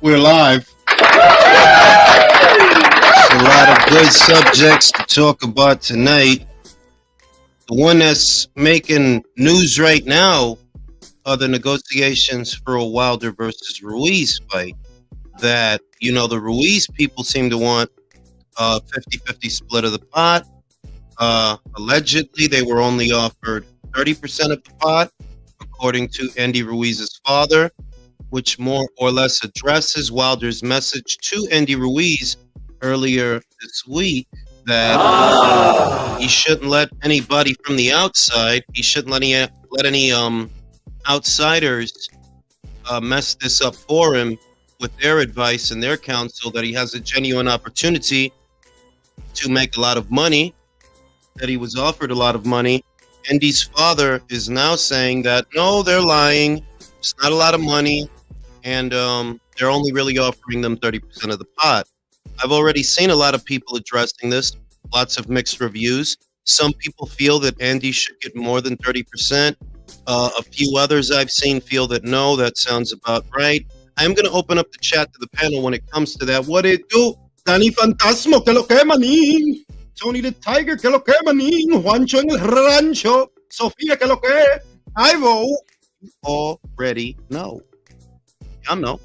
We're live. A lot of good subjects to talk about tonight. The one that's making news right now are the negotiations for a Wilder versus Ruiz fight. That, the Ruiz people seem to want a 50-50 split of the pot. Allegedly, they were only offered 30% of the pot, according to Andy Ruiz's father, which more or less addresses Wilder's message to Andy Ruiz earlier this week that he shouldn't let anybody from the outside, he shouldn't let any outsiders mess this up for him with their advice and their counsel, that he has a genuine opportunity to make a lot of money, that he was offered a lot of money. Andy's father is now saying that, no, they're lying. It's not a lot of money. And they're only really offering them 30% of the pot. I've already seen a lot of people addressing this, lots of mixed reviews. Some people feel that Andy should get more than 30%. A few others I've seen feel that no, that sounds about right. I'm going to open up the chat to the panel when it comes to that. What it do? Danny Fantasmo, que lo que manin. Tony the Tiger, que lo que manin. Juancho en el rancho. Sofia, que lo que. Ivo. You already know. I know.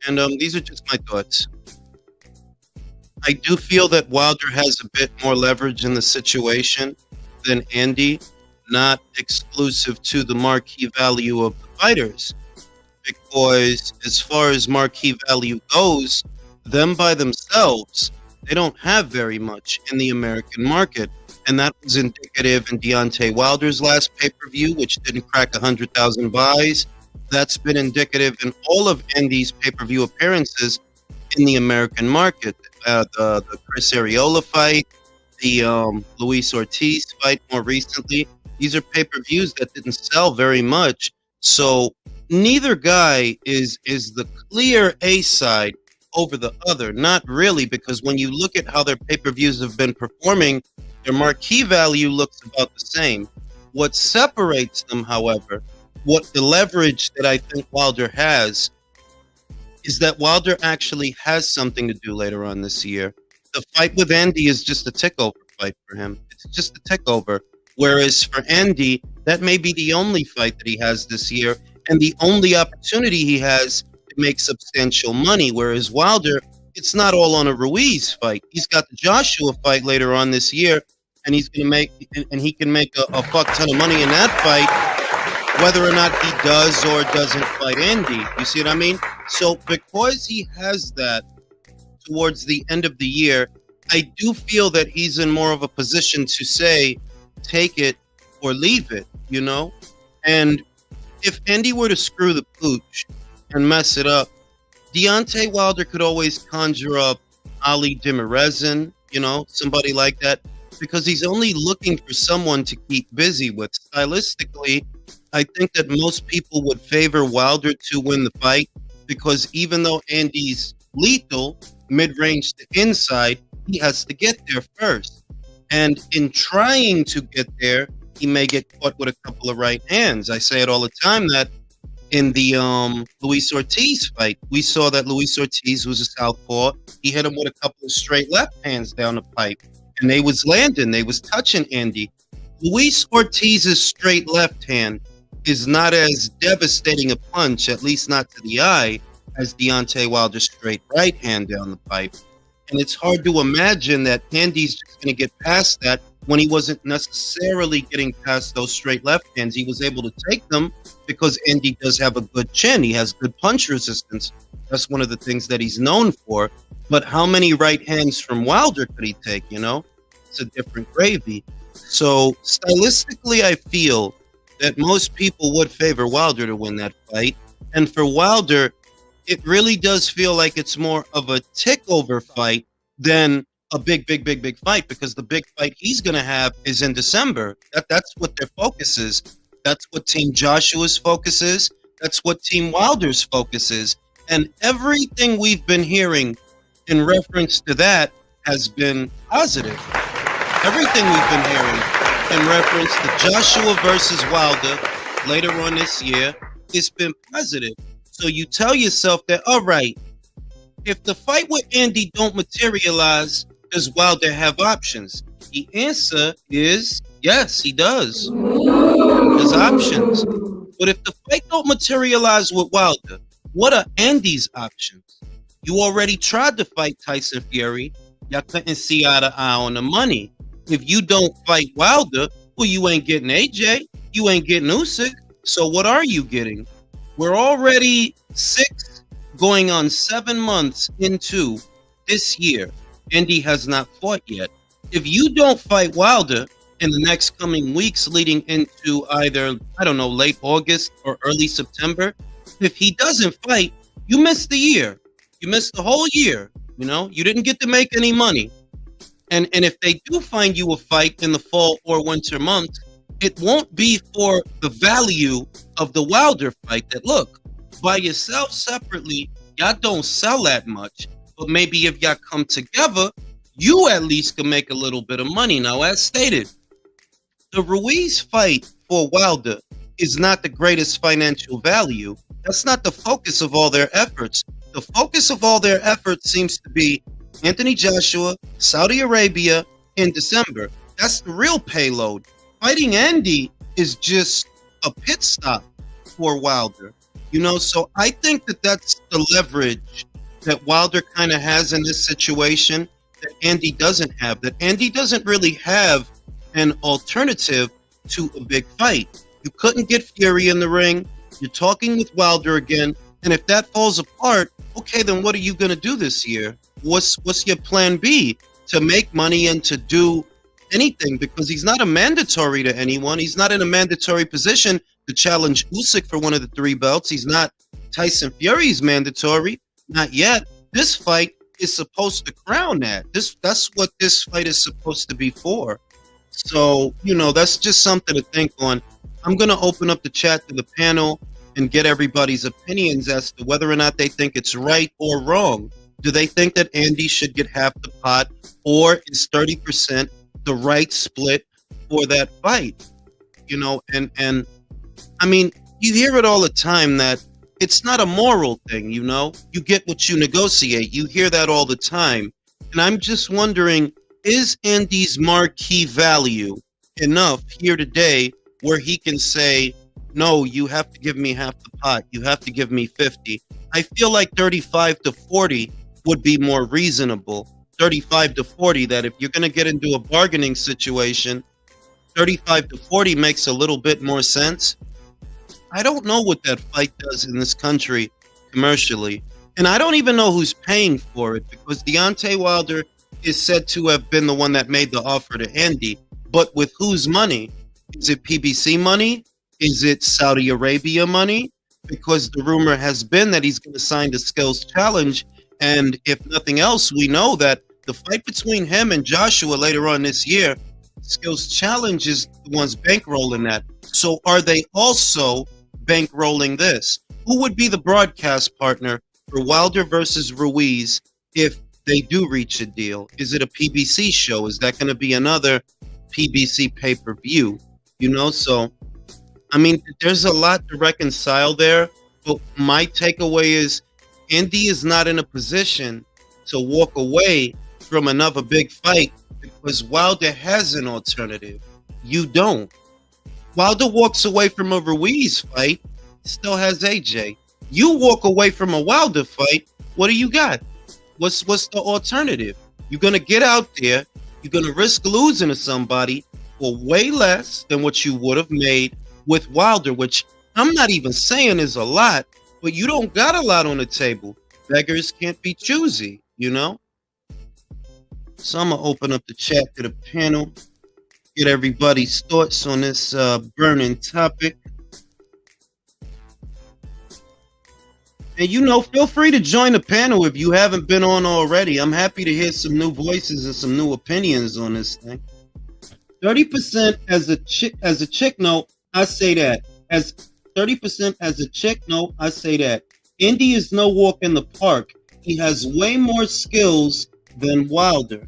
And these are just my thoughts. I do feel that Wilder has a bit more leverage in the situation than Andy, not exclusive to the marquee value of the fighters. Because as far as marquee value goes, them by themselves, they don't have very much in the American market. And that was indicative in Deontay Wilder's last pay-per-view, which didn't crack 100,000 buys. That's been indicative in all of Andy's pay-per-view appearances in the American market. The Chris Arreola fight, the Luis Ortiz fight more recently. These are pay-per-views that didn't sell very much. So neither guy is the clear A side over the other. Not really, because when you look at how their pay-per-views have been performing, their marquee value looks about the same. What separates them, however, what the leverage that I think Wilder has, is that Wilder actually has something to do later on this year. The fight with Andy is just a takeover fight for him. It's just a takeover. Whereas for Andy, that may be the only fight that he has this year and the only opportunity he has to make substantial money. Whereas Wilder, it's not all on a Ruiz fight. He's got the Joshua fight later on this year, and he's going to make, and he can make a fuck ton of money in that fight, whether or not he does or doesn't fight Andy. You see what I mean? So because he has that towards the end of the year, I do feel that he's in more of a position to say, take it or leave it, And if Andy were to screw the pooch and mess it up, Deontay Wilder could always conjure up Ali Demirezin, somebody like that, because he's only looking for someone to keep busy with. Stylistically, I think that most people would favor Wilder to win the fight, because even though Andy's lethal, mid-range to inside, he has to get there first. And in trying to get there, he may get caught with a couple of right hands. I say it all the time that in the Luis Ortiz fight, we saw that Luis Ortiz was a southpaw. He hit him with a couple of straight left hands down the pipe, and they was landing, they was touching Andy. Luis Ortiz's straight left hand is not as devastating a punch, at least not to the eye, as Deontay Wilder's straight right hand down the pipe. And it's hard to imagine that Andy's just going to get past that when he wasn't necessarily getting past those straight left hands. He was able to take them because Andy does have a good chin. He has good punch resistance. That's one of the things that he's known for. But how many right hands from Wilder could he take, It's a different gravy. So stylistically, I feel that most people would favor Wilder to win that fight. And for Wilder, it really does feel like it's more of a takeover fight than a big fight, because the big fight he's going to have is in December. That's what their focus is. That's what Team Joshua's focus is. That's what Team Wilder's focus is. And everything we've been hearing in reference to that has been positive. Everything we've been hearing in reference to Joshua versus Wilder later on this year has been positive. So you tell yourself that, all right, if the fight with Andy don't materialize, does Wilder have options? The answer is yes, he does. There's options. But if the fight don't materialize with Wilder, what are Andy's options? You already tried to fight Tyson Fury. Y'all couldn't see eye to eye on the money. If you don't fight Wilder, well, you ain't getting AJ. You ain't getting Usyk. So what are you getting? We're already 6 going on 7 months into this year. Andy has not fought yet. If you don't fight Wilder in the next coming weeks leading into either, I don't know, late August or early September, if he doesn't fight, you missed the year. You missed the whole year. You know, you didn't get to make any money. And if they do find you a fight in the fall or winter months, it won't be for the value of the Wilder fight. That, look, by yourself separately, y'all don't sell that much. But maybe if y'all come together, you at least can make a little bit of money. Now, as stated, the Ruiz fight for Wilder is not the greatest financial value. That's not the focus of all their efforts. The focus of all their efforts seems to be Anthony Joshua, Saudi Arabia in December. That's the real payload. Fighting Andy is just a pit stop for Wilder. You know, so I think that that's the leverage that Wilder kind of has in this situation that Andy doesn't have. That Andy doesn't really have an alternative to a big fight. You couldn't get Fury in the ring. You're talking with Wilder again. And if that falls apart, okay, then what are you going to do this year? What's your plan B to make money and to do anything? Because he's not a mandatory to anyone. He's not in a mandatory position to challenge Usyk for one of the 3 belts. He's not Tyson Fury's mandatory. Not yet. This fight is supposed to crown that. That's what this fight is supposed to be for. So, you know, that's just something to think on. I'm going to open up the chat to the panel and get everybody's opinions as to whether or not they think it's right or wrong. Do they think that Andy should get half the pot, or is 30% the right split for that fight? You know, and I mean, you hear it all the time that it's not a moral thing, you know? You get what you negotiate. You hear that all the time. And I'm just wondering, is Andy's marquee value enough here today where he can say, no, you have to give me half the pot. You have to give me 50. I feel like 35 to 40 would be more reasonable. 35 to 40, that if you're going to get into a bargaining situation, 35 to 40 makes a little bit more sense. I don't know what that fight does in this country commercially. And I don't even know who's paying for it, because Deontay Wilder is said to have been the one that made the offer to Andy. But with whose money? Is it PBC money? Is it Saudi Arabia money? Because the rumor has been that he's going to sign the Skills Challenge. And if nothing else, we know that the fight between him and Joshua later on this year, Skills Challenge is the ones bankrolling that. So are they also bankrolling this? Who would be the broadcast partner for Wilder versus Ruiz if they do reach a deal? Is it a PBC show? Is that going to be another PBC pay-per-view? You know, so I mean, there's a lot to reconcile there, but my takeaway is Andy is not in a position to walk away from another big fight because Wilder has an alternative. You don't. Wilder walks away from a Ruiz fight, still has AJ. You walk away from a Wilder fight, what do you got? What's the alternative? You're going to get out there, you're going to risk losing to somebody for way less than what you would have made with Wilder, which I'm not even saying is a lot, but you don't got a lot on the table. Beggars can't be choosy, you know? So I'm going to open up the chat to the panel, get everybody's thoughts on this burning topic. And, you know, feel free to join the panel if you haven't been on already. I'm happy to hear some new voices and some new opinions on this thing. 30% as a chick note, I say that. As 30% as a chick note, I say that. Indy is no walk in the park. He has way more skills than Wilder.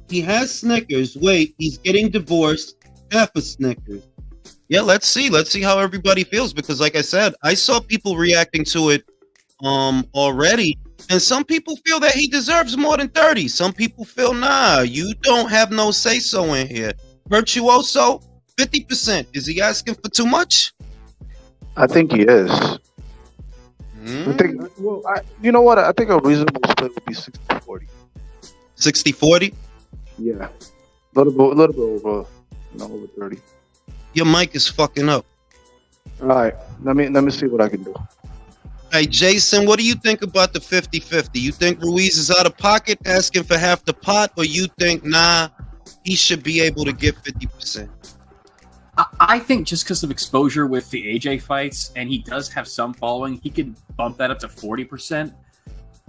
He has Snickers. Wait, he's getting divorced. Half a Snickers. Yeah, let's see. Let's see how everybody feels, because like I said, I saw people reacting to it already. And some people feel that he deserves more than 30. Some people feel, nah, you don't have no say-so in here. Virtuoso, 50%. Is he asking for too much? I think he is. I think. Well, you know what? I think a reasonable split would be 60-40. 60-40? Yeah, a little bit over, over 30. Your mic is fucking up. All right, let me see what I can do. Hey, Jason, what do you think about the 50-50? You think Ruiz is out of pocket asking for half the pot, or you think, nah, he should be able to get 50%? I think just because of exposure with the AJ fights, and he does have some following, he could bump that up to 40%.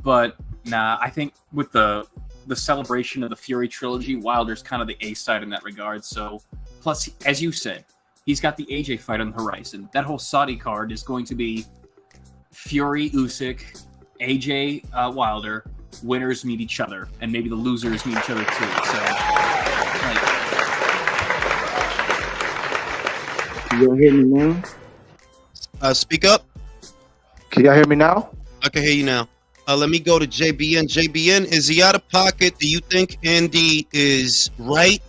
But nah, I think with the celebration of the Fury trilogy, Wilder's kind of the A side in that regard. So, plus, as you said, he's got the AJ fight on the horizon. That whole Saudi card is going to be Fury, Usyk, AJ, Wilder. Winners meet each other, and maybe the losers meet each other too. So, Can y'all hear me now? Speak up. Can y'all hear me now? I can hear you now. Let me go to JBN. JBN, is he out of pocket? Do you think Andy is right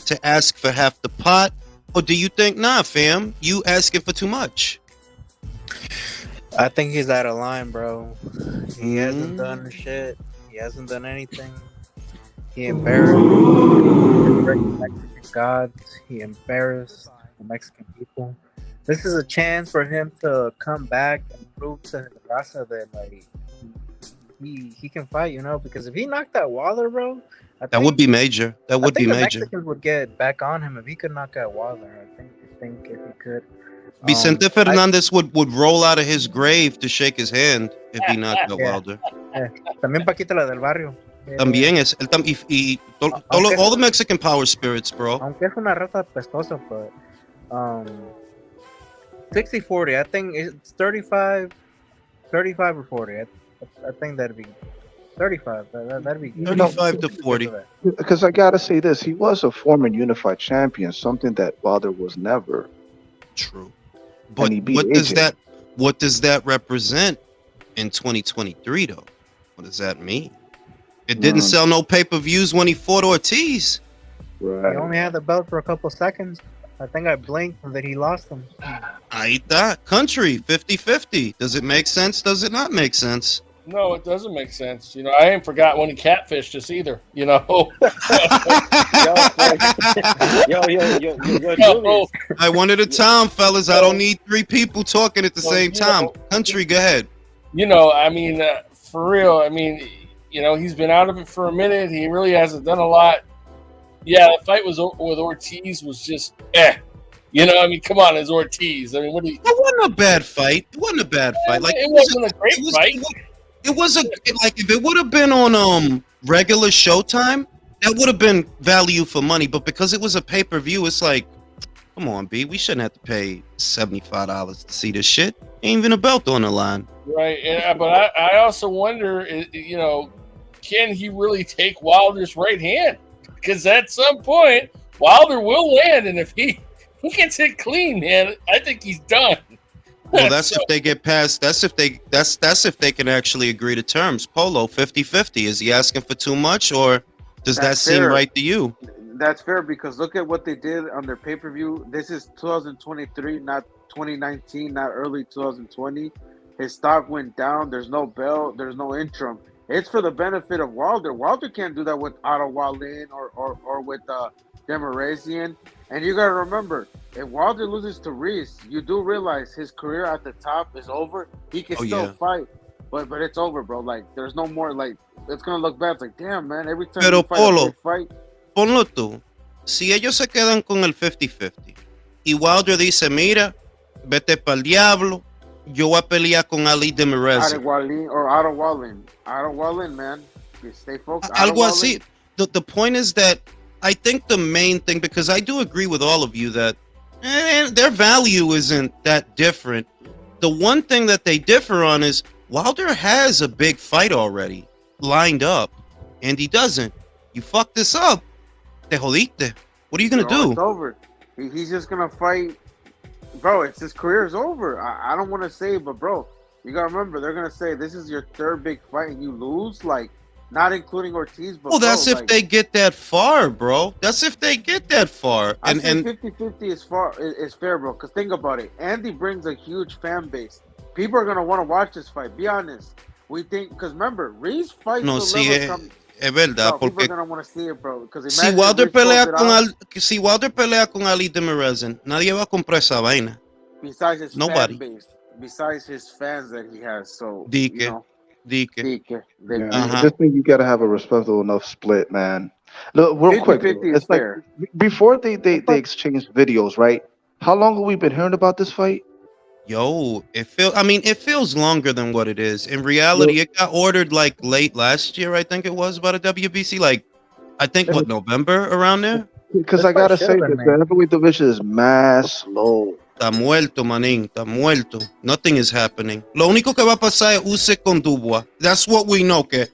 to ask for half the pot? Or do you think, nah, fam, you asking for too much? I think he's out of line, bro. He hasn't done shit. He hasn't done anything. He embarrassed the Mexican gods. He embarrassed the Mexican people. This is a chance for him to come back and prove to the Raza that like he can fight, because if he knocked out Wilder, bro, that would be major. That would be major. The Mexicans would get back on him if he could knock out Wilder. I think if he could. Vicente Fernandez would roll out of his grave to shake his hand if he knocked out Wilder. También Paquita la del barrio. También es all the Mexican power spirits, bro. Aunque es una raza pestosa, but 60-40. I think it's 35 or 40. I think that'd be 35. That'd be 35 to 40. Because I gotta say this, he was a former unified champion, something that Wilder was never. True. But what does that represent in 2023 though? What does that mean? It didn't sell no pay-per-views when he fought Ortiz. Right. He only had the belt for a couple seconds. I think I blinked that he lost them. I thought country 50-50. Does it make sense? Does it not make sense? No, it doesn't make sense. I ain't forgot when he catfished us either. Yo, I one at a time, fellas. I don't need three people talking at the same time. Country, go ahead. For real. He's been out of it for a minute. He really hasn't done a lot. Yeah, the fight with Ortiz was just come on, it's Ortiz. It wasn't a bad fight. It wasn't a bad fight. Like it wasn't a great fight. It was if it would have been on regular Showtime, that would have been value for money. But because it was a pay-per-view, it's like, come on, B, we shouldn't have to pay $75 to see this shit. Ain't even a belt on the line. Right, but I also wonder, can he really take Wilder's right hand? Because at some point, Wilder will land, and if he gets it clean, man, I think he's done. Well, that's if they get past. That's if they can actually agree to terms. Polo 50-50. Is he asking for too much, or does that seem right to you? That's fair because look at what they did on their pay-per-view. This is 2023, not 2019, not early 2020. His stock went down. There's no belt. There's no interim. It's for the benefit of Wilder. Wilder can't do that with Otto Wallin or with Demarasian. And you got to remember, if Wilder loses to Reese, you do realize his career at the top is over. He can still fight, but it's over, bro. Like, there's no more, like, it's going to look bad. It's like, damn, man, every time you fight. Ponlo tú. Si ellos se quedan con el 50-50 y Wilder dice, mira, vete pa'l diablo, yo voy a pelear con Ali Demirez. Otto Wallin, man. You stay focused. Algo así. The point is that I think the main thing, because I do agree with all of you that their value isn't that different. The one thing that they differ on is Wilder has a big fight already lined up, and he doesn't. You fuck this up, te jodiste. What are you going to do? It's over. He's just going to fight. Bro, his career is over. I don't want to say it, but bro, You gotta remember, they're gonna say this is your third big fight and you lose, like not including Ortiz. But Well, that's bro, if like, they get that far, bro. That's if they get that far. I And say and 50-50 is fair, bro. Because think about it, Andy brings a huge fan base. People are gonna want to watch this fight. Be honest. We think because remember, Reese fights no, the sí level es verdad, bro, people porque are gonna want to see it, bro. Because si Wilder pelea con si Wilder pelea con Ali Demirezen, nadie va a comprar esa vaina. besides his Nobody. fan base, besides his fans that he has, so Dike, you know, Dike. Yeah, Uh-huh. I just think you gotta have a respectable enough split, man. Look, real quick, 50-50 is it's like fair. before they exchanged videos, right? How long have we been hearing about this fight? Yo, it feels longer than what it is. In reality, it got ordered like late last year, I think it was, by the WBC. Like, I think what, November, around there? Because This I gotta fight say should've that been the made. heavyweight division is mass slow. Está muerto, manín. Está muerto. Nothing is happening. Lo único que va a pasar es Usyk con Dubois. That's what we know. Que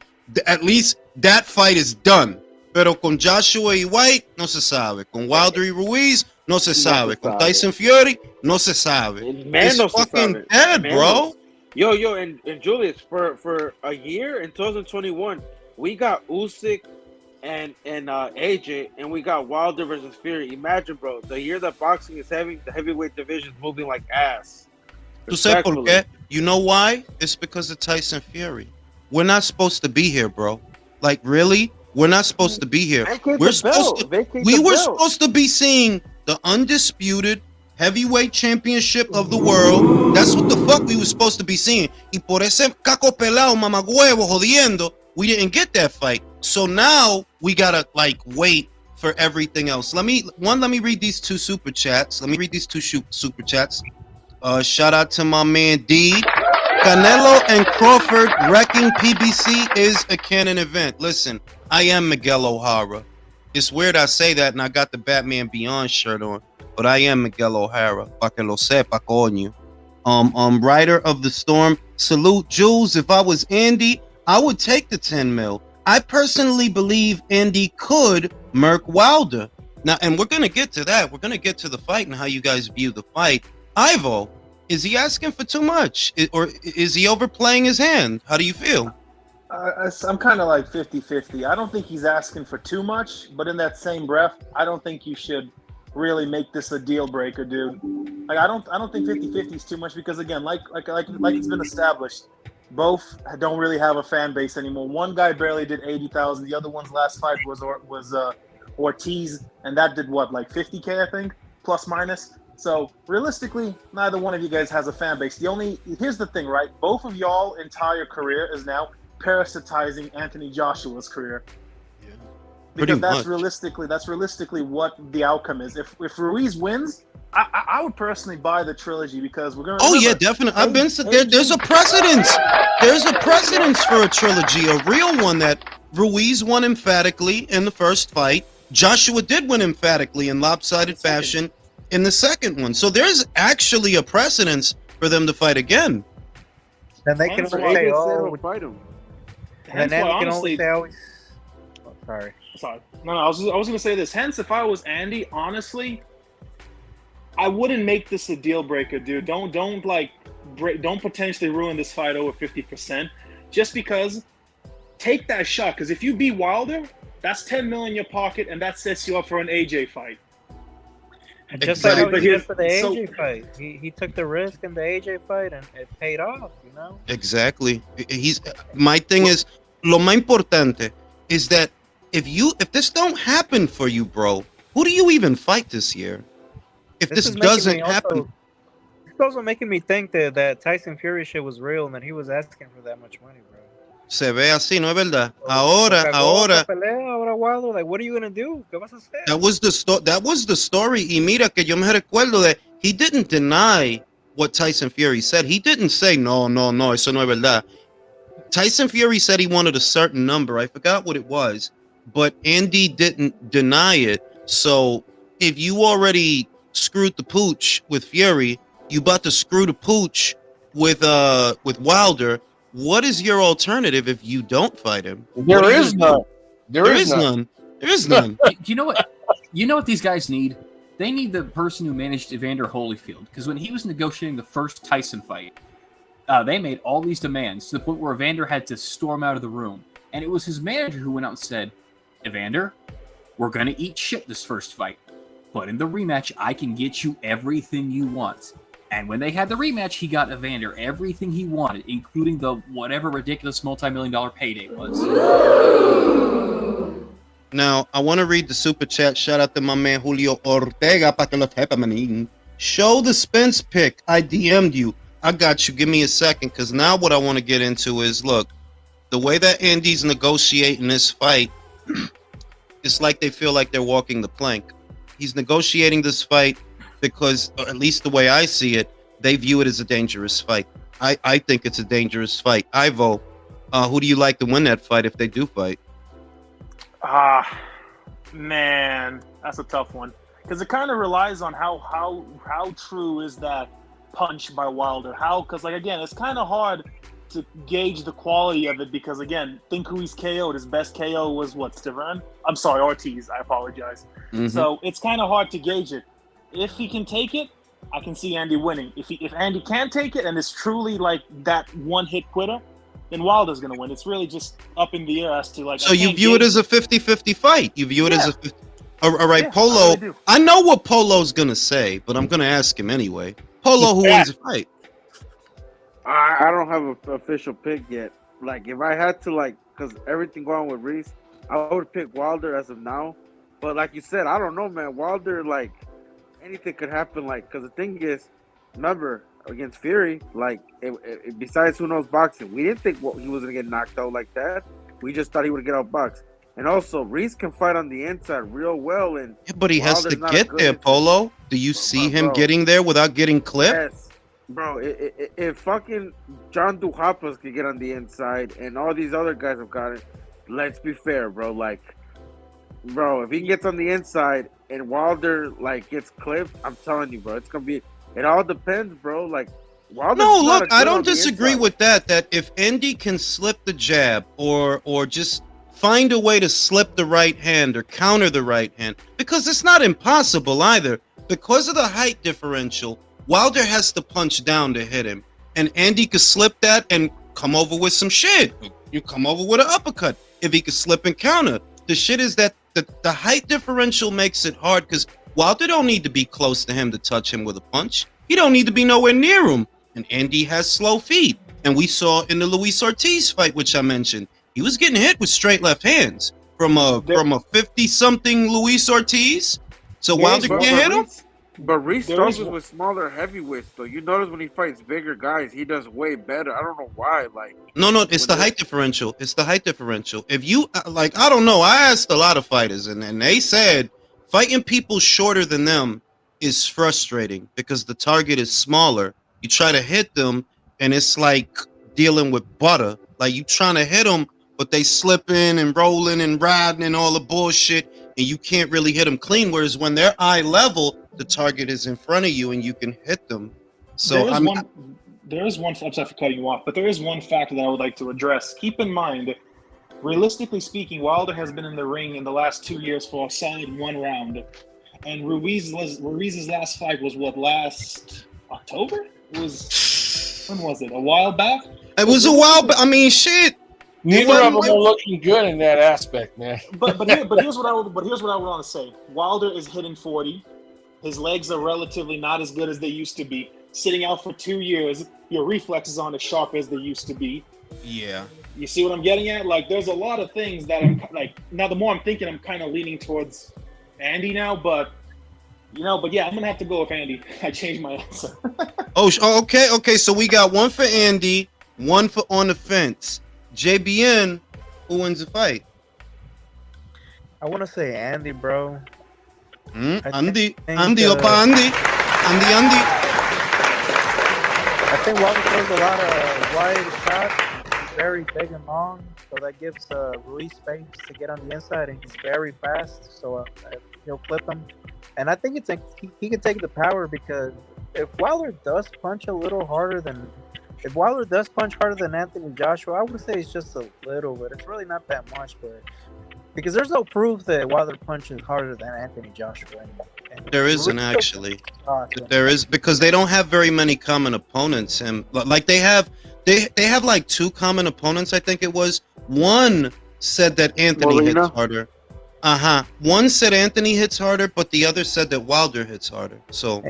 at least that fight is done. Pero con Joshua y White, no se sabe. Con Wilder y Ruiz, no se sabe. Con Tyson Fury, no se sabe. It's fucking dead, bro. Yo, and Julius, for a year in 2021, we got Usyk and AJ, and we got Wilder versus Fury. Imagine, bro, the year that boxing is having, the heavyweight division is moving like ass. ¿Tú sabes por qué? You know why? It's because of Tyson Fury. We're not supposed to be here, bro. Like, really? We're not supposed to be here. We're supposed to. We were supposed to be seeing the undisputed heavyweight championship of the world. That's what the fuck we were supposed to be seeing. Y por ese caco pelado, mamagüevo, jodiendo, we didn't get that fight. So now we gotta like wait for everything else. Let me read these two super chats. Super chats. Shout out to my man D. Canelo and Crawford wrecking PBC is a canon event. Listen, I am Miguel O'Hara. It's weird I say that and I got the Batman Beyond shirt on, but I am Miguel O'Hara. Pa que lo sepa, coño. Rider of the Storm. Salute, Jules. If I was Andy, I would take the 10 mil. I personally believe Andy could murk Wilder. Now, and we're going to get to that. We're going to get to the fight and how you guys view the fight. Ivo, is he asking for too much? Or is he overplaying his hand? How do you feel? I'm kind of like 50-50. I don't think he's asking for too much, but in that same breath, I don't think you should really make this a deal breaker, dude. Like I don't think 50-50 is too much because again, like it's been established, both don't really have a fan base anymore. One guy barely did 80,000. The other one's last fight was Ortiz, and that did what, like 50K, I think, plus minus. So realistically, neither one of you guys has a fan base. Here's the thing, right? Both of y'all entire career is now parasitizing Anthony Joshua's career. Yeah. Because that's realistically what the outcome is. If Ruiz wins, I would personally buy the trilogy because we're gonna. Oh yeah, definitely. I've been there's a precedence. There's a precedence for a trilogy, a real one that Ruiz won emphatically in the first fight. Joshua did win emphatically in lopsided fashion in the second one. So there's actually a precedence for them to fight again. Then they can only say, "Oh, fight him." And then they can only say, "Oh, sorry." No, I was going to say this. Hence, if I was Andy, honestly, I wouldn't make this a deal breaker, dude. Don't potentially ruin this fight over 50%. Just because, take that shot. Because if you beat Wilder, that's 10 million in your pocket, and that sets you up for an AJ fight. And just like he did for the AJ fight, he took the risk in the AJ fight, and it paid off. You know. Exactly. My thing is, lo más importante is that if this don't happen for you, bro, who do you even fight this year? If this doesn't happen, it's also making me think that Tyson Fury shit was real and that he was asking for that much money, bro. Se ve así, ¿no es verdad? Ahora, Wilder, like, what are you gonna do? ¿Qué vas a hacer? That was the story. Y mira que yo me recuerdo that he didn't deny what Tyson Fury said. He didn't say no, eso no es verdad. Tyson Fury said he wanted a certain number. I forgot what it was, but Andy didn't deny it. So if you already screwed the pooch with Fury, you about to screw the pooch with Wilder. What is your alternative if you don't fight him? There is none. There is none. There is none. You know what? You know what these guys need? They need the person who managed Evander Holyfield. Because when he was negotiating the first Tyson fight, they made all these demands to the point where Evander had to storm out of the room. And it was his manager who went out and said, Evander, we're going to eat shit this first fight. But in the rematch, I can get you everything you want. And when they had the rematch, he got Evander everything he wanted, including the whatever ridiculous multi-million-dollar payday was. Now, I want to read the super chat. Shout out to my man Julio Ortega. Show the Spence pick. I DM'd you. I got you. Give me a second, because now what I want to get into is, look, the way that Andy's negotiating this fight, it's like they feel like they're walking the plank. He's negotiating this fight because, or at least the way I see it, they view it as a dangerous fight. I think it's a dangerous fight. Ivo, who do you like to win that fight if they do fight? Man, that's a tough one. Because it kind of relies on how true is that punch by Wilder. Because, like, again, it's kind of hard to gauge the quality of it because, again, think who he's KO'd. His best KO was what, Steven? I'm sorry, Ortiz. I apologize. Mm-hmm. So it's kind of hard to gauge it. If he can take it, I can see Andy winning. If Andy can't take it and it's truly like that one-hit quitter, then Wilder's going to win. It's really just up in the air as to, like... So you view it as a 50-50 fight. You view it as a 50... All right, Yeah, Polo. I really do. I know what Polo's going to say, but I'm going to ask him anyway. Polo, who wins the fight? I don't have an official pick yet. Like, if I had to, like, because everything going on with Reese, I would pick Wilder as of now. But like you said, I don't know, man. Wilder, like, anything could happen. Like, because the thing is, remember, against Fury, like, besides who knows boxing, we didn't think he was going to get knocked out like that. We just thought he would get outboxed. And also, Reese can fight on the inside real well. And Yeah, but he has to Wilder's not get good there, at- Polo. Do you see him bro. getting there without getting clipped? Yes, bro. If fucking John Duhaupas could get on the inside and all these other guys have got it, let's be fair, bro. Like, bro, if he gets on the inside and Wilder, like, gets clipped, I'm telling you, bro, it's going to be... It all depends, bro. Like, Wilder's No, not look, a I good don't on the disagree inside. with that. That if Andy can slip the jab or just find a way to slip the right hand or counter the right hand, because it's not impossible either. Because of the height differential, Wilder has to punch down to hit him, and Andy could slip that and come over with some shit. You come over with an uppercut if he could slip and counter. The shit is that the height differential makes it hard because Wilder don't need to be close to him to touch him with a punch. He don't need to be nowhere near him. And Andy has slow feet. And we saw in the Luis Ortiz fight, which I mentioned, he was getting hit with straight left hands from a 50-something Luis Ortiz. So Wilder But can't hit him? Reese There struggles is- with smaller heavyweights, though. You notice when he fights bigger guys, he does way better. I don't know why. Like, No, it's the When height differential. It's the height differential. If you, like, I don't know. I asked a lot of fighters, and they said fighting people shorter than them is frustrating because the target is smaller. You try to hit them, and it's like dealing with butter. Like, you trying to hit them, but they slipping and rolling and riding and all the bullshit, and you can't really hit them clean. Whereas when they're eye level, the target is in front of you, and you can hit them. So there is one. I'm sorry for cutting you off, but there is one factor that I would like to address. Keep in mind, realistically speaking, Wilder has been in the ring in the last 2 years for a solid one round, and Ruiz's last fight was what, last October? When was it? A while back. it was a while, but I mean, shit. Neither of them are looking good in that aspect, man. But here's what I would want to say. Wilder is hitting 40. His legs are relatively not as good as they used to be. Sitting out for 2 years, your reflexes aren't as sharp as they used to be. Yeah. You see what I'm getting at? Like, there's a lot of things that I'm like. Now, the more I'm thinking, I'm kind of leaning towards Andy now. But yeah, I'm gonna have to go with Andy. I changed my answer. Okay. So we got one for Andy, one for on the fence. JBN, who wins the fight? I want to say Andy, bro. Andy, think, Andy, opa Andy. I think Wilder throws a lot of wide shots. He's very big and long, so that gives Ruiz space to get on the inside, and he's very fast, so he'll flip him. And I think he can take the power because if Wilder does punch a little harder than Anthony Joshua, I would say it's just a little bit. It's really not that much, but because there's no proof that Wilder punches harder than Anthony Joshua There isn't actually. Gotcha. There is because they don't have very many common opponents, and like they have like 2 common opponents. I think it was one said that Anthony Molina? hits harder. One said Anthony hits harder, but the other said that Wilder hits harder. So,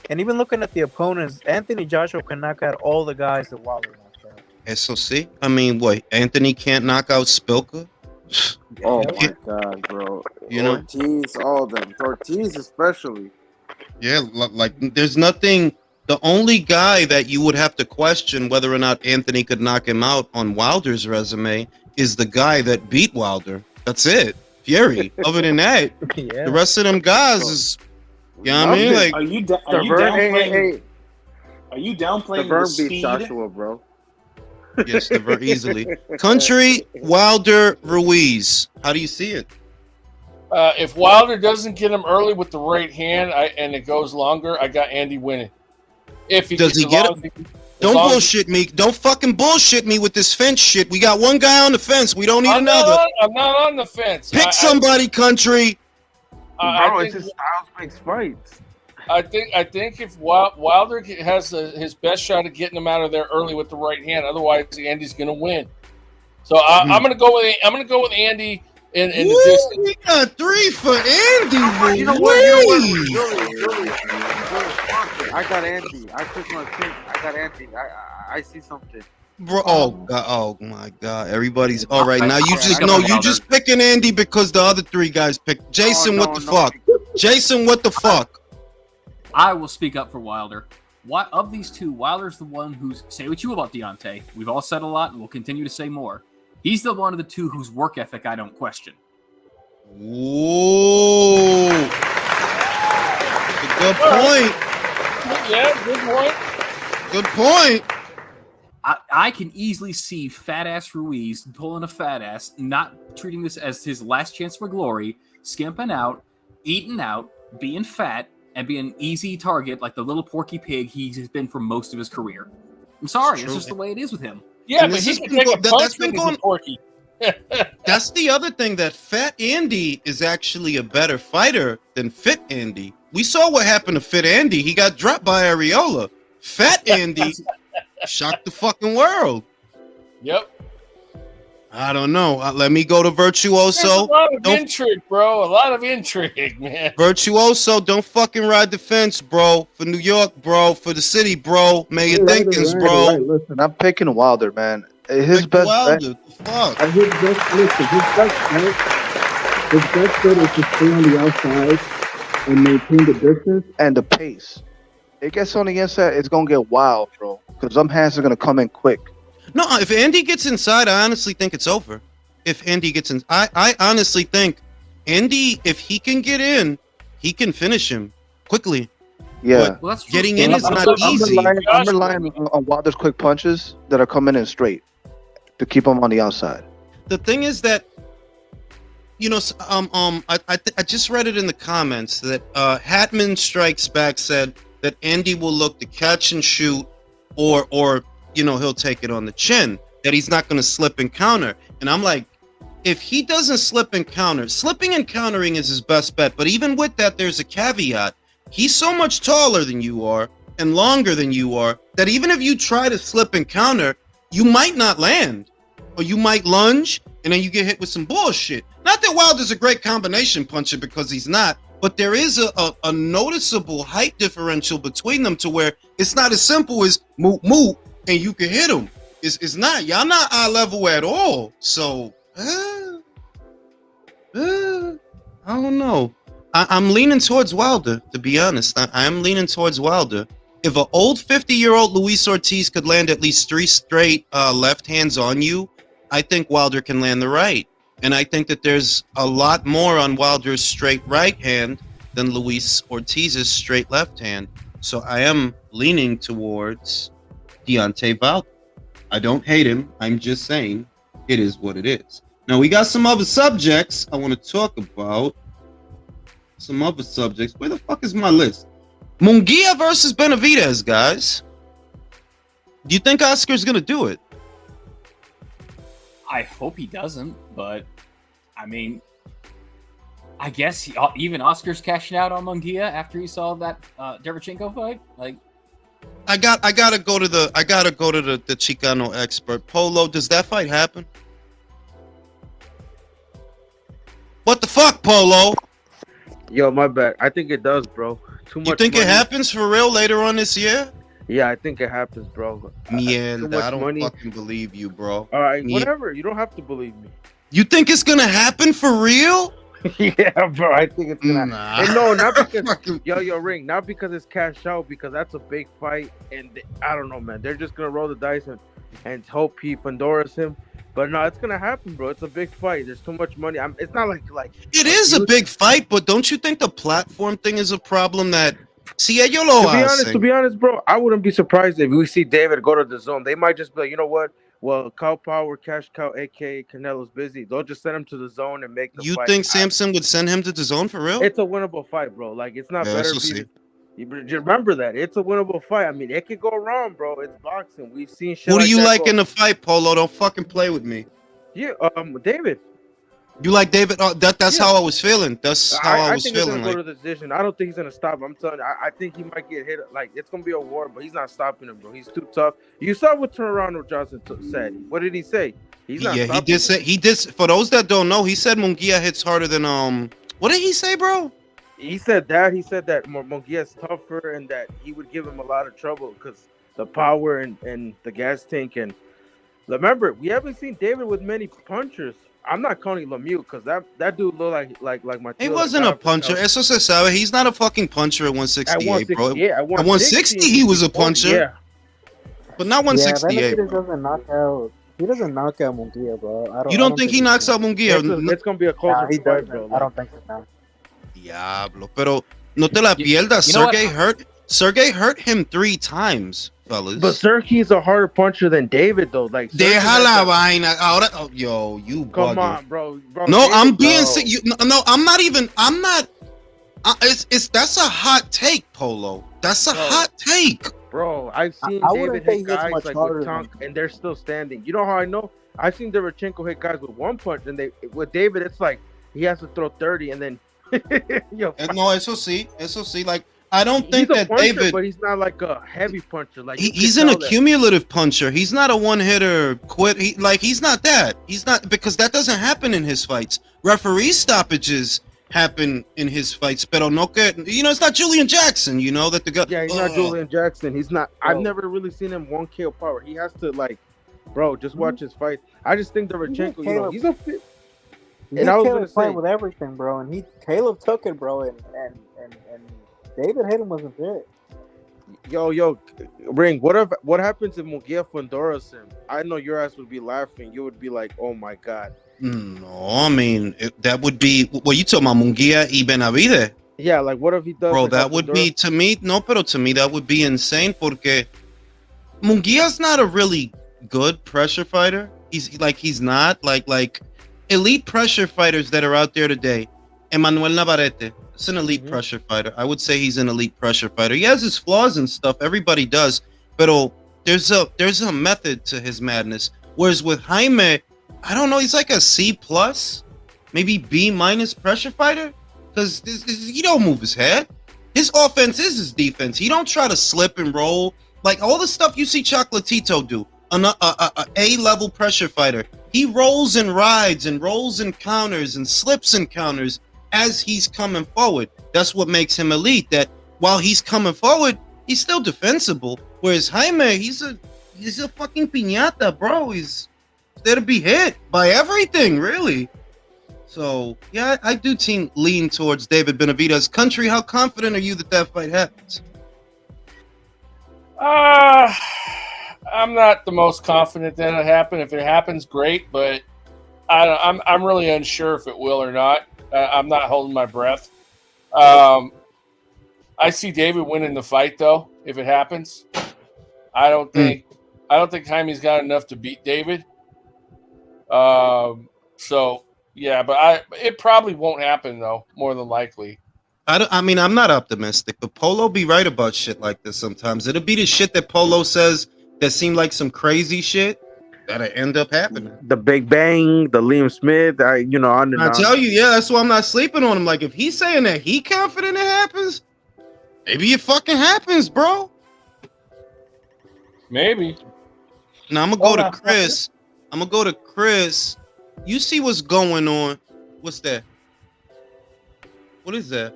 And even looking at the opponents, Anthony Joshua can knock out all the guys that Wilder knocks out. SOC. I mean, what? Anthony can't knock out Spilka? Oh Yeah. my god, bro! You know? Ortiz, all of them. Ortiz especially. Yeah, like there's nothing. The only guy that you would have to question whether or not Anthony could knock him out on Wilder's resume is the guy that beat Wilder. That's it. Fury. Other than that, Yeah. the rest of them guys is, you know what I mean? Like, Are you Hey, Are you downplaying the Severn speed? beat Joshua, bro. yes, they're very easily. Country, Wilder, Ruiz. How do you see it? If Wilder doesn't get him early with the right hand and it goes longer, I got Andy winning. If he Does he get it? Don't bullshit me. Don't fucking bullshit me with this fence shit. We got one guy on the fence. We don't need another. I'm not on the fence. Pick somebody, Country. Bro, it's his styles makes fights. I think if Wilder has his best shot at getting him out of there early with the right hand, otherwise Andy's going to win. So I'm going to go with Andy in the distance. We got 3 for Andy. You know what? Really, I got Andy. I took my pick. I got Andy. I see something. Bro, oh my God! Everybody's all right now. You just picking Andy because the other 3 guys picked Jason. What the fuck? Jason, what the fuck? I will speak up for Wilder. Of these 2, Wilder's the one who's, say what you will about Deontay. We've all said a lot and we'll continue to say more. He's the one of the 2 whose work ethic I don't question. Ooh. Good point. Yeah, good point. Good point. I can easily see fat ass Ruiz pulling a fat ass, not treating this as his last chance for glory, skimping out, eating out, being fat, and being an easy target like the little porky pig he's been for most of his career. I'm sorry, it's just the way it is with him. Yeah, And but this he has can been take go- a that- punch that's been when he's going- a porky. That's the other thing, that Fat Andy is actually a better fighter than Fit Andy. We saw what happened to Fit Andy. He got dropped by Areola. Fat Andy shocked the fucking world. Yep. I don't know. Let me go to There's a Virtuoso. lot of intrigue, bro. A lot of intrigue, man. Virtuoso, don't fucking ride the fence, bro. For New York, bro. For the city, bro. Mayor Dinkins, bro. Right. Listen, I'm picking Wilder, man. His Pick best Wilder. Fuck. His best bet is to stay on the outside and maintain the distance. and the pace. It gets on the inside, it's gonna get wild, bro. Because some hands are gonna come in quick. No, if Andy gets inside, I honestly think it's over. If Andy gets in, I honestly think Andy, if he can get in, he can finish him quickly. Yeah. Well, that's true. Getting in is not I'm easy. I'm relying on Wilder's quick punches that are coming in straight to keep him on the outside. The thing is that, you know, I just read it in the comments that Hatman Strikes Back said that Andy will look to catch and shoot, or you know, he'll take it on the chin. That he's not going to slip and counter. And I'm like, if he doesn't slip and counter, slipping and countering is his best bet. But even with that, there's a caveat. He's so much taller than you are and longer than you are that even if you try to slip and counter, you might not land, or you might lunge and then you get hit with some bullshit. Not that Wilder's a great combination puncher, because he's not, but there is a noticeable height differential between them to where it's not as simple as moot and you can hit him. It's not. Y'all not eye level at all. So, I don't know. I'm leaning towards Wilder, to be honest. I am leaning towards Wilder. If an old 50-year-old Luis Ortiz could land at least 3 straight left hands on you, I think Wilder can land the right. And I think that there's a lot more on Wilder's straight right hand than Luis Ortiz's straight left hand. So I am leaning towards Deontay Wilder. I don't hate him. I'm just saying it is what it is. Now, we got some other subjects I want to talk about. Some other subjects. Where the fuck is my list? Munguia versus Benavidez, guys. Do you think Oscar's going to do it? I hope he doesn't, but I mean, I guess even Oscar's cashing out on Munguia after he saw that Derevchenko fight. Like, I gotta go to the Chicano expert. Polo, does that fight happen? What the fuck, Polo? Yo, my bad. I think it does, bro. Too much. You think money. it happens for real later on this year? Yeah, I think it happens, bro. Mierda, I don't fucking believe you, bro. All right, whatever. You don't have to believe me. You think it's gonna happen for real? Yeah, bro. I think it's gonna. Nah. And no, not because yo Ring, not because it's cash out, because that's a big fight, and I don't know, man. They're just gonna roll the dice and hope he Pandora's him. But no, it's gonna happen, bro. It's a big fight. There's too much money. It's not like it is a big fight, but don't you think the platform thing is a problem? That see, ellos lo hacen. To be honest, bro, I wouldn't be surprised if we see David go to the zone. They might just be like, you know what? Well, Cow Power, Cash Cow, aka Canelo's busy. They'll just send him to the zone and make the You fight. think Samson would send him to the zone for real? It's a winnable fight, bro. Like, it's not Yeah, better. we'll see. You remember that. It's a winnable fight. I mean, it could go wrong, bro. It's boxing. We've seen shit. Who do you that like go- in the fight, Polo? Don't fucking play with me. Yeah, David. You like David? That's how I was feeling. That's how I was think feeling. He's gonna go to the decision. I don't think he's gonna stop. I'm telling you, I think he might get hit. Like, it's gonna be a war, but he's not stopping him, bro. He's too tough. You saw what Toronto Johnson said. What did he say? He's not. Yeah, he did say he did. For those that don't know, he said Munguia hits harder than What did he say, bro? He said that Munguia's tougher and that he would give him a lot of trouble because the power and the gas tank. And remember, we haven't seen David with many punchers. I'm not counting Lemieux because that dude looked like my. He wasn't a puncher. Eso se sabe. He's not a fucking puncher at 168, bro. Yeah, at 160 he was a puncher. Yeah, but not 168. Yeah, doesn't knock out. He doesn't knock out Munguia, bro. You don't think he knocks out Munguia? It's gonna be a closer fight, bro. I don't think so. No. Diablo, pero no te la pierdas. Sergey hurt him 3 times, fellas. But Sergey's a harder puncher than David, though. Like, deja la vaina. Ahora, yo, you come bugging. on, bro. No, David, I'm being sick. No, I'm not even. I'm not. It's that's a hot take, Polo. That's a hot take, bro. I've seen David hit guys like with tongue, and they're still standing. You know how I know? I've seen Derevchenko hit guys with 1 punch, and with David, it's like he has to throw 30, and then. No, eso sí. Like, I don't think he's a that puncher, David, but he's not like a heavy puncher. Like, he's an accumulative puncher. He's not a one-hitter quit. He's not that. He's not, because that doesn't happen in his fights. Referee stoppages happen in his fights, pero no que, it's not Julian Jackson. You know that the guy. Yeah, he's not Julian Jackson. He's not. I've never really seen him 1 KO power. He has to bro. Just watch his fight. I just think Derevchenko. He's a fit. And I was gonna say with everything, bro, and Caleb took it, bro, and David hit him with a bit. Yo, Ring. What happens if Munguia Fondoras him? I know your ass would be laughing. You would be like, "Oh my god." No, I mean that would be. Well, you talking about Munguia y Benavidez? Yeah, like what if he does? Bro, that would be to me. No, pero to me that would be insane. Porque Munguia's not a really good pressure fighter. He's not like elite pressure fighters that are out there today. Emmanuel Navarrete, it's an elite pressure fighter. I would say he's an elite pressure fighter. He has his flaws and stuff. Everybody does. But there's a method to his madness. Whereas with Jaime, I don't know. He's like a C+, maybe B- pressure fighter. Because he don't move his head. His offense is his defense. He don't try to slip and roll. Like all the stuff you see Chocolatito do. An A-level pressure fighter. He rolls and rides and rolls and counters and slips and counters as he's coming forward. That's what makes him elite. That while he's coming forward, he's still defensible. Whereas Jaime, he's a fucking piñata, bro. He's there to be hit by everything, really. So yeah, I do lean towards David Benavidez. Country, how confident are you that fight happens? I'm not the most confident that it'll happen. If it happens, great, but I'm really unsure if it will or not. I'm not holding my breath. I see David winning the fight though. If it happens, I don't think Jaime's got enough to beat David. So yeah, but it probably won't happen though. More than likely. I mean, I'm not optimistic, but Polo be right about shit like this sometimes. It'll be the shit that Polo says that seem like some crazy shit. That'll end up happening. The Big Bang, the Liam Smith, on and I on. tell you, yeah, that's why I'm not sleeping on him. Like, if he's saying that he confident it happens, maybe it fucking happens, bro. Maybe. Now I'm gonna go to Chris. You see what's going on? What's that? What is that?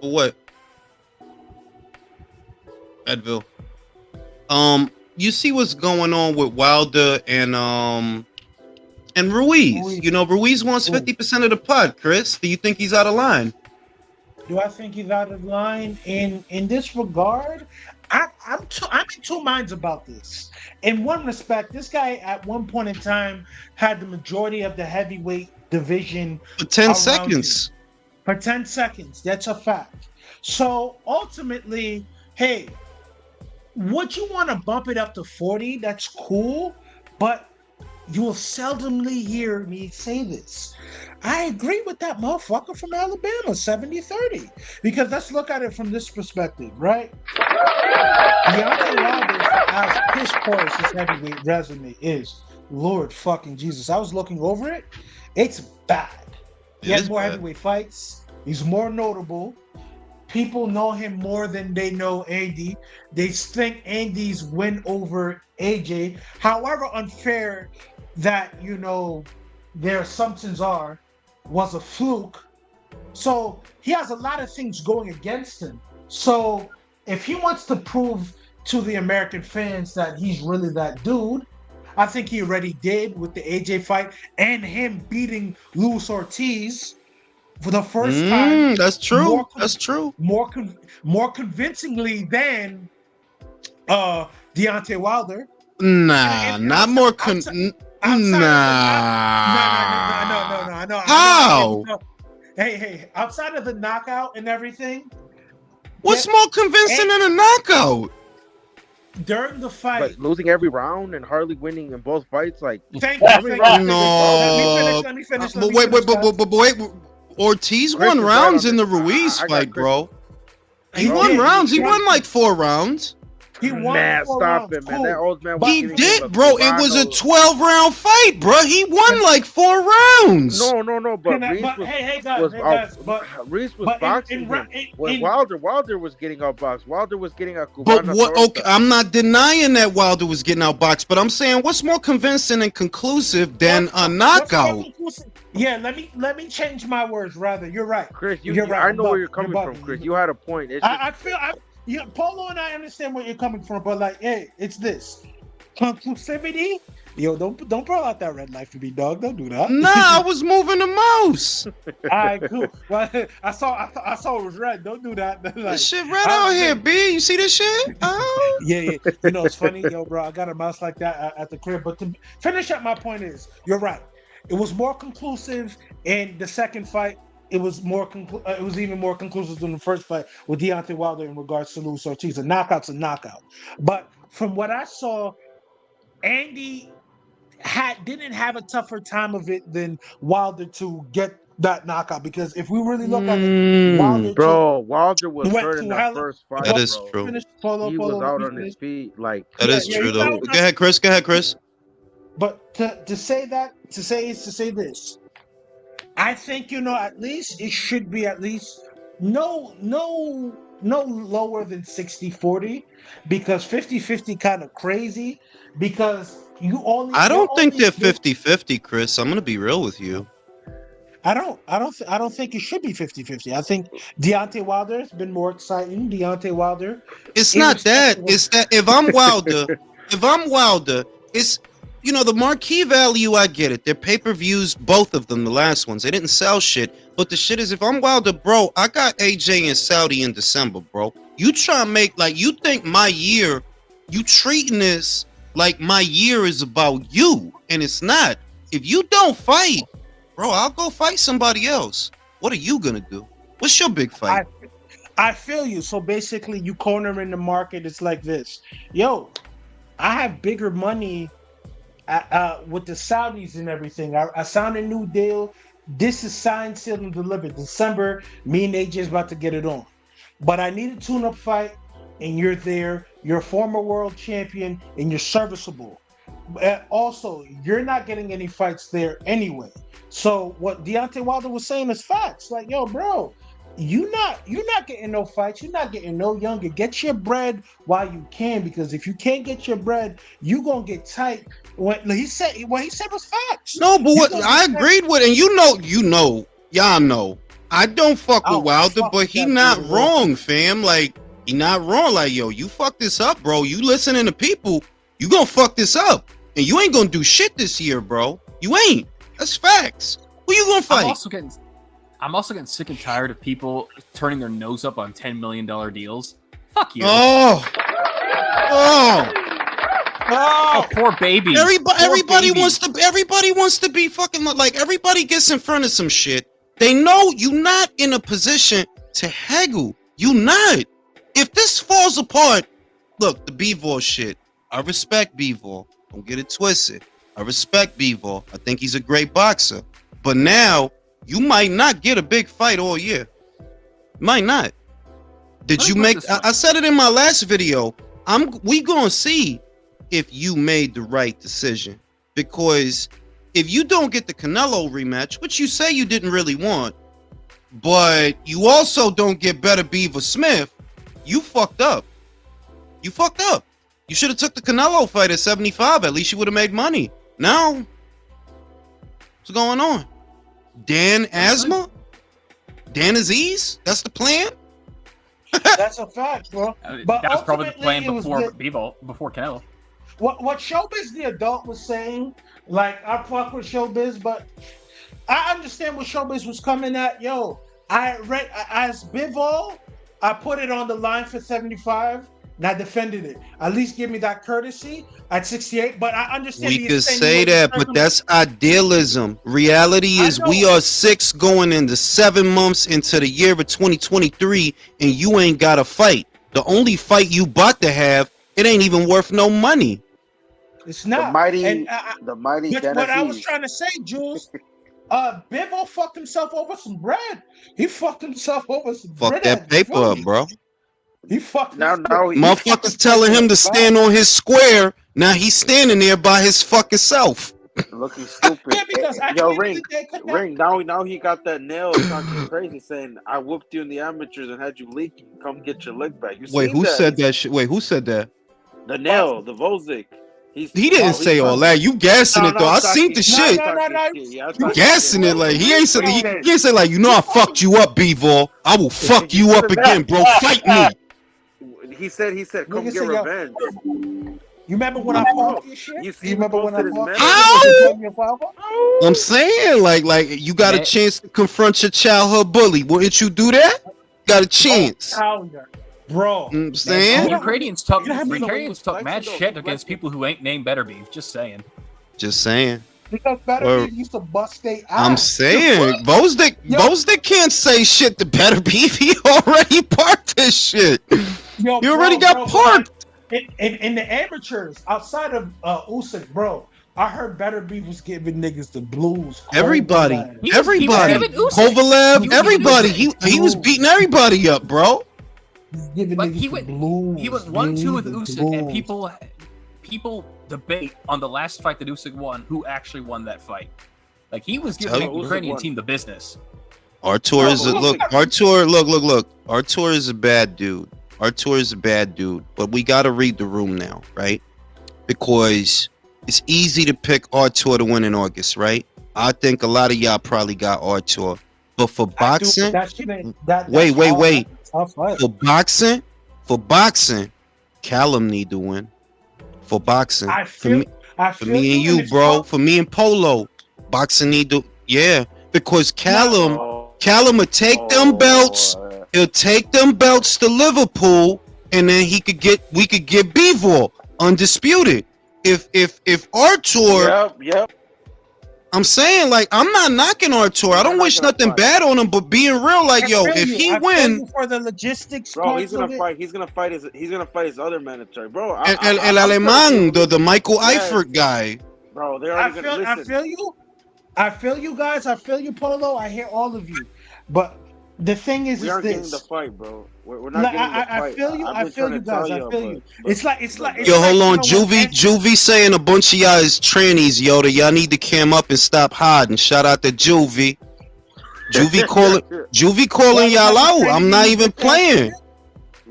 For what? Advil. You see what's going on with Wilder and Ruiz. You know, Ruiz wants 50% of the pot. Chris, do you think he's out of line? Do I think he's out of line in this regard? I'm in two minds about this. In one respect, this guy at one point in time had the majority of the heavyweight division for 10 seconds. For 10 seconds, that's a fact. So ultimately, hey, would you want to bump it up to 40? That's cool, but you will seldomly hear me say this. I agree with that motherfucker from Alabama, 70-30. Because let's look at it from this perspective, right? Deontay Wilder, as piss poor as his heavyweight resume is, Lord fucking Jesus. I was looking over it. It's bad. He has more heavyweight fights. He's more notable. People know him more than they know Andy. They think Andy's win over AJ. However unfair that, their assumptions was a fluke. So he has a lot of things going against him. So if he wants to prove to the American fans that he's really that dude, I think he already did with the AJ fight and him beating Luis Ortiz for the first time. That's true. That's true. More convincingly than Deontay Wilder. Nah, not more. No. How? Hey, outside of the knockout and everything, what's more convincing than a knockout? During the fight, but losing every round and hardly winning in both fights, like thank you. No. Let me finish. But wait. Ortiz won rounds in the Ruiz fight, bro. He won rounds. He won like 4 rounds. He won. Man, stop it, man. That old man. He did, bro. It was a 12-round fight, bro. He won like 4 rounds. No. But Reese was boxing him. When Wilder was getting outboxed. Wilder was getting a. But what? Okay, I'm not denying that Wilder was getting outboxed, but I'm saying what's more convincing and conclusive than a knockout? Yeah, let me change my words. Rather, you're right, Chris. You're right. I know where you're coming from, Chris. You had a point. I feel. Yeah, Polo and I understand where you're coming from, but hey, it's this conclusivity. Yo, don't pull out that red light for me, dog. Don't do that. Nah, I was moving the mouse. All right, cool. Well, I saw it was red. Don't do that. This shit red out here, B. You see this shit? Oh. Yeah. It's funny, yo, bro. I got a mouse like that at the crib. But to finish up, my point is, you're right. It was more conclusive in the second fight. It was it was even more conclusive than the first fight with Deontay Wilder in regards to Luis Ortiz. A knockout's a knockout. But from what I saw, Andy didn't have a tougher time of it than Wilder to get that knockout. Because if we really look at it, Wilder was hurt in that first fight. That is true. He was out on his feet. That is true, though. Go ahead, Chris. But to say this. I think at least it should be at least no lower than 60-40, because 50-50 kind of crazy, because I don't think they're 50-50, Chris. I'm gonna be real with you. I don't think it should be 50-50. I think Deontay Wilder has been more exciting. Deontay Wilder. It's not that. It's that if I'm Wilder, it's. The marquee value, I get it. They're pay-per-views, both of them, the last ones. They didn't sell shit. But the shit is, if I'm Wilder, bro, I got AJ in Saudi in December, bro. You try to make, you think my year, you treating this like my year is about you. And it's not. If you don't fight, bro, I'll go fight somebody else. What are you going to do? What's your big fight? I feel you. So basically, you cornering the market. It's like this. Yo, I have bigger money with the Saudis and everything. I signed a new deal. This is signed, sealed, and delivered. December, me and AJ is about to get it on. But I need a tune-up fight and you're there, you're a former world champion, and you're serviceable. Also, you're not getting any fights there anyway. So what Deontay Wilder was saying is facts. Like, yo, bro, you're not getting no fights. You're not getting no younger. Get your bread while you can, because if you can't get your bread, you gonna get tight. What he said was facts. No, but what I agreed with, and y'all know, I don't fuck with Wilder, but he not wrong, fam. Like, he not wrong. Like, yo, you fuck this up, bro. You listening to people, you gonna fuck this up, and you ain't gonna do this year, bro. You ain't. That's facts. Who you gonna fight? I'm also getting sick and tired of people turning their nose up on $10 million deals. Fuck you. Oh, poor baby. Everybody wants to be fucking, like, everybody gets in front of some shit. They know you not in a position to haggle. You not. If this falls apart, look, the Bivol shit. I respect Bivol. Don't get it twisted. I respect Bivol. I think he's a great boxer. But now you might not get a big fight all year. Might not. Did you make? I said it in my last video. We gonna see if you made the right decision, because if you don't get the Canelo rematch, which you say you didn't really want, but you also don't get better Beaver Smith, you fucked up. You fucked up. You should have took the Canelo fight at 75. At least you would have made money. Now, what's going on? Dan Asma? Dan Aziz? That's the plan? That's a fact, bro. But that was probably the plan before Canelo. What Showbiz the adult was saying, like, I fuck with Showbiz, but I understand what Showbiz was coming at. Yo, as Bivol, I put it on the line for 75. And I defended it. At least give me that courtesy at 68. But I understand. We could say that, but that's idealism. Reality is we are 6 going into 7 months into the year of 2023, and you ain't got a fight. The only fight you about to have, it ain't even worth no money. It's not. The mighty. What I was trying to say, Jules. Bivol fucked himself over some bread. He fucked himself over some bread. Fuck that paper up, bro. He fucked motherfuckers telling him to stand on his square. Now he's standing there by his fucking self. Looking stupid. Yo, Ring. Now he got that nail talking crazy, saying, I whooped you in the amateurs and had you leaking. Come get your leg back. Wait, who said that shit? Wait, who said that? The nail, the Vozik. He didn't say all that. You gassing it though. I seen the shit. You gassing it like he ain't say like, I fucked you up, Bivol. I will fuck you up again, bro. Fight me. He said, come get revenge. You remember when I fought your shit? You remember when I fought? I'm saying, like you got a chance to confront your childhood bully. Wouldn't you do that? Got a chance. Bro. I'm saying? Ukrainians talk mad shit against people who ain't named Better Beef. Just saying. Because Better Beef used to bust they ass. I'm saying, Bozdik can't say shit to Better Beef. He already parked this shit. He already got parked. In the amateurs, outside of Usyk, bro, I heard Better Beef was giving niggas the blues. Everybody. Kovalev, everybody. He was beating everybody up, bro. Like he went 1-2 with Usyk, and people debate on the last fight that Usyk won who actually won that fight. Like, he was giving the Ukrainian team the business. Artur is look. Artur is a bad dude. Artur is a bad dude, but we got to read the room now, right? Because it's easy to pick Artur to win in August, right? I think a lot of y'all probably got Artur, but for boxing, wait. For boxing, Callum need to win. For boxing, for me and you, bro. For me and Polo, boxing need to, because Callum will take them belts. He'll take them belts to Liverpool, and then we could get Bivol undisputed. If Artur, I'm saying, like, I'm not knocking Artur. I don't wish nothing bad on him, but being real, like, yo, if he win, for the logistics, bro, he's gonna fight his other mandatory, bro. El Alemán, the Michael Eifert guy, bro. They're already I feel you guys. I feel you, Polo. I hear all of you, but the thing is We aren't getting the this. fight, bro. We're not Like, getting the I fight. feel you. I've I been feel trying you to tell guys. I you, feel you. but It's like it's like it's Yo, like hold you on, know when Juvie. Juvie saying a bunch of y'all is trannies, yo. That y'all need to cam up and stop hiding. Shout out to Juvie. Juvie calling y'all out. I'm not even playing.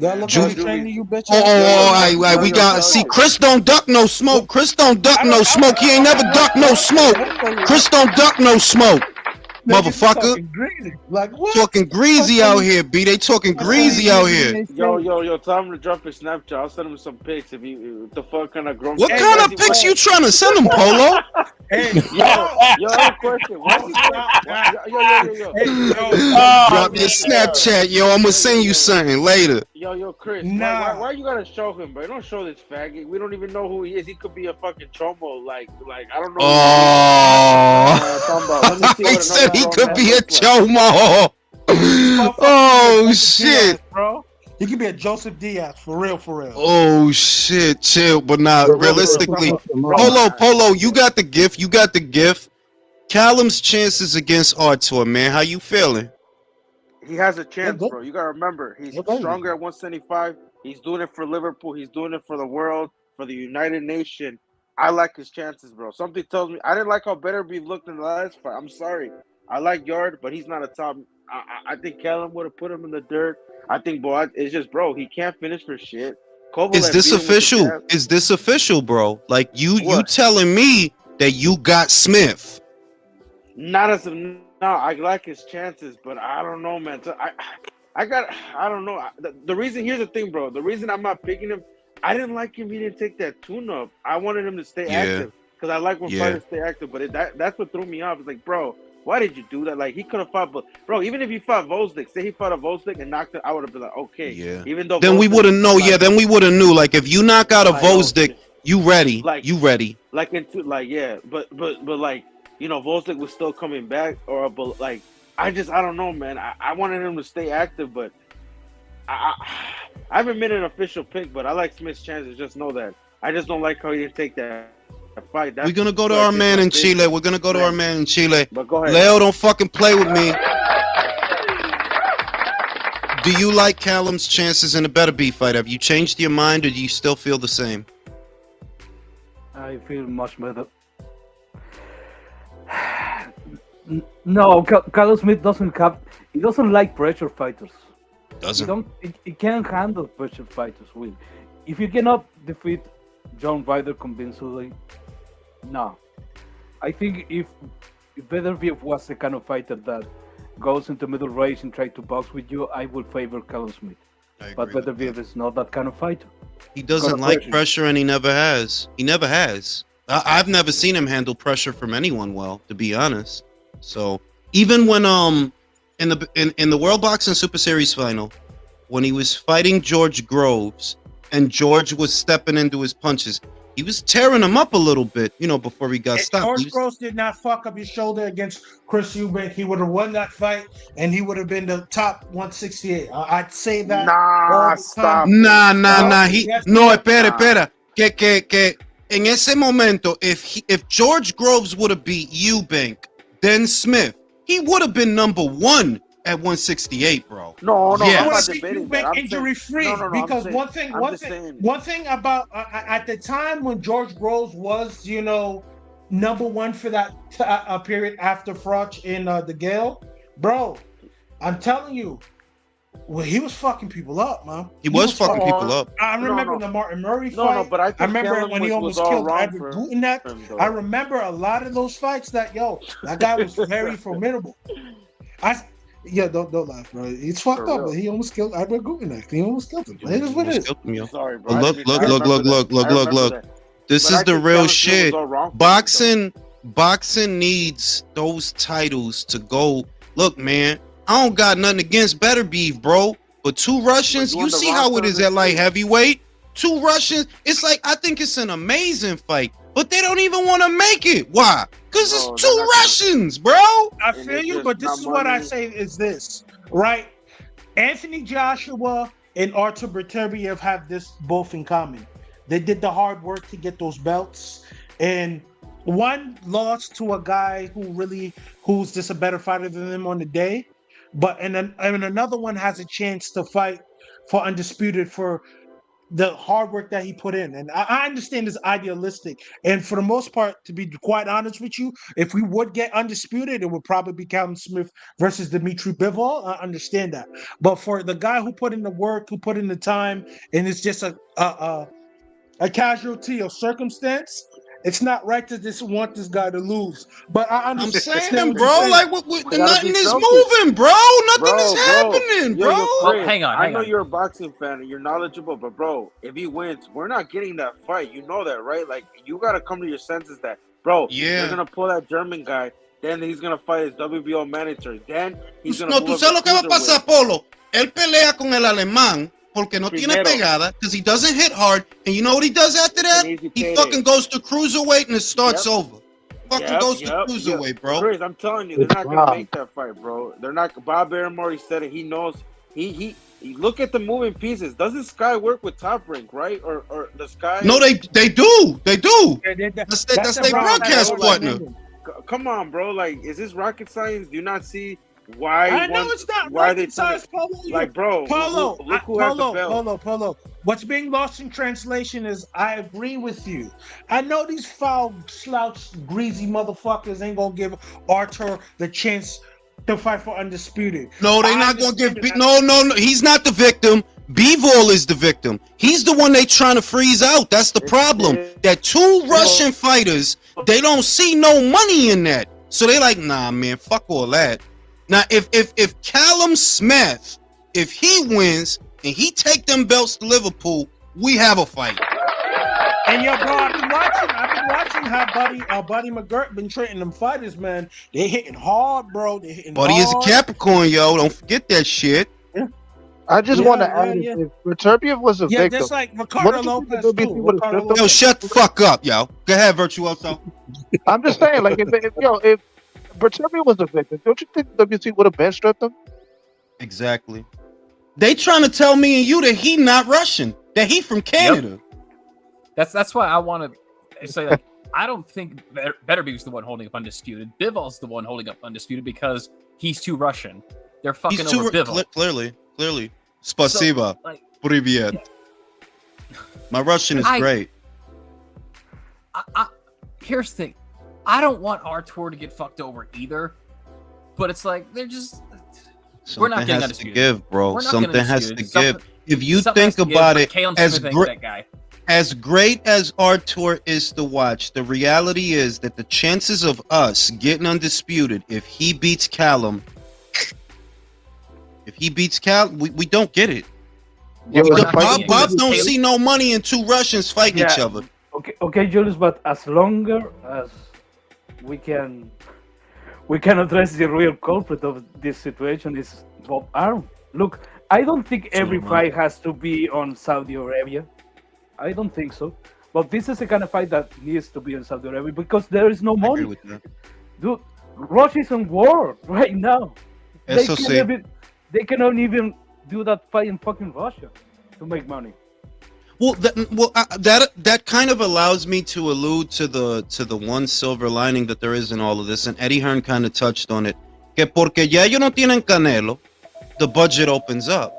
Y'all look Ju- like a training you bitch. Oh, we got. See, Chris don't duck no smoke. Chris don't duck no smoke. He ain't never duck no smoke. Chris don't duck no smoke, motherfucker. Like what? Talking greasy out here, B. They talking greasy out here. Yo, tell him to drop his Snapchat. I'll send him some pics if you. What the fuck kind of grown? What kind of pics you trying to send him, Polo? Hey, yo, I have a question. Why yo. Drop your Snapchat, yo. I'm gonna send you something later. Yo, Chris. Nah. Why you gotta show him, bro? Don't show this faggot. We don't even know who he is. He could be a fucking chomo. Like I don't know. Oh, he said he could be a chomo. Oh shit, bro. He could be a Joseph Diaz for real. Oh shit, chill. But not realistically. Polo, you got the gift. Callum's chances against Artur, man. How you feeling? He has a chance, bro. You gotta remember, he's stronger at 175. He's doing it for Liverpool. He's doing it for the world, for the United Nation. I like his chances, bro. Something tells me I didn't like how Beterbiev looked in the last fight. I'm sorry. I like Yard, but he's not a top. I think Callum would have put him in the dirt. I think, boy, it's just, bro, he can't finish for shit. Kovalev Is this official? Is this official, bro? Like you telling me that you got Smith? Not as no. I like his chances, but I don't know, man. So I don't know. The reason, here's the thing, bro. The reason I'm not picking him, I didn't like him. He didn't take that tune-up. I wanted him to stay active because I like when fighters stay active. But that's what threw me off. It's like, bro, why did you do that? Like, he could have fought, but bro, even if he fought Vosnik, say he fought a Vosnik and knocked it, I would have been like, okay. Yeah. Even though then we would have known. Yeah, then we would have knew. Like, if you knock out a Vosnik, you ready? Like, you ready? Like but like, you know, Vosnik was still coming back, but like, I don't know, man. I wanted him to stay active, but I haven't made an official pick, but I like Smith's chances. Just know that. I just don't like how he didn't take that fight. We're gonna go to our man in Chile. We're gonna go to our man in Chile. But go ahead. Leo, don't fucking play with me. Do you like Callum's chances in a Beterbiev fight? Have you changed your mind, or do you still feel the same? I feel much better. No, Carlos Smith doesn't have. He doesn't like pressure fighters. Doesn't. He can't handle pressure fighters. If you cannot defeat John Ryder convincingly, no. I think if Beterbiev was the kind of fighter that goes into middle range and try to box with you, I would favor Carlos Smith. But Beterbiev is not that kind of fighter. He doesn't like pressure, and he never has. He never has. I've never seen him handle pressure from anyone well, to be honest. So even when in the World Boxing Super Series final, when he was fighting George Groves and George was stepping into his punches, he was tearing him up a little bit, you know, before he got stopped. George Groves did not fuck up his shoulder against Chris Eubank. He would have won that fight, and he would have been the top 168. I'd say that. Nah, stop. Nah. No, espera. Que en ese momento, if George Groves would have beat Eubank, then Smith, he would have been number one at 168, bro. No, yes. I'm not debating that. Injury free, because one thing about at the time when George Groves was, you know, number one for that period after Froch in the Gale, bro, I'm telling you, well, he was fucking people up, man. He was fucking people up. I remember the Martin Murray fight. But I remember Callum when he almost killed Edward Gutenak. I remember a lot of those fights that that guy was very formidable. Don't laugh, bro. It's fucked up, but he almost killed Edward Gutenak. He almost killed him. It is what it is. Sorry, bro. Look. This is the real shit. Boxing needs those titles to go. Look, man, I don't got nothing against Beterbiev, bro. But two Russians, you see how it is at light heavyweight? Two Russians, it's like, I think it's an amazing fight, but they don't even want to make it. Why? Because it's two Russians, bro. I feel you, but this is what I say is this, right? Anthony Joshua and Artur Beterbiev have this both in common. They did the hard work to get those belts, and one lost to a guy who's just a better fighter than them on the day. but and then and another one has a chance to fight for undisputed for the hard work that he put in. And I understand it's idealistic. And for the most part, to be quite honest with you, if we would get undisputed, it would probably be Calvin Smith versus Dimitri Bivol. I understand that. But for the guy who put in the work, who put in the time, and it's just a casualty of circumstance, it's not right to just want this guy to lose. But I I'm understand saying, what bro, you're saying. like gotta nothing be is selfish. moving, bro. Nothing is happening, bro. Yo, Chris, hang on, I hang know on. you're a boxing fan and you're knowledgeable, but bro, if he wins, we're not getting that fight. You know that, right? Like, you gotta come to your senses that, bro, Yeah. they're gonna pull that German guy, then he's gonna fight his WBO manager, then he's gonna No, move tú up sabes lo to que va a pasar, cruiserweight. Polo. Él pelea con el alemán porque no tiene Primero. pegada, because he doesn't hit hard. And you know what he does after It's that? an easy He payday. fucking goes to cruiserweight and it starts Yep. over. Fucking goes to cruiserweight, bro. Chris, I'm telling you, they're It's not gonna Bob. make that fight, bro. They're not. Bob Barrymore, he said it. He knows. He look at the moving pieces. Doesn't Sky work with Top Rank, right? Or the Sky? No, they do. They do. Yeah, That's that's their the problem. broadcast Like, partner. Come on, bro. Like, is this rocket science? Do you not see why? I know it's not why rocket science, Polo. Like, bro, Polo, look who has the belt. Polo. What's being lost in translation is I agree with you. I know these foul, slouch, greasy motherfuckers ain't gonna give Arthur the chance to fight for undisputed. No, they're not gonna give. No. He's not the victim. Bivol is the victim. He's the one they trying to freeze out. That's the problem. That two Russian fighters, they don't see no money in that. So they like, nah, man, fuck all that. Now, if Callum Smith, if he wins and he take them belts to Liverpool, we have a fight. And yo, bro, I've been watching how Buddy McGirt been treating them fighters, man. They hitting hard, bro. They hitting Buddy hard. is a Capricorn, yo. Don't forget that shit. I just want to add, if Beterbiev was a victim, just like Ricardo Lopez too. would have Yo, shut the fuck up, yo. Go ahead, Virtuoso. I'm just saying, like, if Beterbiev was a victim, don't you think WC would have bench stripped him? Exactly. They trying to tell me and you that he not Russian, that he from Canada. Yep. That's why I want to say, like, I don't think Beterbiev's the one holding up Undisputed. Bivol's the one holding up Undisputed because he's too Russian. They're fucking He's over too Bivol. Clearly. Spasiba. So, like, Privyet. My Russian is great. Here's the thing. I don't want Artur to get fucked over either, but it's like they're just we're not Something getting has to undisputed. give, bro. We're not Something getting has to undisputed. give. If you Something has think to give, about but it, Caleb as Smith ain't great that guy. as great as Artur is to watch, the reality is that the chances of us getting undisputed, if he beats Callum, we don't get it. Bob don't see no money in two Russians fighting each other. Okay, Julius, but as longer as we can address the real culprit of this situation is Bob Arum. Look, I don't think every fight has to be on Saudi Arabia. I don't think so. But this is the kind of fight that needs to be on Saudi Arabia because there is no money. Dude, Russia is on war right now. They cannot even do that fight in fucking Russia to make money. Well, that kind of allows me to allude to the one silver lining that there is in all of this, and Eddie Hearn kind of touched on it. Que porque ya ellos no tienen Canelo, the budget opens up,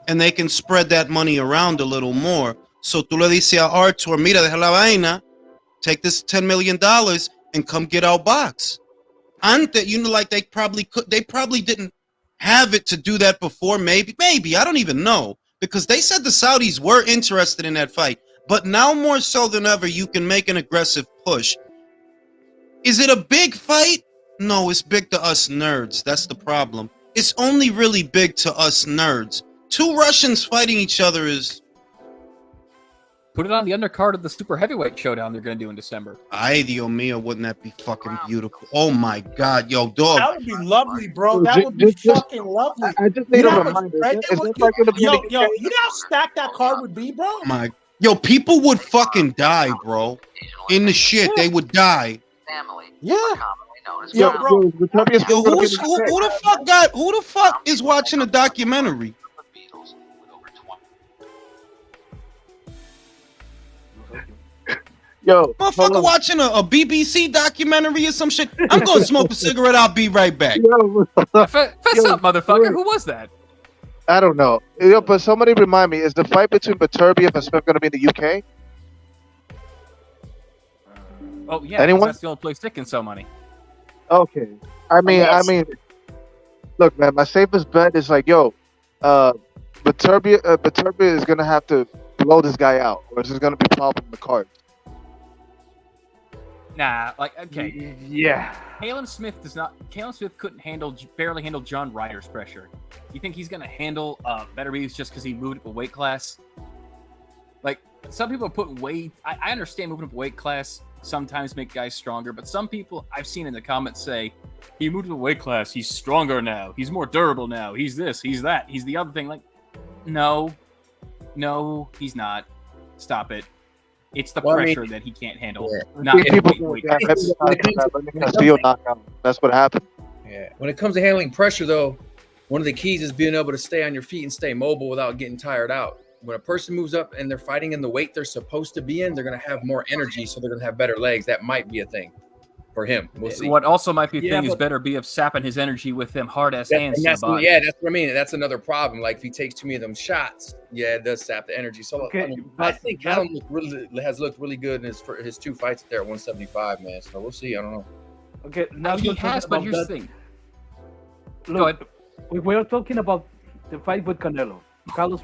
and they can spread that money around a little more. So tú le dices a Artur, mira, deja la vaina, take this $10 million and come get our box. Ante, like they probably didn't have it to do that before. Maybe, I don't even know. Because they said the Saudis were interested in that fight. But now more so than ever, you can make an aggressive push. Is it a big fight? No, it's big to us nerds. That's the problem. It's only really big to us nerds. Two Russians fighting each other is... Put it on the undercard of the super heavyweight showdown they're going to do in December. Ay, Dios mío, wouldn't that be fucking beautiful? Oh my God, yo, dog. That would be lovely, bro. That would be fucking lovely. I just need a reminder. Yo, you know how stacked that card would be, bro? Yo, people would fucking die, bro. In the shit, they would die. Yeah. Yo, bro. Who the fuck is watching a documentary? Yo, hold Motherfucker on. watching a BBC documentary or some shit. I'm going to smoke a cigarette. I'll be right back. Yo, Fess yo, up, motherfucker. wait. Who was that? I don't know. Yo, but somebody remind me: is the fight between Beterbiev and Smith going to be in the UK? Oh yeah, 'cause Anyone? that's the only place taking so money. Okay. I mean, look, man. My safest bet is like, yo, Beterbiev is going to have to blow this guy out, or is there going to be a problem in the card? Nah, like okay. Yeah. Caleb Smith couldn't barely handle John Ryder's pressure. You think he's gonna handle Beterbiev just because he moved up a weight class? Like some people put weight. I understand moving up a weight class sometimes make guys stronger, but some people I've seen in the comments say he moved up a weight class. He's stronger now. He's more durable now. He's this. He's that. He's the other thing. Like, no, he's not. Stop it. It's the pressure that he can't handle. Yeah. That's what happened. Yeah. When it comes to handling pressure, though, one of the keys is being able to stay on your feet and stay mobile without getting tired out. When a person moves up and they're fighting in the weight they're supposed to be in, they're going to have more energy, so they're going to have better legs. That might be a thing for him. We'll see. What also might be a thing is Beterbiev sapping his energy with them hard-ass hands. That's what I mean. That's another problem. Like, if he takes too many of them shots, it does sap the energy. So I think Callum has looked really good in his two fights there at 175, man. So we'll see. I don't know. Okay, now he has, but here's the thing. Look, we were talking about the fight with Canelo. Callum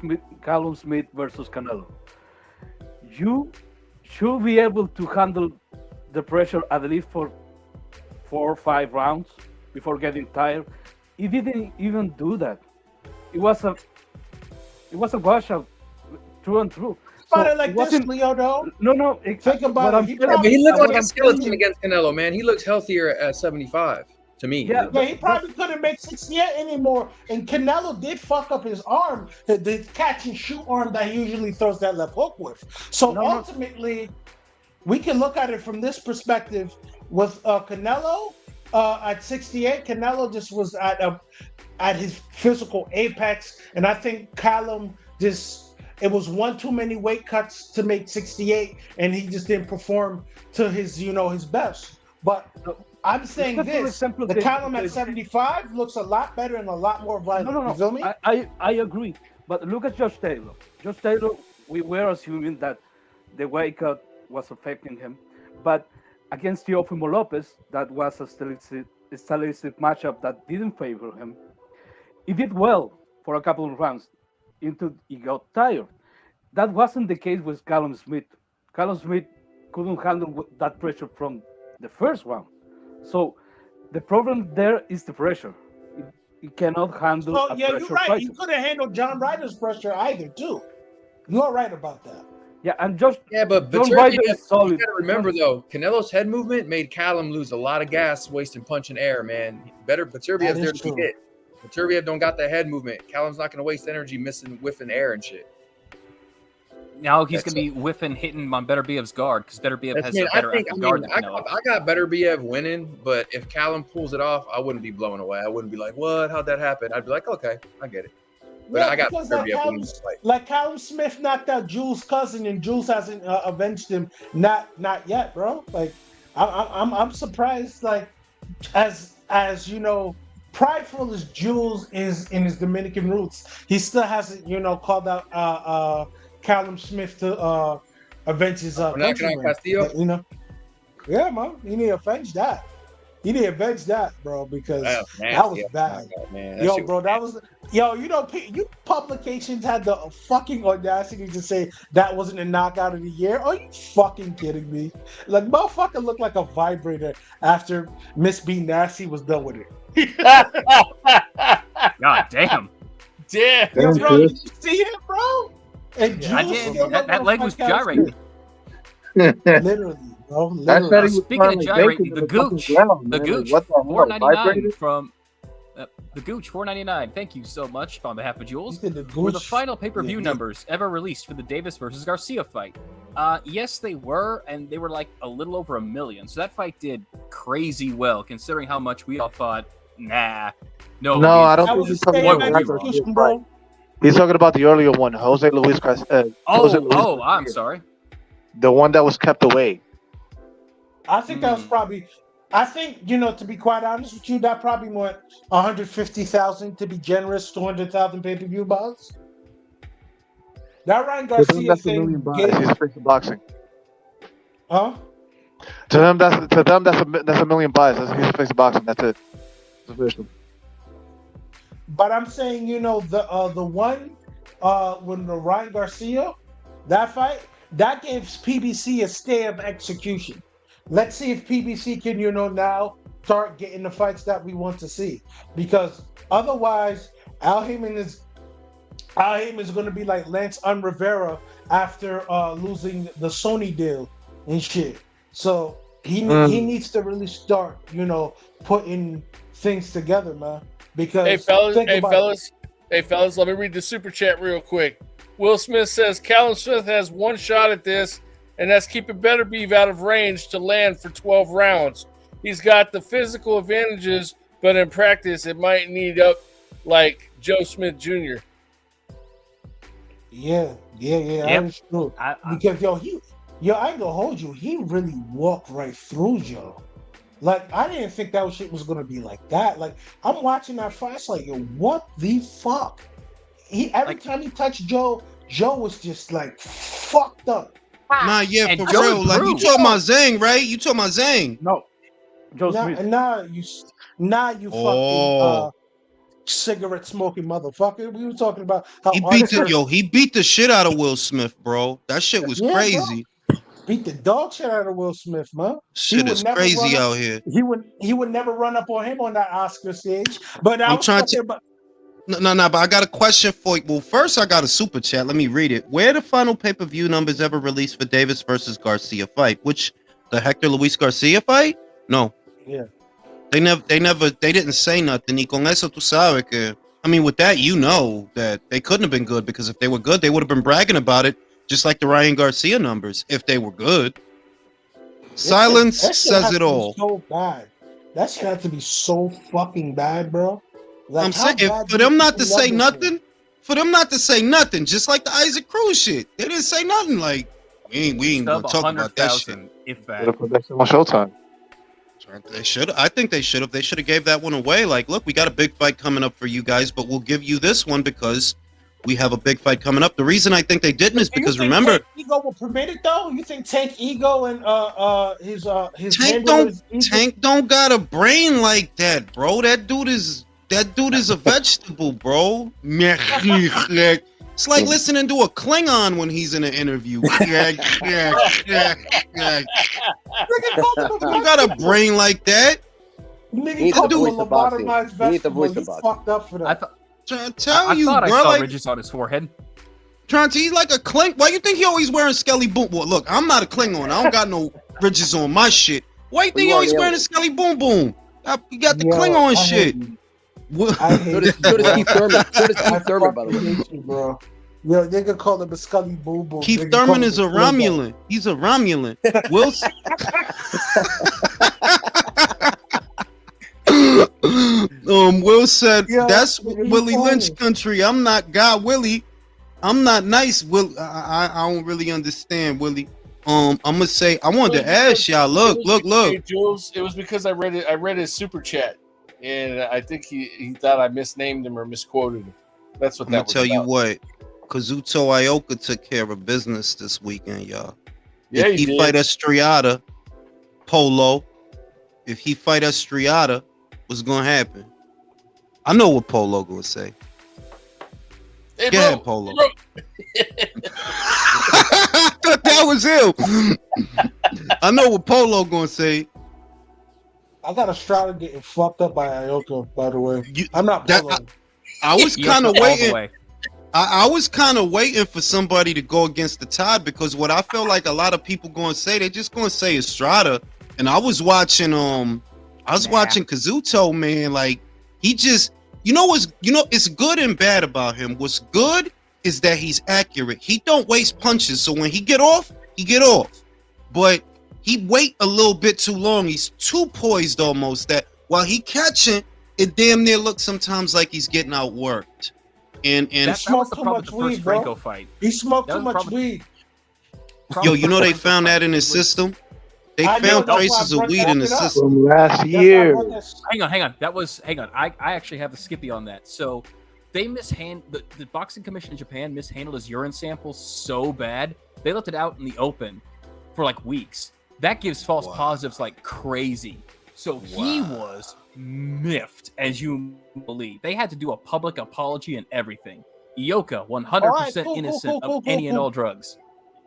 Smith versus Canelo. You should be able to handle the pressure at least for 4 or 5 rounds before getting tired. He didn't even do that. It was a washout through and through. But like this, Leo, though. No. Think about it. He looked like a skeleton against Canelo, man. He looks healthier at 75 to me. Yeah, he probably couldn't make 68 anymore. And Canelo did fuck up his arm, the catch and shoot arm that he usually throws that left hook with. So ultimately, we can look at it from this perspective. With Canelo at 68, Canelo just was at his physical apex, and I think Callum it was one too many weight cuts to make 68, and he just didn't perform to his his best. But I'm saying the Callum at 75 looks a lot better and a lot more violent. No. You feel me? I agree, but look at Josh Taylor. Josh Taylor, we were assuming that the weight cut was affecting him, but against Teofimo Lopez, that was a stylistic matchup that didn't favor him. He did well for a couple of rounds until he got tired. That wasn't the case with Callum Smith. Callum Smith couldn't handle that pressure from the first round. So the problem there is the pressure. He cannot handle a pressure you're right. fighter. He couldn't handle John Ryder's pressure either, too. You're right about that. Yeah, and but John Ryder is solid. You got to remember though, Canelo's head movement made Callum lose a lot of gas, wasting punch and air. Man, Beterbiev's there to hit. Beterbiev don't got that head movement. Callum's not going to waste energy whiffing air and shit. Now he's going to be hitting on Beterbiev's guard because Beterbiev has a better guard than Canelo. I got Beterbiev winning, but if Callum pulls it off, I wouldn't be blown away. I wouldn't be like, what? How'd that happen? I'd be like, okay, I get it. But I got Beterbiev winning this fight. Like Callum Smith knocked out Jules' cousin, and Jules hasn't avenged him. Not yet, bro. Like I'm surprised. Like as prideful as Jules is in his Dominican roots, he still hasn't called out Callum Smith to avenge his knocking out Castillo. Yeah, man. You need to avenge that. You need to avenge that, bro, because that was bad. Yo, bro, that was you publications had the fucking audacity to say that wasn't a knockout of the year. Are you fucking kidding me? Like, motherfucker looked like a vibrator after Miss B Nasty was done with it. God damn. Damn. Yo, bro, did you see it, bro? And I did. That leg was gyrating. Literally. Bro, speaking of gyrating, the Gooch, $4.99 from the Gooch, $4.99. Thank you so much on behalf of Jules. Were the final pay-per-view numbers ever released for the Davis versus Garcia fight? Yes, they were, and they were like a little over 1 million. So that fight did crazy well, considering how much we all thought. Nah, no. I don't think he's talking about bro. He's talking about the earlier one, Jose Luis. I'm sorry. The one that was kept away. I think that was probably. I think to be quite honest with you, that probably more 150,000 to be generous, 200,000 pay-per-view buys. That Ryan To them, Garcia that's a million thing buys. gave, He's a face of boxing. huh? To them, that's a million buys. He's a face of boxing. That's it. It's official. But I'm saying, the one when the Ryan Garcia, that fight, that gives PBC a stay of execution. Let's see if PBC can, now start getting the fights that we want to see. Because otherwise, Al Heyman is going to be like Lance Rivera after losing the Sony deal and shit. So he needs to really start, putting things together, man. Because Hey fellas, let me read the super chat real quick. Will Smith says Callum Smith has one shot at this, and that's keeping Better Beef out of range to land for 12 rounds. He's got the physical advantages, but in practice, it might need up like Joe Smith Jr. Yeah, that is true. Because I ain't gonna hold you. He really walked right through Joe. Like, I didn't think that shit was gonna be like that. Like, I'm watching that fight, it's like, yo, what the fuck? Every time he touched Joe, Joe was just like fucked up. Nah, yeah, And for Joe real. Like, you improved. talking about Zang, right? You talking about Zang? No, Joe Smith. Nah, you fucking cigarette smoking motherfucker. We were talking about how He beat the shit out of Will Smith, bro. That shit was crazy. Beat the dog shit out of Will Smith, man. Shit is crazy out here. He would never run up on him on that Oscar stage. But I'm trying to. No, but I got a question for you. Well, first I got a super chat. Let me read it. Where the final pay-per-view numbers ever released for Davis versus Garcia fight? Which the Hector Luis Garcia fight? No. Yeah. They didn't say nothing. Y con eso tú sabes que, I mean, with that, that they couldn't have been good, because if they were good, they would have been bragging about it, just like the Ryan Garcia numbers, if they were good. Silence says it all. So bad. That shit had to be so fucking bad, bro. Like, I'm saying, for them not to say nothing, just like the Isaac Cruz shit, they didn't say nothing. Like, we ain't gonna talk about that shit. If that. On Showtime. They should. I think they should have. They should have gave that one away. Like, look, we got a big fight coming up for you guys, but we'll give you this one because we have a big fight coming up. The reason I think they didn't is because remember, Tank Ego will permit it though. You think Tank Ego and his Tank don't got a brain like that, bro. That dude is a vegetable, bro. It's like listening to a Klingon when he's in an interview. You got a brain like that. Nigga called him a lobotomized vegetable. He's fucked up for that. I thought I saw ridges on his forehead. He's like a Klingon. Why you think he always wearing Skelly Boom? Well, look, I'm not a Klingon. I don't got no ridges on my shit. Why you think he always wearing a Skelly Boom Boom? You got the Klingon shit. I hate so does Keith Thurman. So does Keith Thurman, by the way. you, bro. Yo, they could call him a Scully Boom Boom. Keith Thurman is a Romulan. He's a Romulan. Wilson. Will said, that's Willie Lynch country. I'm not God Willie. I'm not nice. Will I don't really understand, Willie. I'm gonna say I wanted to ask y'all. Look. Hey, Jules, it was because I read his super chat, and I think he thought I misnamed him or misquoted him. That's what I'm that gonna was tell about. you what. Kazuto Ioka took care of business this weekend, y'all. Yeah, if he fight Estriada, Polo, if he fight Estriada, what's gonna happen? I know what Polo gonna say. Hey, Go ahead, Polo. I thought that was him. I know what Polo gonna say. I got Estrada getting fucked up by Ioka, by the way. I'm not Polo. I was kind of waiting. I was kind of waiting for somebody to go against the tide, because what I feel like a lot of people going to say, they're just going to say Estrada. And I was watching watching Kazuto, man. Like, he just, it's good and bad about him. What's good is that he's accurate. He don't waste punches. So when he get off, he get off. But he wait a little bit too long. He's too poised almost, that while he catching, it damn near looks sometimes like he's getting outworked. And that was the problem with the first Franco fight. He smoked too much weed. Yo, they found that in his system. They I know, found that's why I traces of brought weed that in the shit up. system. From last That's why I year. brought that shit. Hang on. Hang on. I actually have the Skippy on that. So they the boxing commission in Japan mishandled his urine sample so bad they left it out in the open for like weeks. That gives false positives like crazy. So he was miffed, as you believe. They had to do a public apology and everything. Ioka, 100% innocent of any and all drugs.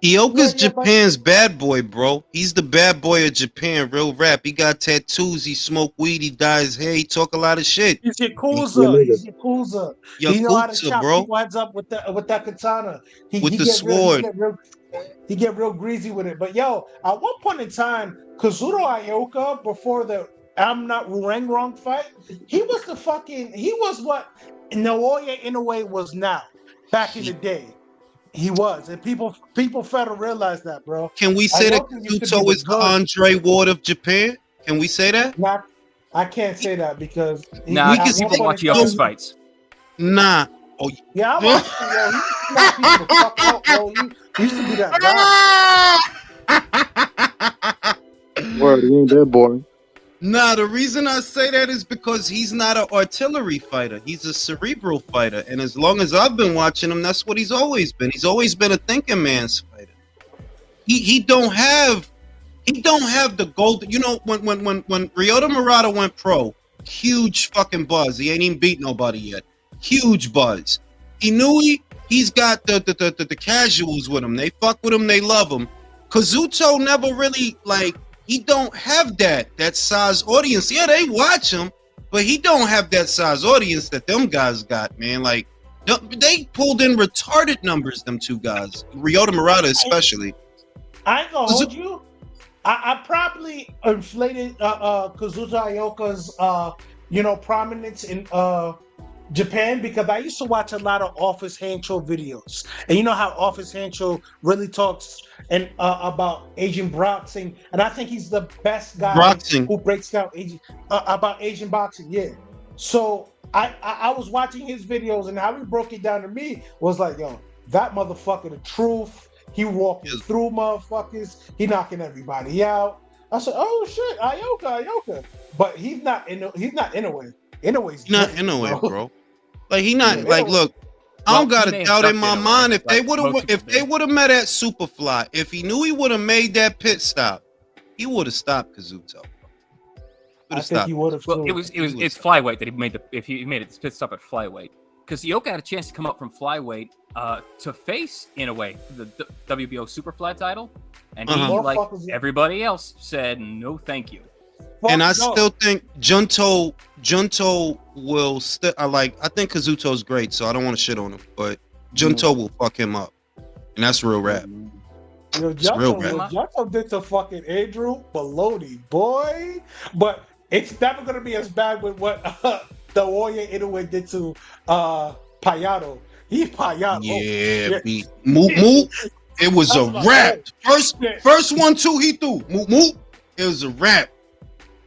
Ioka's Japan's bad boy, bro. He's the bad boy of Japan, real rap. He got tattoos, he smoke weed, he dye his hair, he talk a lot of shit. He's Yakuza. He's Yakuza. He know how to Yakuza, chop bro. people heads up with that katana. With the sword. He get real greasy with it. But yo, at one point in time, Kazuto Ioka, before the I'm Not Wrong fight, he was what Naoya Inoue was now back in the day. He was, and people fail to realize that, bro. Can we say that Ioka used to be Kazuto the is the good. Andre Ward of Japan? Can we say that? Nah, I can't say that because Nah, because people watch Ioka's fights. Nah. Oh, yeah, I watched him, yo. He used to knock people the fuck out, yo. He used to be that guy. Word, he ain't that boy. Nah, the reason I say that is because he's not an artillery fighter. He's a cerebral fighter. And as long as I've been watching him, that's what he's always been. He's always been a thinking man's fighter. He don't have the gold. You know, when Ryota Murata went pro, huge fucking buzz. He ain't even beat nobody yet. Huge buzz. He's got the casuals with him. They fuck with him, they love him. Kazuto never really he don't have that size audience. Yeah, they watch him, but he don't have that size audience that them guys got, man. Like they pulled in retarded numbers, them two guys. Ryota Murata especially. I ain't gonna hold you. I probably inflated Kazuto Ioka's prominence in Japan because I used to watch a lot of Office Hancho videos, and you know how Office Hancho really talks and about Asian boxing, and I think he's the best guy who breaks down about Asian boxing. Yeah, so I was watching his videos, and how he broke it down to me was like, yo, that motherfucker, the truth. He walking through motherfuckers. He knocking everybody out. I said, oh shit, Ioka, but he's not Inoue. Inoue's not Inoue, bro. Like he not look. I don't got a doubt in my mind if they would have met at Superfly, if he knew he would have made that pit stop, he would have stopped Kazuto. I think he would have. Well, it's flyweight that he made if he made it pit stop at flyweight, because Ioka had a chance to come up from flyweight to face Inoue the WBO Superfly title, and he like everybody else said no, thank you. And I still think Junto will still. I think Kazuto's great, so I don't want to shit on him, but Junto will fuck him up, and that's real rap. Yo, Junto did to fucking Andrew Maloney, boy, but it's never gonna be as bad with what the Warrior Inoue did to Payano. He's Payano. Yeah, Moot. It was a rap. First 1-2 he threw. Moot. It was a rap.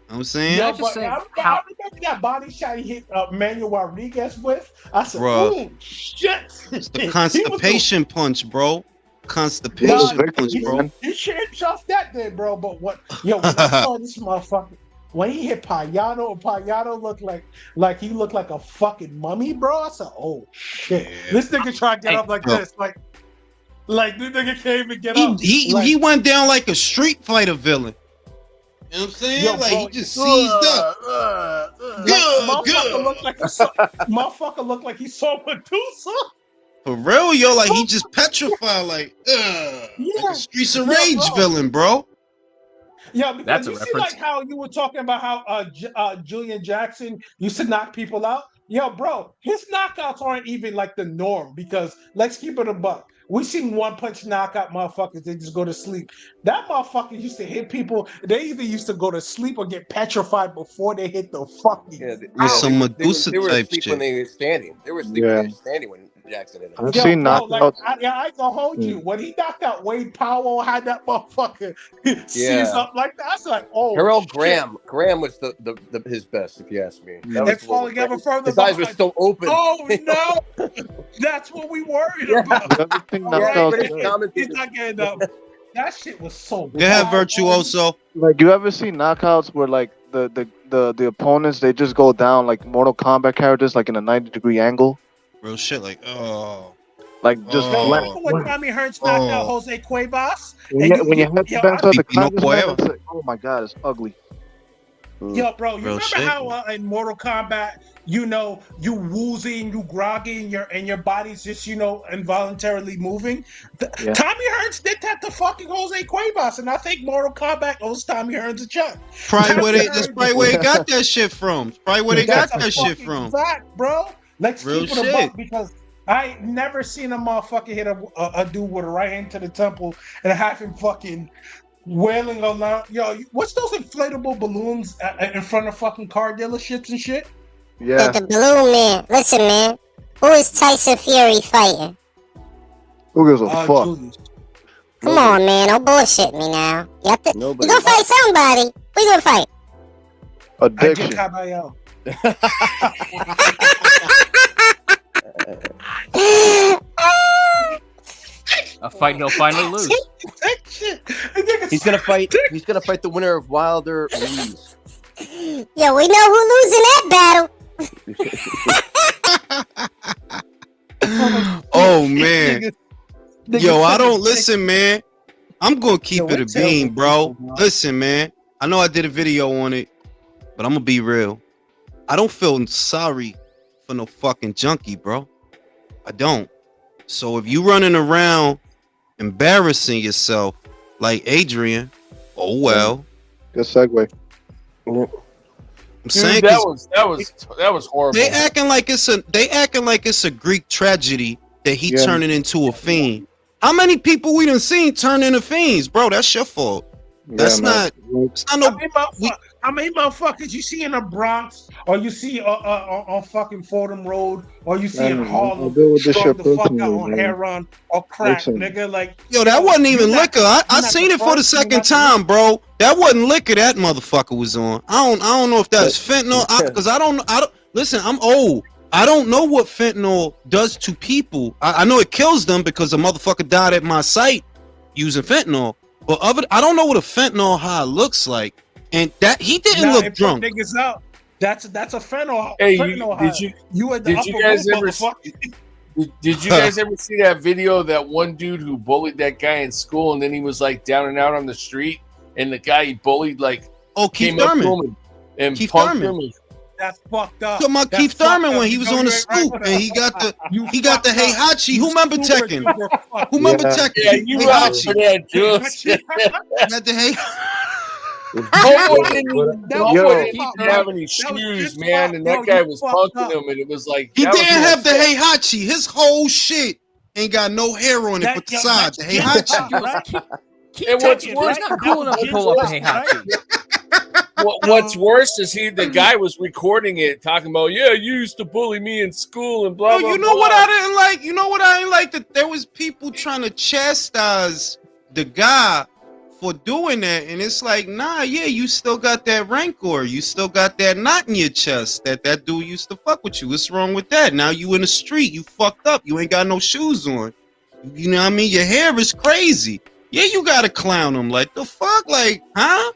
You know what I'm saying? Yeah, but I remember that body shot he hit Manuel Rodriguez with. I said, oh, shit. It's the constipation punch, bro. Constipation punch, bro. You shouldn't trust that then, bro. But when I saw this motherfucker, when he hit Payano, and Payano looked like he looked like a fucking mummy, bro. I said, oh, shit. Yeah. This nigga tried to get up like this. Like this nigga can't even get up. He went down like a Street Fighter villain. You know what I'm saying? He just seized up. Motherfucker looked like he saw Medusa. For real, yo, like he just petrified, like a Streets of Rage villain, bro. Yeah, because you see like how you were talking about how Julian Jackson used to knock people out. Yo, bro, his knockouts aren't even like the norm because let's keep it a buck. We seen one punch knockout motherfuckers, they just go to sleep. That motherfucker used to hit people. They either used to go to sleep or get petrified before they hit the fucking. Some Medusa they were type asleep shit. when they were standing. They were asleep when they were standing when Jackson hit him. I've seen knockouts. I ain't gonna hold you. When he knocked out Wade Powell, had that motherfucker seize up like that. I was like, oh. Harold Graham. Graham was the his best, if you ask me. And falling ever further. His eyes were still open. Oh no, that's what we worried about. He's not getting up. That shit was so. Go ahead, Virtuoso. Like, you ever see knockouts where like the opponents, they just go down like Mortal Kombat characters, like in a 90-degree angle, Real shit, like, oh. like just Yo, flat. remember when Tommy Hearns knocked out Jose Cuevas? When you hit the bench of the Pipino Congressman, Cueva. it's like, oh my god, it's ugly. Yo, bro, you Real remember shit. how in Mortal Kombat, you know, you woozy and you groggy and your body's just, you know, involuntarily moving? Yeah. Tommy Hearns did that to fucking Jose Cuevas, and I think Mortal Kombat owes Tommy Hearns a check. That's probably where they got that shit from. It's probably where they got That's a that shit fucking from. fact, bro. Let's Real keep it a shit. buck because I ain't never seen a motherfucker hit a dude with a right hand to the temple and have him fucking wailing around. Yo, what's those inflatable balloons in front of fucking car dealerships and shit? Yeah. The balloon man. Listen, man. Who is Tyson Fury fighting? Who gives a fuck? Julius. Come on, man. Don't bullshit me now. You have to. You Nobody. gonna fight somebody. Who you gonna fight? Addiction. Caballero. A fight he'll finally lose. He's gonna fight. He's gonna fight the winner of Wilder Ruiz. Yo, we know who losing that battle. Oh man. Yo, I don't listen, man. I'm gonna keep it a bean, bro. Listen, man. I know I did a video on it, but I'm gonna be real. I don't feel sorry for no fucking junkie, bro. I don't. So if you running around embarrassing yourself like Adrian, oh well. Good segue. I'm Dude, saying that 'cause was horrible. they acting like it's a Greek tragedy that he Yeah. turning into a fiend. How many people we done seen turn into fiends, bro? That's your fault. That's man. It's not no. How many motherfuckers you see in the Bronx, or you see on fucking Fordham Road, or you see in Man, Harlem, I'll deal with this strung shit the fuck personally, out on man. heroin or crack, Listen. nigga? Like, Yo, that wasn't even you're not- liquor. I you're not seen it for the first, you're second not the time, bro. That wasn't liquor. That motherfucker was on. I don't know if that's fentanyl. Because I don't. Listen. I'm old. I don't know what fentanyl does to people. I know it kills them because a motherfucker died at my site using fentanyl. But I don't know what a fentanyl high looks like. And that he didn't Nah, look it put drunk. niggas out. That's a fentanyl. Hey, fentanyl high. You at the did upper you guys room, ever motherfucker. Did you guys ever see that video of that one dude who bullied that guy in school and then he was like down and out on the street and the guy he bullied like Keith came up to Thurman. him and Keith punked Thurman. him? That's fucked up. Talking about That's Keith fucked Thurman up. when he You was know on the you ain't right scoop with and that. he got the You he got the fucked Hey up. Hachi. Who remember Stupid, Tekken? you were fucked Who remember Yeah. Tekken? Yeah, you Hey out Hachi. for that, Jules. Got the Hey. Homeboy didn't have any That was shoes, his man, fault, and bro. that guy You was fucked punking up. him, and it was like He that was didn't more have the fun. Hey Hachi. His whole shit ain't got no hair on it That- but the yo, side. that's The Hey just Hachi. up, right? And what's Tekken, worse, right? Not cool enough to pull up a Hey Hachi. what's worse is the guy was recording it, talking about, yeah, you used to bully me in school and blah Yo, blah. you know blah. what I didn't like? You know what I didn't like? That there was people trying to chastise the guy for doing that, and it's like, nah, yeah, you still got that rancor, you still got that knot in your chest that dude used to fuck with you. What's wrong with that? Now you in the street, you fucked up, you ain't got no shoes on. You know what I mean? Your hair is crazy. Yeah, you gotta clown him. Like the fuck, like, huh?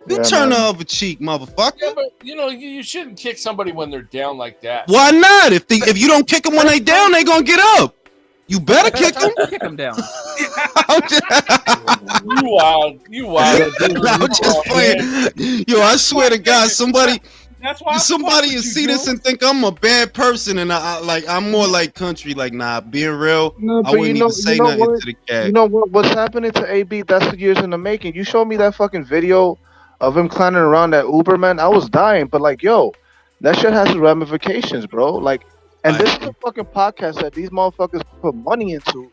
You Yeah, turn the man. other cheek, motherfucker. Yeah, but you shouldn't kick somebody when they're down like that. Why not? If you don't kick them when they down, they gonna get up. You better kick them. Kick him down. You wild. I'm just playing. Yo, I swear to God, somebody That's why will see this and think I'm a bad person, and I'm more like country. Like, nah, being real, No, I but wouldn't even say nothing what? to the cat. You know what's happening to AB? That's the years in the making. You showed me that fucking video of him clowning around that Uber, man. I was dying, but like, yo, that shit has ramifications, bro. Like, and this is a fucking podcast that these motherfuckers put money into,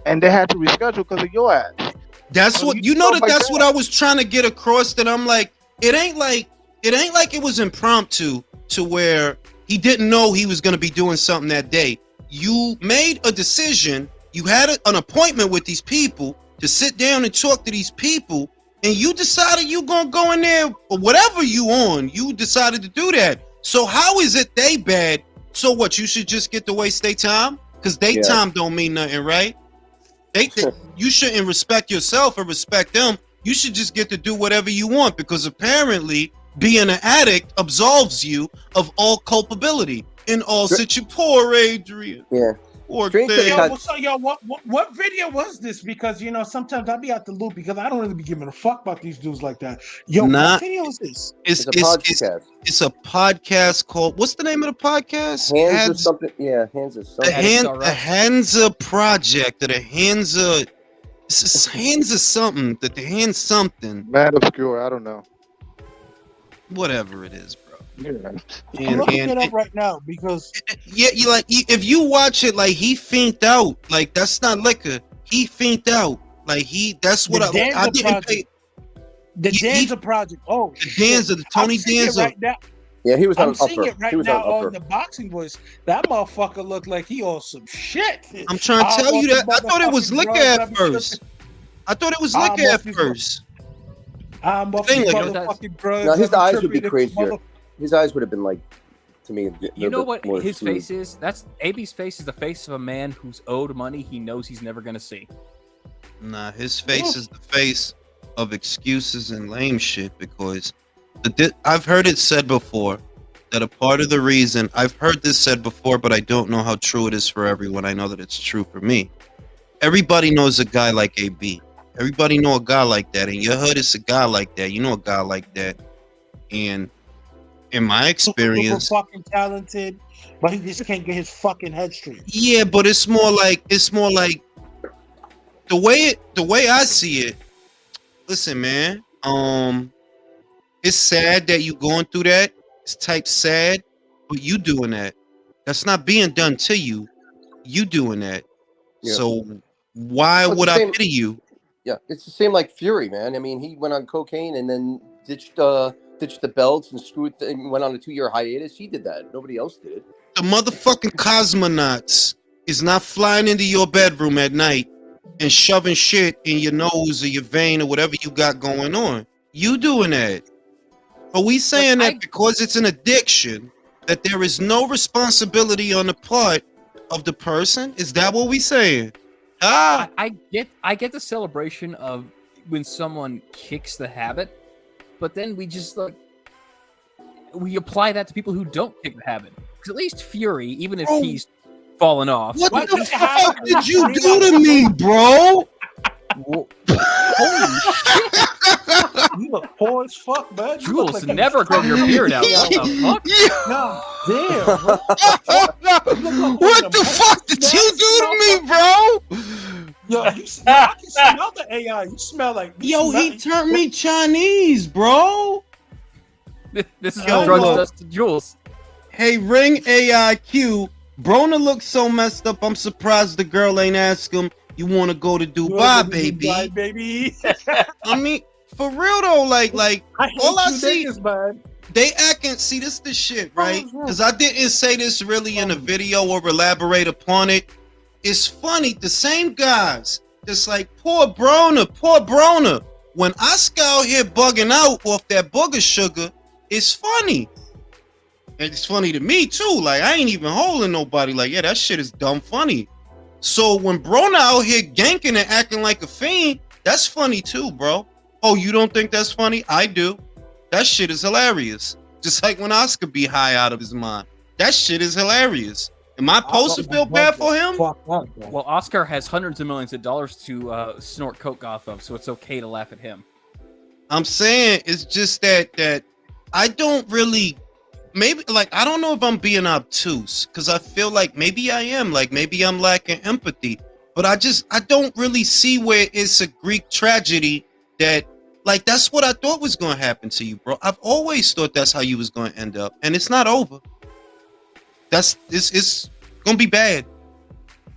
and they had to reschedule because of your ass. That's So what you talk like that's that. what I was trying to get across. That I'm like, it ain't like it was impromptu to where he didn't know he was gonna be doing something that day. You made a decision. You had an appointment with these people to sit down and talk to these people, and you decided you gonna go in there or whatever you on. You decided to do that. So how is it they bad? So what? You should just get to waste their time because they time don't mean nothing, right? shouldn't respect yourself or respect them. You should just get to do whatever you want, because apparently being an addict absolves you of all culpability in all situations. Poor Adrian. Yeah. Poor Strange that thing. it Yo, got- so yo, what video was this? Because you know sometimes I'll be out the loop because I don't really be giving a fuck about these dudes like that. Yo, Nah. what video is this? It's a podcast. It's a podcast called, what's the name of the podcast? Hands of something. Yeah, hands of The something. Hansa Project, or the Hansa. It's Hansa something. The Hands something. Mad obscure. I don't know. Whatever it is, bro. I'm looking it up right now because Yeah, you like, if you watch it, like, he faint out. Like, that's not liquor. He faint out. Like, that's what the I Danza didn't Project. pay. The Danza Project. Oh, The Danza, the Tony I'm seeing it Danza. right now. Yeah, he was on I'm seeing upper. it right He was now on upper. on the Boxing Voice. That motherfucker looked like he on some shit. I'm trying to tell you that. I thought it was liquor at first. I thought it was liquor at first. I'm off Thing these like- motherfucking drugs. No, his I'm eyes would be tripping. crazier. His eyes would have been like, to me, a You little know bit what more his smooth. face is? That's AB's face is the face of a man who's owed money he knows he's never gonna see. Nah, his face is the face of excuses and lame shit, because I've heard it said before that a part of the reason, I've heard this said before, but I don't know how true it is for everyone. I know that it's true for me. Everybody knows a guy like AB. Everybody know a guy like that. In your hood, it's a guy like that. You know a guy like that. And in my experience, Super fucking talented, but he just can't get his fucking head straight. yeah, but it's more like the way I see it. Listen, man. It's sad that you going through that. It's type sad, but you doing that. That's not being done to you. You doing that. Yeah. So why Well, it's would the I same- pity you? Yeah, it's the same like Fury, man. I mean, he went on cocaine and then ditched the belts and went on a 2-year hiatus. He did that. Nobody else did it. The motherfucking cosmonauts is not flying into your bedroom at night and shoving shit in your nose or your vein or whatever you got going on. You doing that. Are we saying that because it's an addiction that there is no responsibility on the part of the person? Is that what we saying? I get the celebration of when someone kicks the habit, but then we just we apply that to people who don't kick the habit. Because at least Fury, even if he's fallen off, What the fuck did you do to me, bro? Holy shit! You look poor as fuck, man. You look Jules, like never grow your beard out. What the fuck? No, damn. Bro. What the fuck did you do to me, bro? Yo, I can smell the AI. You smell like Yo, he turned me Chinese, bro. This is Yo, what drugs look. does to Jules. Hey, Ring AIQ. Brona looks so messed up. I'm surprised the girl ain't asked him, you want to go to Dubai, baby? Dubai, baby. I mean, for real though, like all I you see, niggas, man. they acting. See, this the shit, right? Because I didn't say this really in a video or elaborate upon it. It's funny. The same guys, just like poor Brona. When Oscar out here bugging out off that booger sugar, it's funny. And it's funny to me too. Like, I ain't even holding nobody. Like, yeah, that shit is dumb funny. So when Brona out here ganking and acting like a fiend, that's funny too, bro. Oh, you don't think that's funny? I do. That shit is hilarious. Just like when Oscar be high out of his mind. That shit is hilarious. Am I supposed to feel bad for him? Well, Oscar has hundreds of millions of dollars to snort coke off of, so it's okay to laugh at him. I'm saying it's just that I don't really, maybe, like, I don't know if I'm being obtuse, because I feel like maybe I am, like maybe I'm lacking empathy, but I don't really see where it's a Greek tragedy that, like, that's what I thought was going to happen to you, bro. I've always thought that's how you was going to end up, and it's not over. It's going to be bad.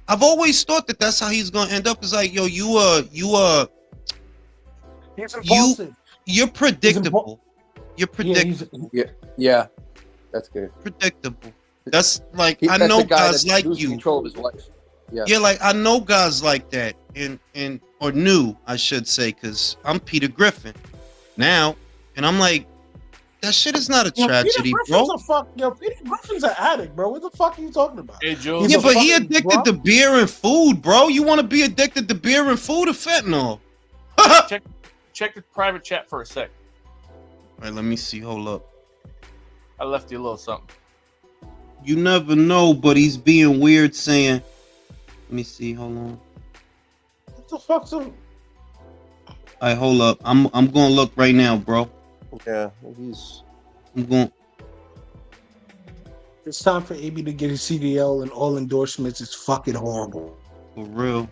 I've always thought that that's how he's going to end up. It's like, yo, He's impulsive. You're predictable. You're predictable. Yeah, that's good. Predictable. That's like, I That's know the guy guys that's like losing you. control of his life. Yeah, like I know guys like that, and or knew, I should say, because I'm Peter Griffin now, and I'm like, That shit is not a Yo, Peter tragedy, Griffin's bro. a fuck. Yo, Peter Griffin's an addict, bro. What the fuck are you talking about? Hey, Jules. Yeah, He's a but he fucking addicted to drunk. beer and food, bro. You want to be addicted to beer and food or fentanyl? Check the private chat for a sec. All right, let me see. Hold up. I left you a little something. You never know, but he's being weird saying. Let me see. Hold on. What the fuck's up? All right, hold up. I'm gonna look right now, bro. Yeah, I'm going. It's time for AB to get his CDL and all endorsements. It's fucking horrible. For real.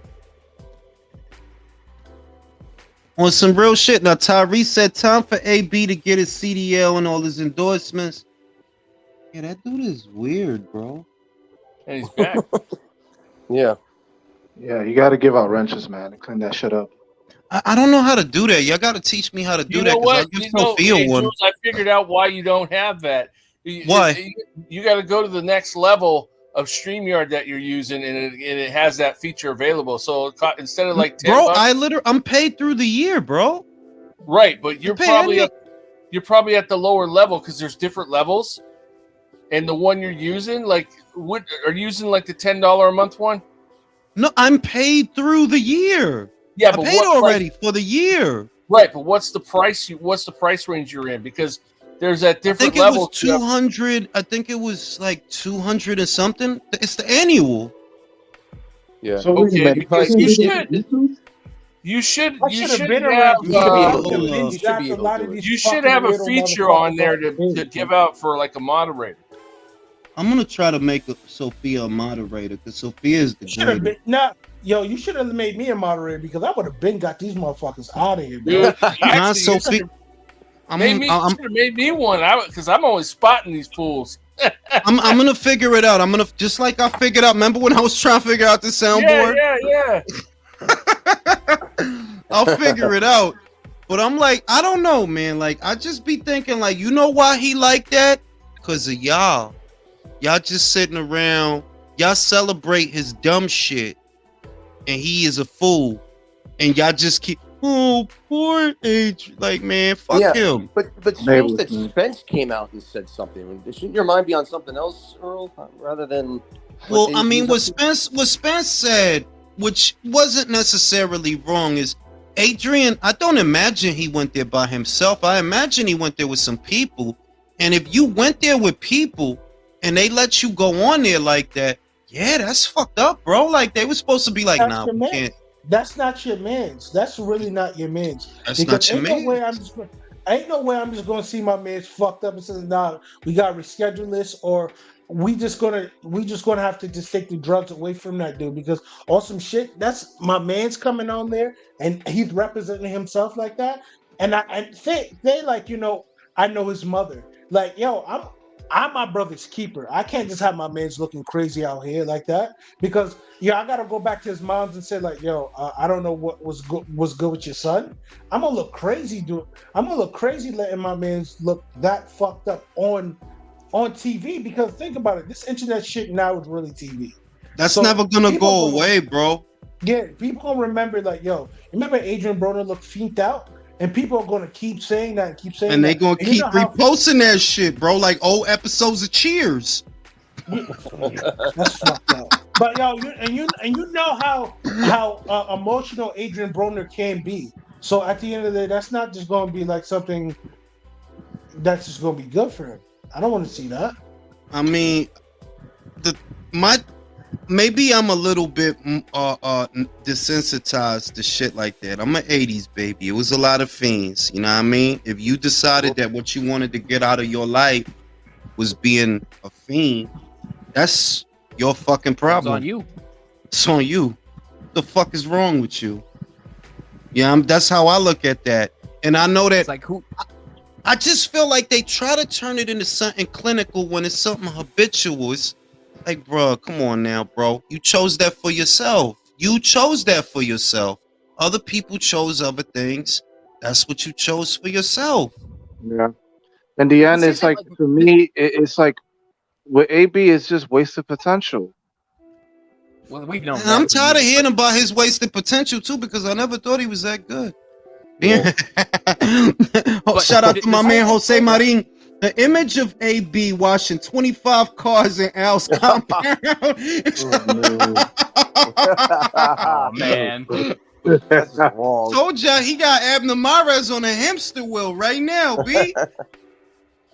On some real shit. Now, Tyrese said time for AB to get his CDL and all his endorsements. Yeah, that dude is weird, bro. And he's back. Yeah. Yeah, you got to give out wrenches, man, and clean that shit up. I don't know how to do that. Y'all got to teach me how to do You that know because I what? give You know, Sophia hey, one. Jules, I figured out why you don't have that. Why? You got to go to the next level of StreamYard that you're using, and it has that feature available. So instead of like 10 Bro, bucks, I'm paid through the year, bro. right? But you're pay probably any- you're probably at the lower level because there's different levels, and the one you're using, like, what are you using, like the $10 a month one? No, I'm paid through the year. Yeah, I but paid what already price, for the year. right? But what's the price? What's the price range you're in? Because there's at I different think it was levels. 200. I think it was like 200 or something. It's the annual. Yeah. So wait a Okay, minute. because Isn't you this should. YouTube? You should. I You should should have been have. around. You should be able to Hold do it. up. You should be able to do it. You should have a feature on there to give out for like a moderator. I'm gonna try to make Sophia a moderator because Sophia is the Should have greatest. been yo. You should have made me a moderator because I would have been got these motherfuckers out of here, bro. Dude, Not actually, you Sophia. should have made me one. Because I'm always spotting these fools. I'm gonna figure it out. I'm gonna just like I figured out. Remember when I was trying to figure out the soundboard? Yeah. I'll figure it out. But I'm like, I don't know, man. Like, I just be thinking, like, you know why he like that? Because of y'all. Y'all just sitting around. Y'all celebrate his dumb shit. And he is a fool. And y'all just keep, oh, poor Adrian. Like, man, fuck him. But strange that Spence came out and said something. Shouldn't your mind be on something else, Earl, rather than? Well, I mean, what Spence said, which wasn't necessarily wrong, is Adrian, I don't imagine he went there by himself. I imagine he went there with some people. And if you went there with people and they let you go on there like that, yeah, that's fucked up, bro. Like, they were supposed to be like, That's nah, your we man. can't. That's not your man's. That's really not your man's. That's not your ain't no way ain't no way I'm just gonna see my man's fucked up and say, nah, we gotta reschedule this, or we just gonna have to just take the drugs away from that dude because on some shit, that's my man's coming on there and he's representing himself like that. And they like, I know his mother. Like, yo, I'm my brother's keeper. I can't just have my man's looking crazy out here like that because I gotta go back to his mom's and say like, yo, I don't know what was good with your son. I'm gonna look crazy letting my man's look that fucked up on TV because think about it, this internet shit now is really TV. That's So never gonna people go gonna- away, bro. Yeah, people gonna remember like, yo, remember Adrian Broner looked fiended out? And people are gonna keep saying that and keep saying And they that. gonna And you keep know how- reposting that shit, bro, like old episodes of Cheers. That's fucked up. But yo, you know how emotional Adrian Broner can be. So at the end of the day, that's not just going to be like something that's just going to be good for him. I don't want to see that. I mean, maybe I'm a little bit desensitized to shit like that. I'm an 80s baby. It was a lot of fiends, you know what I mean? If you decided that what you wanted to get out of your life was being a fiend, that's your fucking problem. It's on you. It's on you. What the fuck is wrong with you? Yeah, that's how I look at that. And I know that It's like who? I just feel like they try to turn it into something clinical when it's something habitual. It's like, bro, come on now, bro. You chose that for yourself. You chose that for yourself. Other people chose other things. That's what you chose for yourself. Yeah. In the end, it's like for me, it's like with AB, it's just wasted potential. Well, we know. And I'm tired of hearing about his wasted potential too, because I never thought he was that good. Yeah. Shout out to my man Jose Marin. The image of AB washing 25 cars in Al's compound. Oh man. That's just wrong. Told ya he got Abner Mares on a hamster wheel right now, B.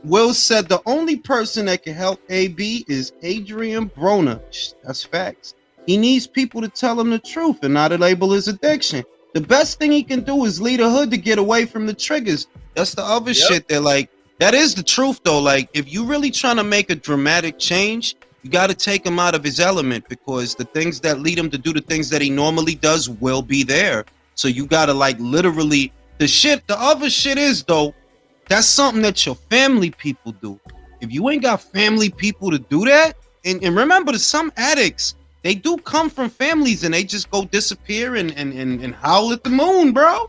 Will said the only person that can help AB is Adrian Broner. That's facts. He needs people to tell him the truth and not to label his addiction. The best thing he can do is lead a hood to get away from the triggers. That's the other shit that, like, that is the truth though. Like, if you really trying to make a dramatic change, you got to take him out of his element, because the things that lead him to do the things that he normally does will be there. So you got to, like, literally, the other shit is though, that's something that your family people do. If you ain't got family people to do that, and remember that some addicts, they do come from families and they just go disappear and howl at the moon, bro.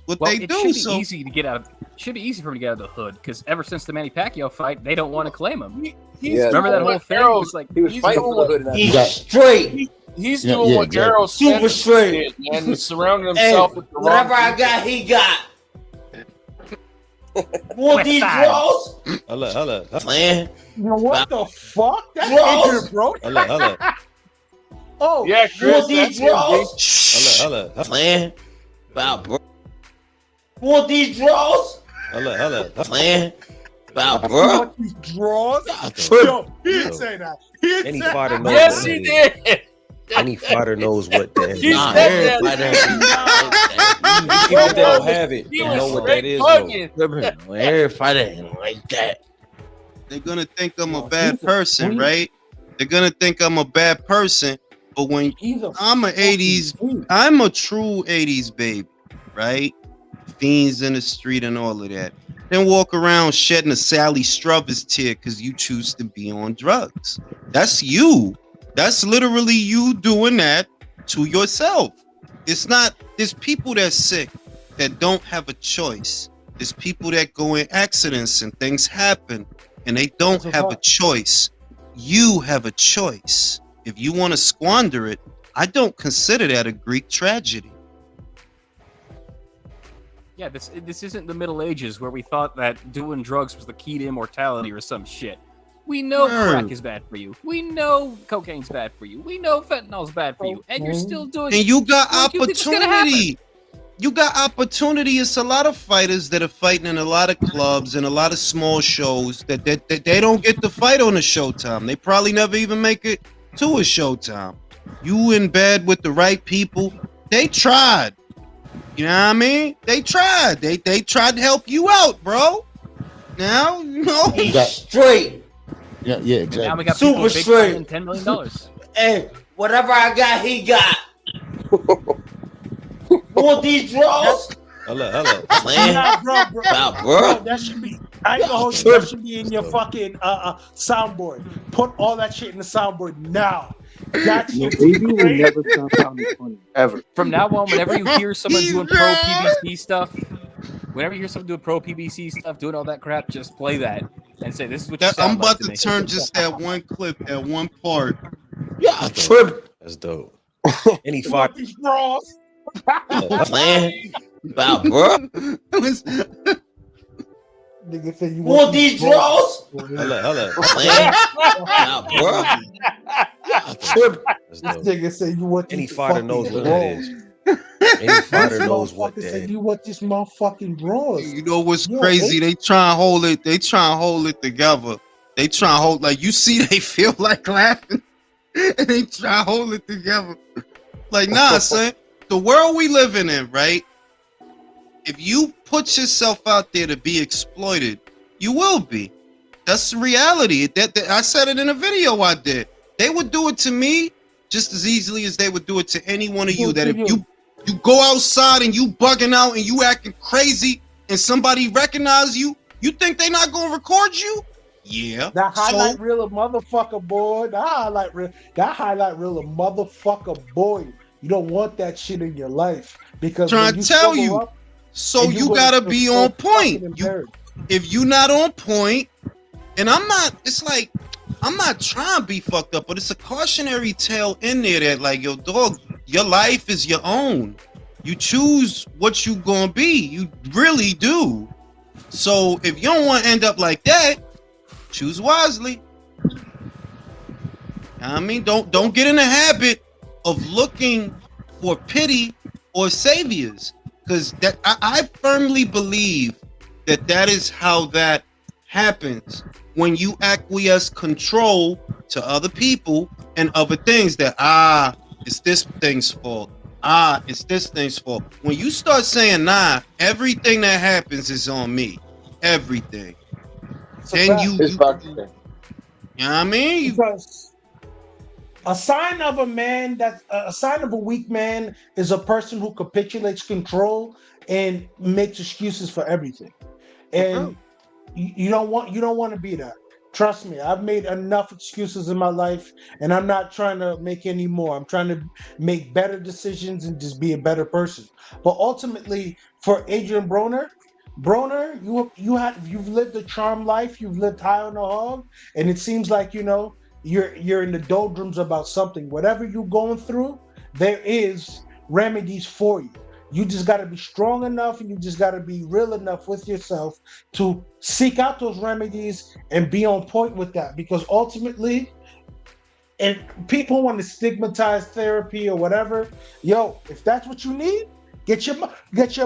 What Well, they it do. should be easy to get out of. Should be easy for him to get out of the hood, because ever since the Manny Pacquiao fight, they don't want to claim him. Remember that whole thing? It was like he was fighting for the hood. He's straight. He's doing what Daryl Super straight. did, and he's surrounding himself with the whatever wrong I got, he got. Want these draws? Hello. Man. What the fuck? That's Draws? injured, bro. Hello. Oh, yeah, Want Chris, these that's draws? Hello. Man. Wow, bro. Want these draws? Hello. Man. Wow, bro. Want these draws? True. Yo, he didn't say that. He didn't Any say fighter that. knows. Yes, what he that is. did. Any fighter knows what that is. He Nah, said everybody that. People that don't have it, He they was know what straight that is. bugging. Everybody ain't like that. They're gonna think I'm a bad person, right? They're gonna think I'm a bad person. But when I'm a true 80s baby, right? Fiends in the street and all of that. Then walk around shedding a Sally Struthers tear because you choose to be on drugs. That's you. That's literally you doing that to yourself. It's not, there's people that's sick that don't have a choice. There's people that go in accidents and things happen and they don't have a choice. You have a choice. If you want to squander it, I don't consider that a Greek tragedy. Yeah, this isn't the Middle Ages where we thought that doing drugs was the key to immortality or some shit. We know crack is bad for you. We know cocaine's bad for you. We know fentanyl's bad for you, and you're still doing it. And you got What do you think is gonna happen? opportunity. You got opportunity. It's a lot of fighters that are fighting in a lot of clubs and a lot of small shows that they don't get to fight on a Showtime. They probably never even make it to a Showtime. You in bed with the right people. They tried. You know what I mean? They tried. They tried to help you out, bro. Now, He's straight. Yeah, exactly. Now we got Super people big straight. paying $10 million. Hey, whatever I got, he got. Want these draws? Hello. Man. Nah, bro. Wow, bro. That should be. I ain't gonna hold you. That should be in your fucking soundboard. Put all that shit in the soundboard now. That shit is AB will great. never stop sounding funny. Ever. From now on, whenever you hear someone doing pro PBC stuff, doing all that crap, just play that and say, "This is what you sound I'm like about to me." turn just that one clip, that one part. Yeah, trip. That's dope. Any fighter. Want these draws? Man. Wow, bro. Nigga say you Want these draws? Hello. Man. Wow, bro. Trip. That's This dope. nigga say you want Any these fighter fucking knows what draws. that is. Any fighter This knows what motherfucker that say is. you want this motherfucking draws. You know what's Yo, crazy? They try and hold it. They try and hold it together. They try and hold, like, you see, they feel like laughing, and they try and hold it together. Like, nah, son. The world we living in, right? If you put yourself out there to be exploited, you will be. That's the reality. That I said it in a video I did. They would do it to me just as easily as they would do it to any one of you. That if you go outside and you bugging out and you acting crazy and somebody recognize you, you think they not gonna record you? Yeah. That highlight So reel of motherfucker boy. That highlight reel of motherfucker boy. You don't want that shit in your life because trying when to you tell sober you. up, So and you go gotta to be so on fucking point. impaired. If you not on point, and I'm not, it's like, I'm not trying to be fucked up, but it's a cautionary tale in there that, like, yo, dog, your life is your own. You choose what you gonna be. You really do. So if you don't want to end up like that, choose wisely. I mean, don't get in the habit of looking for pity or saviors, because that I firmly believe that is how that happens when you acquiesce control to other people and other things. That it's this thing's fault. It's this thing's fault. When you start saying everything that happens is on me, everything, then you know what I mean? Because a sign of a man a sign of a weak man is a person who capitulates control and makes excuses for everything. And you don't want to be that. Trust me, I've made enough excuses in my life, and I'm not trying to make any more. I'm trying to make better decisions and just be a better person. But ultimately, for Adrian Broner, you've lived a charmed life. You've lived high on the hog, and it seems like you're in the doldrums about something. Whatever you're going through, there is remedies for you. You just got to be strong enough, and you just got to be real enough with yourself to seek out those remedies and be on point with that. Because ultimately, and people want to stigmatize therapy or whatever. Yo, if that's what you need, get your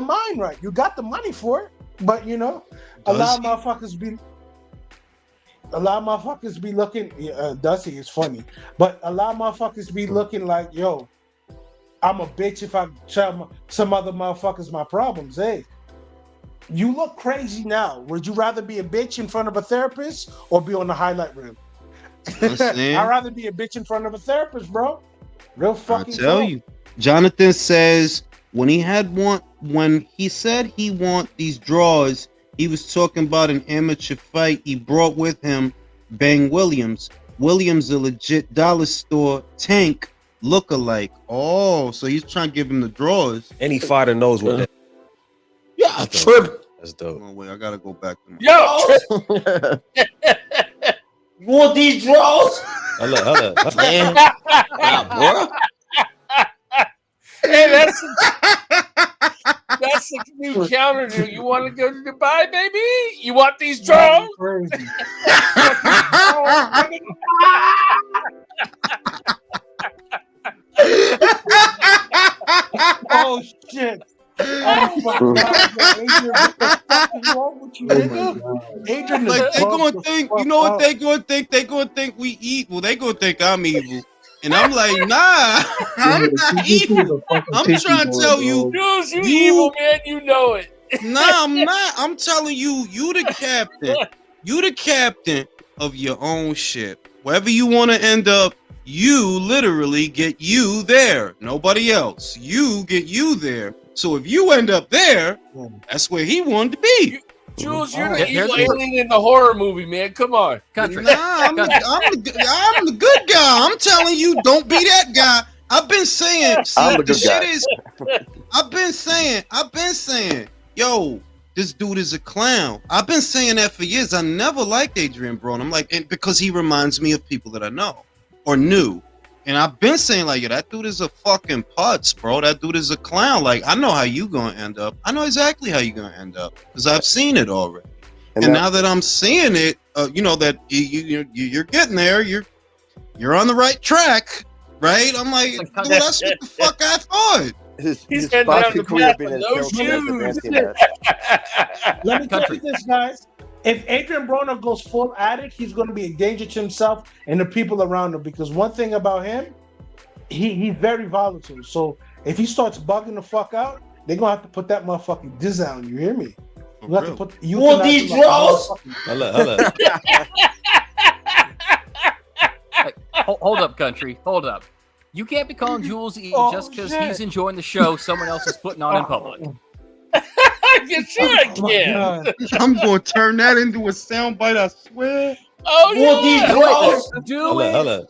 mind right. You got the money for it, but a lot of motherfuckers be looking. Dusty is funny, but a lot of motherfuckers be looking like, yo, I'm a bitch if I tell some other motherfuckers my problems. Hey, you look crazy now. Would you rather be a bitch in front of a therapist or be on the highlight reel? I'd rather be a bitch in front of a therapist, bro. Real fucking. I tell you, Jonathan says when he said he want these draws, he was talking about an amateur fight he brought with him, Bang Williams. Williams a legit dollar store tank look-alike. Oh, so he's trying to give him the draws. Any fighter knows what that. Yeah, trip. That's dope. Oh, wait, I gotta go back to my. You want these draws? Hello. Man. Bro. Hey, that's the new counter. You want to go to Dubai, baby? You want these draws? Oh shit! Oh my god, Adrian, what the fuck is wrong with you, nigga? Adrian, Like they gonna think, you know what they gonna think? They gonna think we evil. They gonna think I'm evil, and I'm like, nah, I'm not evil. I'm trying to tell you, Jules, you evil man. You know it. Nah, I'm not. I'm telling you, you the captain. You the captain of your own ship. Wherever you want to end up, you literally get you there. Nobody else. You get you there. So if you end up there, that's where he wanted to be. Jules, you're the evil alien in the horror movie, man. Come on. Country. Nah, I'm the good guy. I'm telling you, don't be that guy. I've been saying, I've been saying, yo, this dude is a clown. I've been saying that for years. I never liked Adrian Broner. I'm like, because he reminds me of people that I know or knew. And I've been saying, like, yo, that dude is a fucking putz, bro. That dude is a clown. Like, I know how you gonna end up. I know exactly how you gonna end up because I've seen it already. And now that I'm seeing it, you know that you're getting there. You're on the right track, right? I'm like, dude, that's what the fuck I thought. His boxing career being as no shoes. Let me tell you this, guys. If Adrian Broner goes full at it, he's going to be a danger to himself and the people around him. Because one thing about him, he's very volatile. So if he starts bugging the fuck out, they're going to have to put that motherfucking diz on. You hear me? You have to put. You want these draws? Hello. Hold up, country. Hold up. You can't be calling Jules evil just because he's enjoying the show someone else is putting on in public. You sure I can. I'm going to turn that into a soundbite, I swear. Oh, yeah. Hello.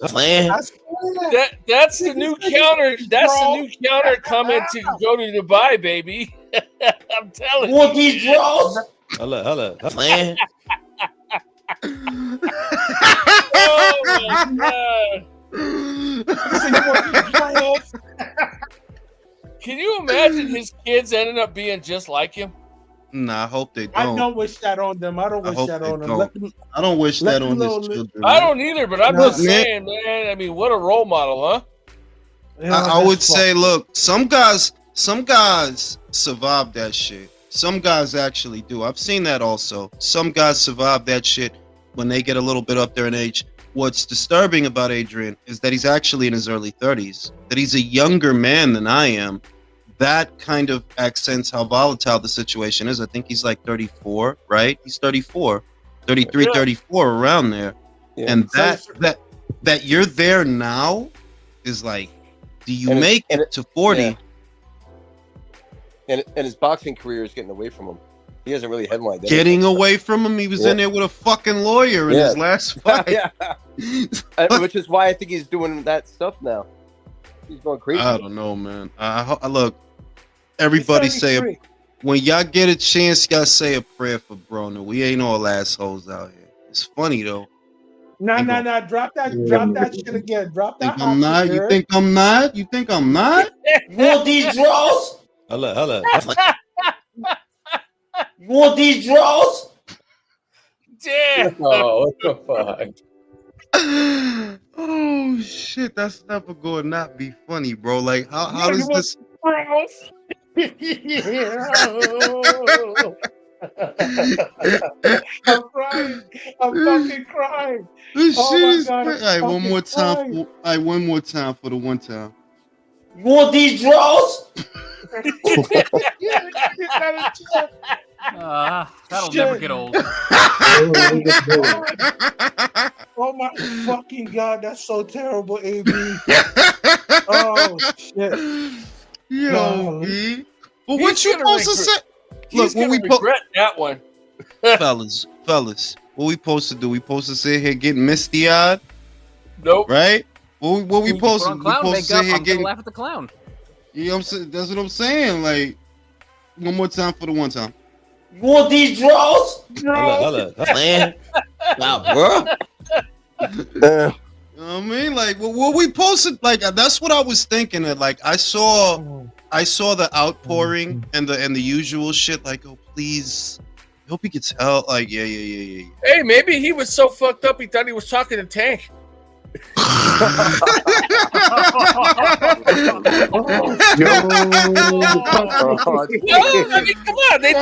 That's the new counter. That's the new counter coming to go to Dubai, baby. I'm telling you. Want these draws? Hello. Man. Oh, my God. Can you imagine his kids ending up being just like him? Nah, I hope they I don't. don't wish that on them. I don't I wish hope that they on them. don't. I don't wish let that them on his little- children. I man. don't either, but I'm Look, just saying, man. I mean, what a role model, huh? I would say, look, some guys survive that shit. Some guys actually do. I've seen that also. Some guys survive that shit when they get a little bit up there in age. What's disturbing about Adrian is that he's actually in his early 30s, that he's a younger man than I am. That kind of accents how volatile the situation is. I think he's like 34, right? He's 34, 33, Yeah. 34, around there. Yeah. And that you're there now is like, do you And it- make and it to 40? Yeah. And his boxing career is getting away from him. He hasn't really headlined anything. Getting away from him, he was in there with a fucking lawyer in Yeah. his last fight. Yeah. Which is why I think he's doing that stuff now. He's going crazy. I don't know, man. I look. Everybody say when y'all get a chance, y'all say a prayer for Broner. We ain't all assholes out here. It's funny though. Nah. Drop that shit again. Drop that. Think I'm not? You think I'm not? You think I'm not? You want these draws? Hello. You want these draws? Damn. Oh, what the fuck? Oh shit, that's never gonna not be funny, bro. Like how does this? I'm crying. I'm fucking crying. This Oh shit my is God, I'm crazy. All right, one fucking more time. crying. All right, one more time for the one time. You want these draws? That'll never get old. Oh my fucking God, that's so terrible, AB. Oh shit. Yo, B. But what He's you gonna supposed to say? He's Look, gonna regret that one. fellas, what we supposed to do? We supposed to sit here getting misty eyed? Nope. Right? What we supposed to? Put on We clown supposed to sit makeup. here I'm gonna getting? laugh at the clown. You know what I'm saying? That's what I'm saying. Like, one more time for the one time. You want these draws? Hello. Man. Nah, bro. You know what I mean? Like, what we posted, like, that's what I was thinking. That, like, I saw the outpouring and the usual shit. Like, oh, please, I hope he gets help. Like, yeah. Hey, maybe he was so fucked up he thought he was talking to Tank. I mean, come on. They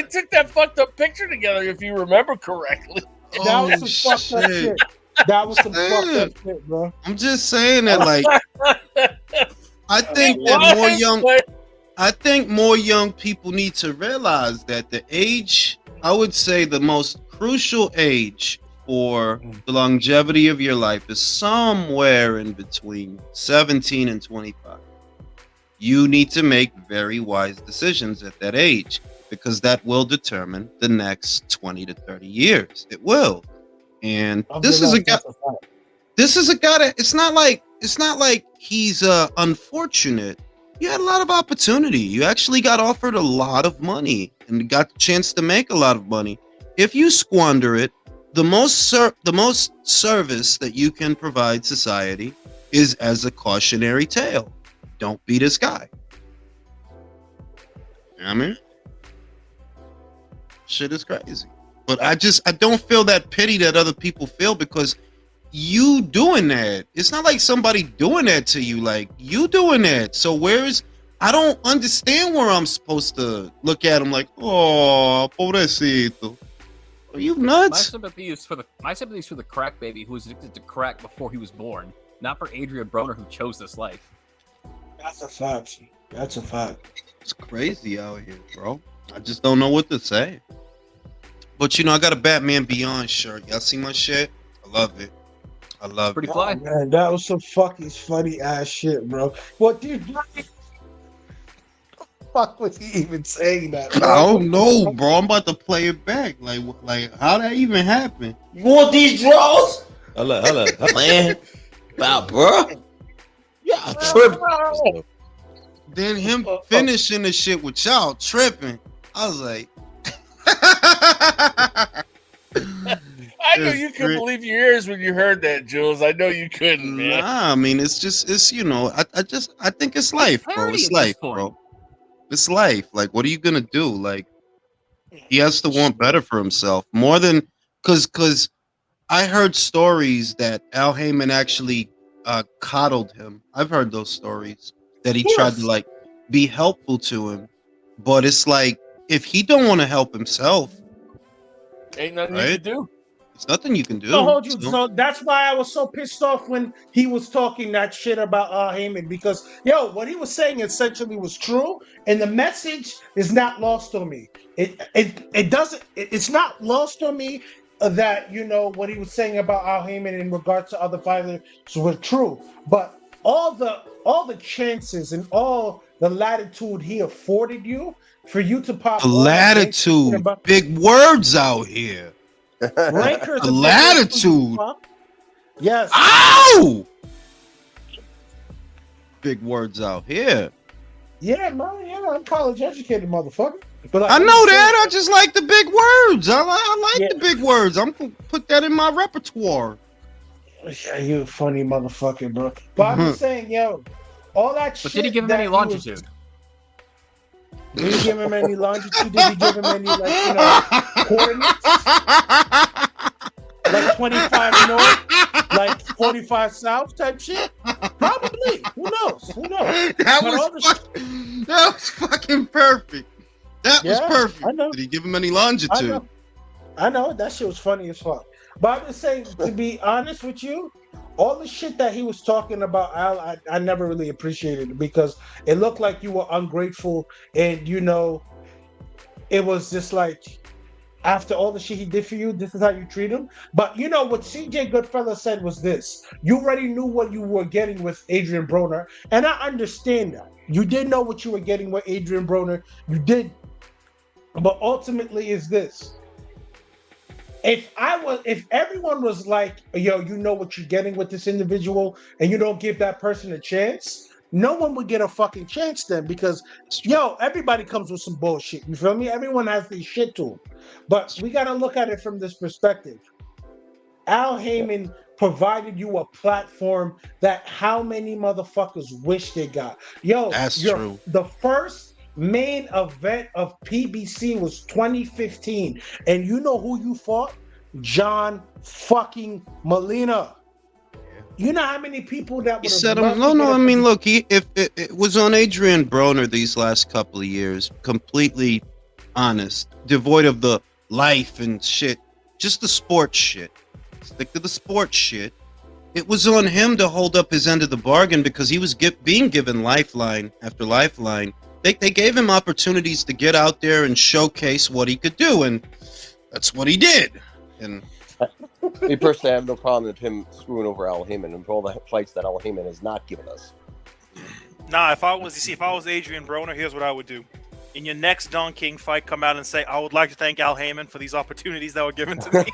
took that fucked up picture together, if you remember correctly. That was some fucked up shit. That was some fucked up shit, bro. I'm just saying that, like, I think more young people need to realize that the age, I would say the most crucial age for the longevity of your life is somewhere in between 17 and 25. You need to make very wise decisions at that age because that will determine the next 20 to 30 years. It will. And this is a guy that it's not like he's unfortunate. You had a lot of opportunity. You actually got offered a lot of money and got the chance to make a lot of money. If you squander it, the most service that you can provide society is as a cautionary tale. Don't be this guy. You know what I mean? Shit is crazy. But I don't feel that pity that other people feel because you doing that. It's not like somebody doing that to you. Like, you doing that. So I don't understand where I'm supposed to look at him like, oh, pobrecito. Are you My nuts? sympathy is for the crack baby who was addicted to crack before he was born, not for Adrian Broner who chose this life. That's a fact. That's a fact. It's crazy out here, bro. I just don't know what to say. But I got a Batman Beyond shirt. Y'all see my shit? I love it. I love Pretty it. fly. Man, that was some fucking funny ass shit, bro. What dude? Fuck was he even saying that? Bro? I don't know, bro. I'm about to play it back. Like how that even happen? You want these draws? Hello. Man. Nah, bro. Yeah, tripping. Then him finishing the shit with y'all tripping. I was like, I know you couldn't believe your ears when you heard that, Jules. I know you couldn't, man. nah. I mean, it's I think it's life, bro. It's life, bro. It's life. Like, what are you gonna do? Like, he has to want better for himself more than because I heard stories that Al Heyman actually coddled him. I've heard those stories that he tried to like be helpful to him, but it's like if he don't want to help himself, Ain't nothing you right? can do. It's nothing you can do. So hold you. So- So that's why I was so pissed off when he was talking that shit about Heyman because what he was saying essentially was true, and the message is not lost on me. It doesn't. It's not lost on me that what he was saying about Al Heyman in regards to other fighters were true, but all the chances and all the latitude he afforded you for you to pop the all that gangster shit latitude, about big words out here. Ranker is The a big latitude. Yes. Ow! Big words out here. Yeah, man. Yeah, I'm college educated, motherfucker. But I know that. I just like the big words. I like the big words. I'm gonna put that in my repertoire. Yeah, you a funny motherfucker, bro. But I'm just saying, all that shit. But did he give him that any longitude? Did he give him any longitude? Did he give him any coordinates? Like 25 north, like 45 south type shit? Probably. Who knows? That was fucking perfect. That was perfect. I know. Did he give him any longitude? I know. That shit was funny as fuck. But I'm just saying, to be honest with you, all the shit that he was talking about, Al, I never really appreciated it because it looked like you were ungrateful and, it was just like, after all the shit he did for you, this is how you treat him. But what CJ Goodfellas said was this. You already knew what you were getting with Adrian Broner, and I understand that. You did know what you were getting with Adrian Broner. You did. But ultimately is this. If everyone was like, you know what you're getting with this individual, and you don't give that person a chance, no one would get a fucking chance then because, everybody comes with some bullshit. You feel me? Everyone has this shit to them. But we got to look at it from this perspective. Al Heyman provided you a platform that how many motherfuckers wish they got. That's true. The first main event of PBC was 2015. And you know who you fought? John fucking Molina. You know how many people that would have Said him, no. I mean, look, if it was on Adrian Broner these last couple of years, completely honest, devoid of the life and shit, just the sports shit. Stick to the sports shit. It was on him to hold up his end of the bargain because he was being given lifeline after lifeline. They gave him opportunities to get out there and showcase what he could do, and that's what he did. And me personally, I have no problem with him screwing over Al Heyman and all the fights that Al Heyman has not given us. Nah, if I was Adrian Broner, here's what I would do. In your next Don King fight, come out and say, I would like to thank Al Heyman for these opportunities that were given to me.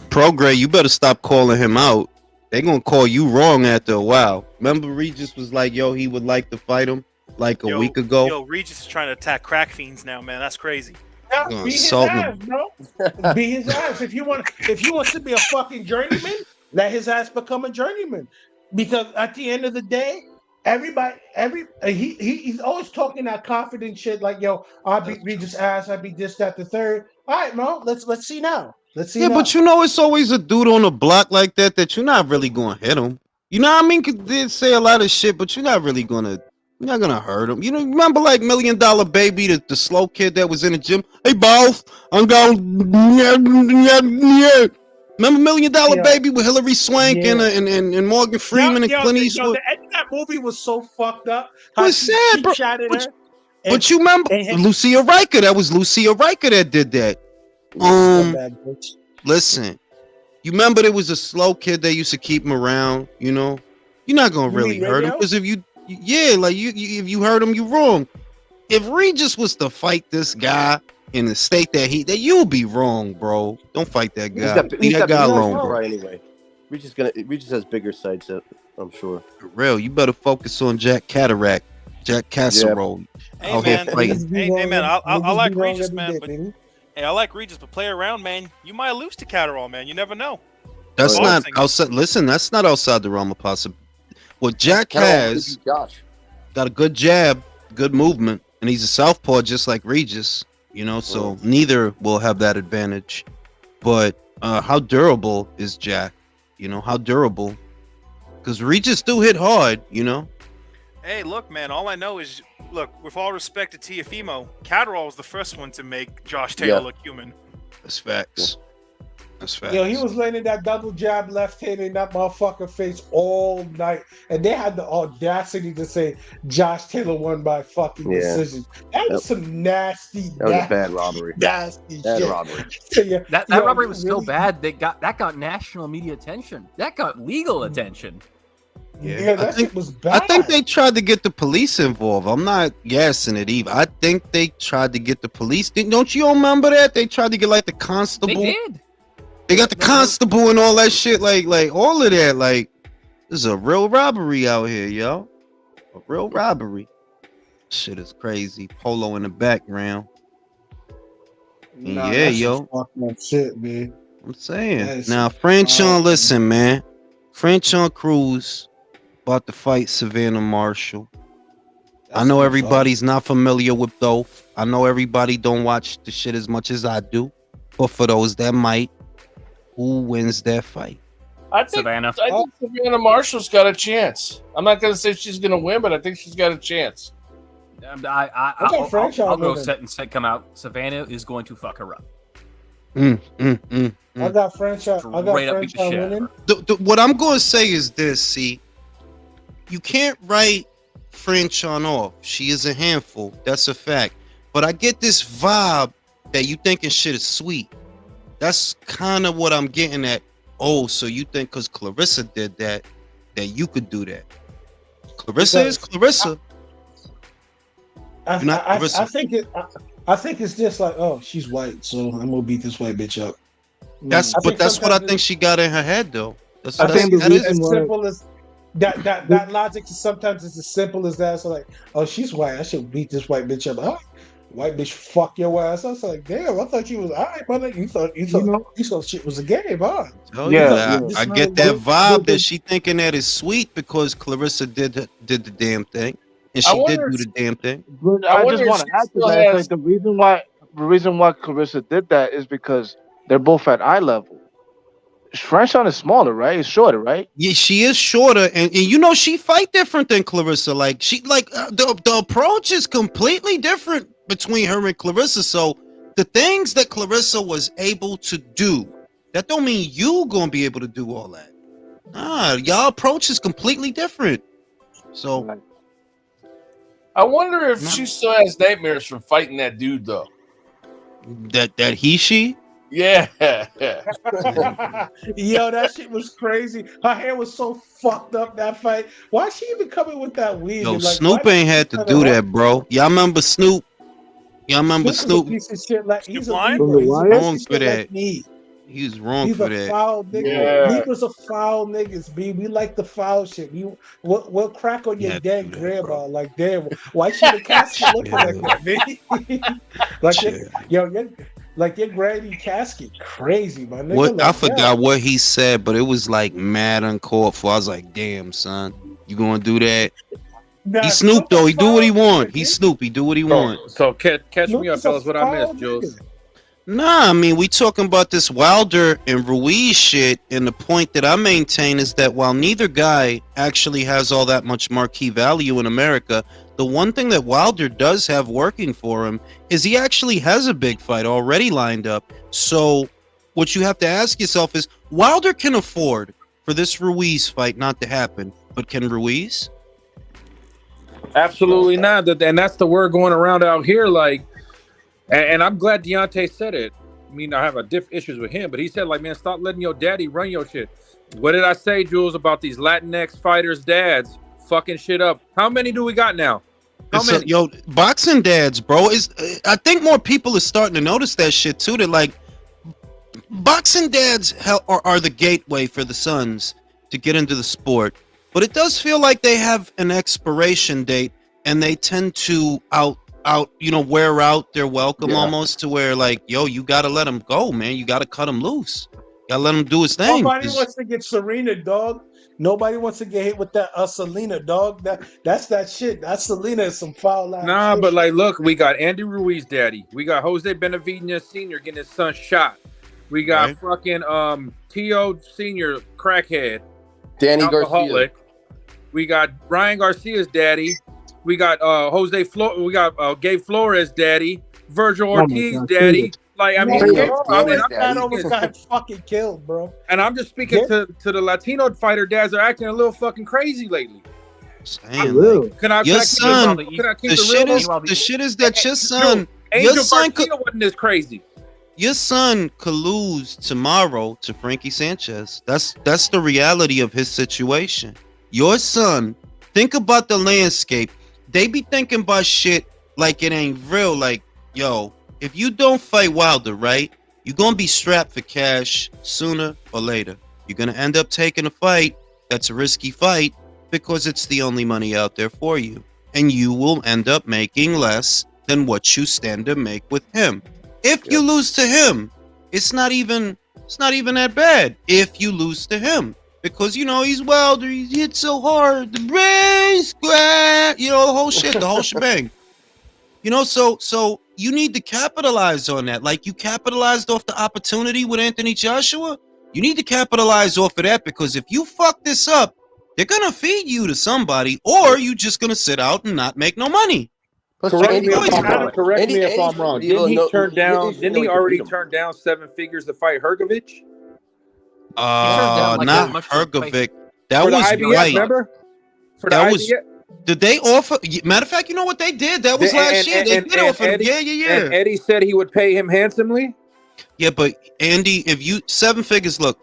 Progray, you better stop calling him out. They're going to call you wrong after a while. Remember Regis was like, he would like to fight him like a week ago? Yo, Regis is trying to attack crack fiends now, man. That's crazy. Yeah, be his ass, bro. Be his ass. If you want to be a fucking journeyman, let his ass become a journeyman. Because at the end of the day, he's always talking that confident shit like, I beat Regis' ass, I beat this, that, the third. All right, bro, let's see now. Let's see. Yeah, now. but it's always a dude on the block like that you're not really going to hit him. You know what I mean? They say a lot of shit, but you're not really going to. You're not gonna hurt him. Remember like $1 Million Baby, the slow kid that was in the gym? Hey, boss, I'm going. Remember $1 Million Baby with Hilary Swank and Morgan Freeman and Clint Eastwood? The end of that movie was so fucked up. It was sad, bro. But you remember Lucia Riker? That was Lucia Riker that did that. Listen, you remember there was a slow kid that used to keep him around. You're not gonna really hurt him because if you if you hurt him, you're wrong. If Regis was to fight this guy in the state that you'll be wrong, bro. Don't fight that guy. Leave that guy alone, bro. Anyway, Regis has bigger sights, I'm sure. For real, you better focus on Jack Cataract, Jack Casserole. Yeah. Hey man, I like Regis, man, but I like Regis, but play around, man. You might lose to Catterall, man. You never know. That's not outside. Listen, that's not outside the realm of possibility. What Jack has, got a good jab, good movement, and he's a southpaw just like Regis. So neither will have that advantage. But how durable is Jack? How durable? Because Regis do hit hard. Hey, look, man. All I know is, with all respect to Tiafimo, Catterall was the first one to make Josh Taylor look human. That's facts. That's facts. Yo, he was landing that double jab left hand in that motherfucker face all night, and they had the audacity to say Josh Taylor won by fucking decision. That was some nasty. That was a bad robbery. Nasty Bad shit. robbery. That robbery was so bad that got national media attention. That got legal attention. Yeah, that shit was bad. I think they tried to get the police involved. I'm not guessing it either. I think they tried to get the police. Don't you remember that? They tried to get like the constable. They did. They got the constable and all that shit. Like all of that. Like, this is a real robbery out here, yo. A real robbery. Shit is crazy. Polo in the background. Nah, Yeah, that's yo. some fucked up shit, man. I'm saying. That is Now, some Franchon, wild- listen, man. Franchon Cruz about to fight Savannah Marshall. I know everybody's not familiar with both. I know everybody don't watch the shit as much as I do. But for those that might, who wins that fight? I think Savannah Marshall's got a chance. I'm not going to say she's going to win, but I think she's got a chance. I'll go set and set come out. Savannah is going to fuck her up. I got franchise. I got Straight up beat the franchise shit out of winning. What I'm going to say is this, see. You can't write Franchon off. She is a handful. That's a fact. But I get this vibe that you thinking shit is sweet. That's kind of what I'm getting at. Oh, so you think because Clarissa did that you could do that? Clarissa is Clarissa. I think it's just like, oh, she's white, so I'm gonna beat this white bitch up. That's what I think she got in her head, though. I think that is as simple as that logic is sometimes it's as simple as that. So like, oh, she's white, I should beat this white bitch up. Oh, white bitch, fuck your ass. I was like, damn, I thought she was all right, brother. You thought shit was a game, huh? Oh yeah, I get that vibe that she thinking that is sweet because Clarissa did the damn thing, and she did do the damn thing. I just want to add to that. It's like the reason why Clarissa did that is because they're both at eye level. Franchon is smaller, right? It's shorter, right? Yeah, she is shorter, and she fight different than Clarissa. Like the approach is completely different between her and Clarissa. So the things that Clarissa was able to do, that don't mean you gonna be able to do all that. Nah, y'all approach is completely different. So I wonder if she still has nightmares from fighting that dude, though. That she. Yeah. Yo, that shit was crazy. Her hair was so fucked up that fight. Why she even coming with that weave? Yo, Like, Snoop ain't had to do that, bro. Y'all remember Snoop? Y'all remember Snoop? Snoop? Is a piece of shit. Like he's a He Libra. He's was a piece wrong of for shit that. like me. He's wrong He's for a that. foul nigga. Yeah. Libras are foul niggas, B. We like the foul shit. We'll crack on your dead grandma. Like, damn, why she the casket looking like that, B? Like your granny casket, crazy, my nigga. What like, I forgot what he said, but it was like mad uncalled for. I was like, damn, son, you gonna do that? Nah, He Snoop though. He do what he want. He Snoop. He do what he want. So catch me up, fellas. What I missed, Jules? Nah, I mean, we talking about this Wilder and Ruiz shit, and the point that I maintain is that while neither guy actually has all that much marquee value in America, the one thing that Wilder does have working for him is he actually has a big fight already lined up. So what you have to ask yourself is, Wilder can afford for this Ruiz fight not to happen, but can Ruiz? Absolutely not. And that's the word going around out here. Like, and I'm glad Deontay said it. I mean, I have issues with him, but he said, like, man, stop letting your daddy run your shit. What did I say, Jules, about these Latinx fighters' dads fucking shit up? How many do we got now? How many? Yo, boxing dads, bro. I think more people are starting to notice that shit too. That like, boxing dads are the gateway for the sons to get into the sport. But it does feel like they have an expiration date, and they tend to wear out their welcome almost to where like, yo, you gotta let him go, man. You gotta cut him loose. You gotta let him do his thing. Nobody wants to get Serena, dog. Nobody wants to get hit with that Selena, dog. That's that shit. That Selena is some foul ass Nah, shit. but like, look, we got Andy Ruiz, daddy. We got Jose Benavidez Sr. getting his son shot. We got fucking T.O. Sr. crackhead, Danny alcoholic. Garcia. We got Ryan Garcia's daddy. We got we got Gabe Flores' daddy. Virgil Ortiz' daddy. Like, I mean, that almost got fucking killed, bro. And I'm just speaking to the Latino fighter dads that are acting a little fucking crazy lately. Your son, the shit is that your son, Angel Garcia wasn't this crazy. Your son could lose tomorrow to Frankie Sanchez. That's the reality of his situation. Your son, think about the landscape. They be thinking about shit like it ain't real. Like, yo, if you don't fight Wilder, right, you're gonna be strapped for cash sooner or later. You're gonna end up taking a fight that's a risky fight because it's the only money out there for you, and you will end up making less than what you stand to make with him. If you lose to him, it's not even that bad. If you lose to him, because you know he's Wilder, he's hit so hard, the brain square, you know, the whole shit, the whole shebang. You know, so you need to capitalize on that. Like you capitalized off the opportunity with Anthony Joshua. You need to capitalize off of that, because if you fuck this up, they're gonna feed you to somebody, or you just gonna sit out and not make no money. Correct me if I'm wrong. Didn't he already turn down 7 figures to fight Hergovich? Not Hergovic. That For the was IBF, right. remember? For the That IBF? was. Did they offer? Matter of fact, you know what they did? That was last year. They did offer. Eddie, Yeah. And Eddie said he would pay him handsomely. Yeah, but Andy, if you 7 figures, look.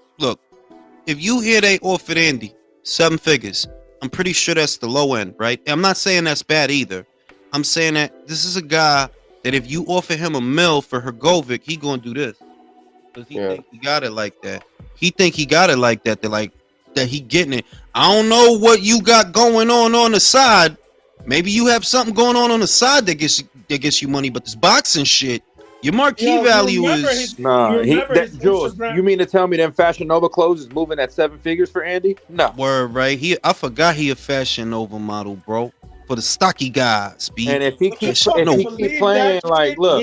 If you hear they offered Andy 7 figures, I'm pretty sure that's the low end, right? I'm not saying that's bad either. I'm saying that this is a guy that if you offer him $1 million for Hergovic, he gonna do this because he think he got it like that. He think he got it like that. They're like that he getting it. I don't know what you got going on the side. Maybe you have something going on the side that gets you money, but this boxing shit, your marquee value is Jules, you mean to tell me them Fashion Nova clothes is moving at 7 figures for Andy? No. Word, right? I forgot he a Fashion Nova model, bro. For the stocky guys, B. And if he keeps playing, like, look,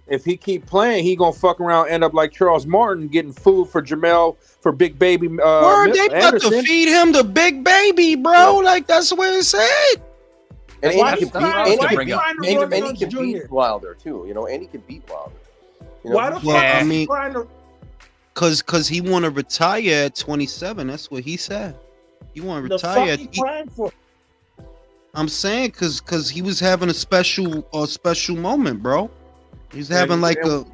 if he keep playing, he gonna fuck around, end up like Charles Martin, getting food for Jamel for Big Baby. Word, they about to feed him the Big Baby, bro. Like that's the way it's said. And Andy can beat Wilder too. You know, Andy can beat Wilder. You know? Why the fuck is he trying to? Cause he want to retire at 27. That's what he said. He want to The retire. fuck he crying for? I'm saying cause he was having a special moment, bro. He's having like a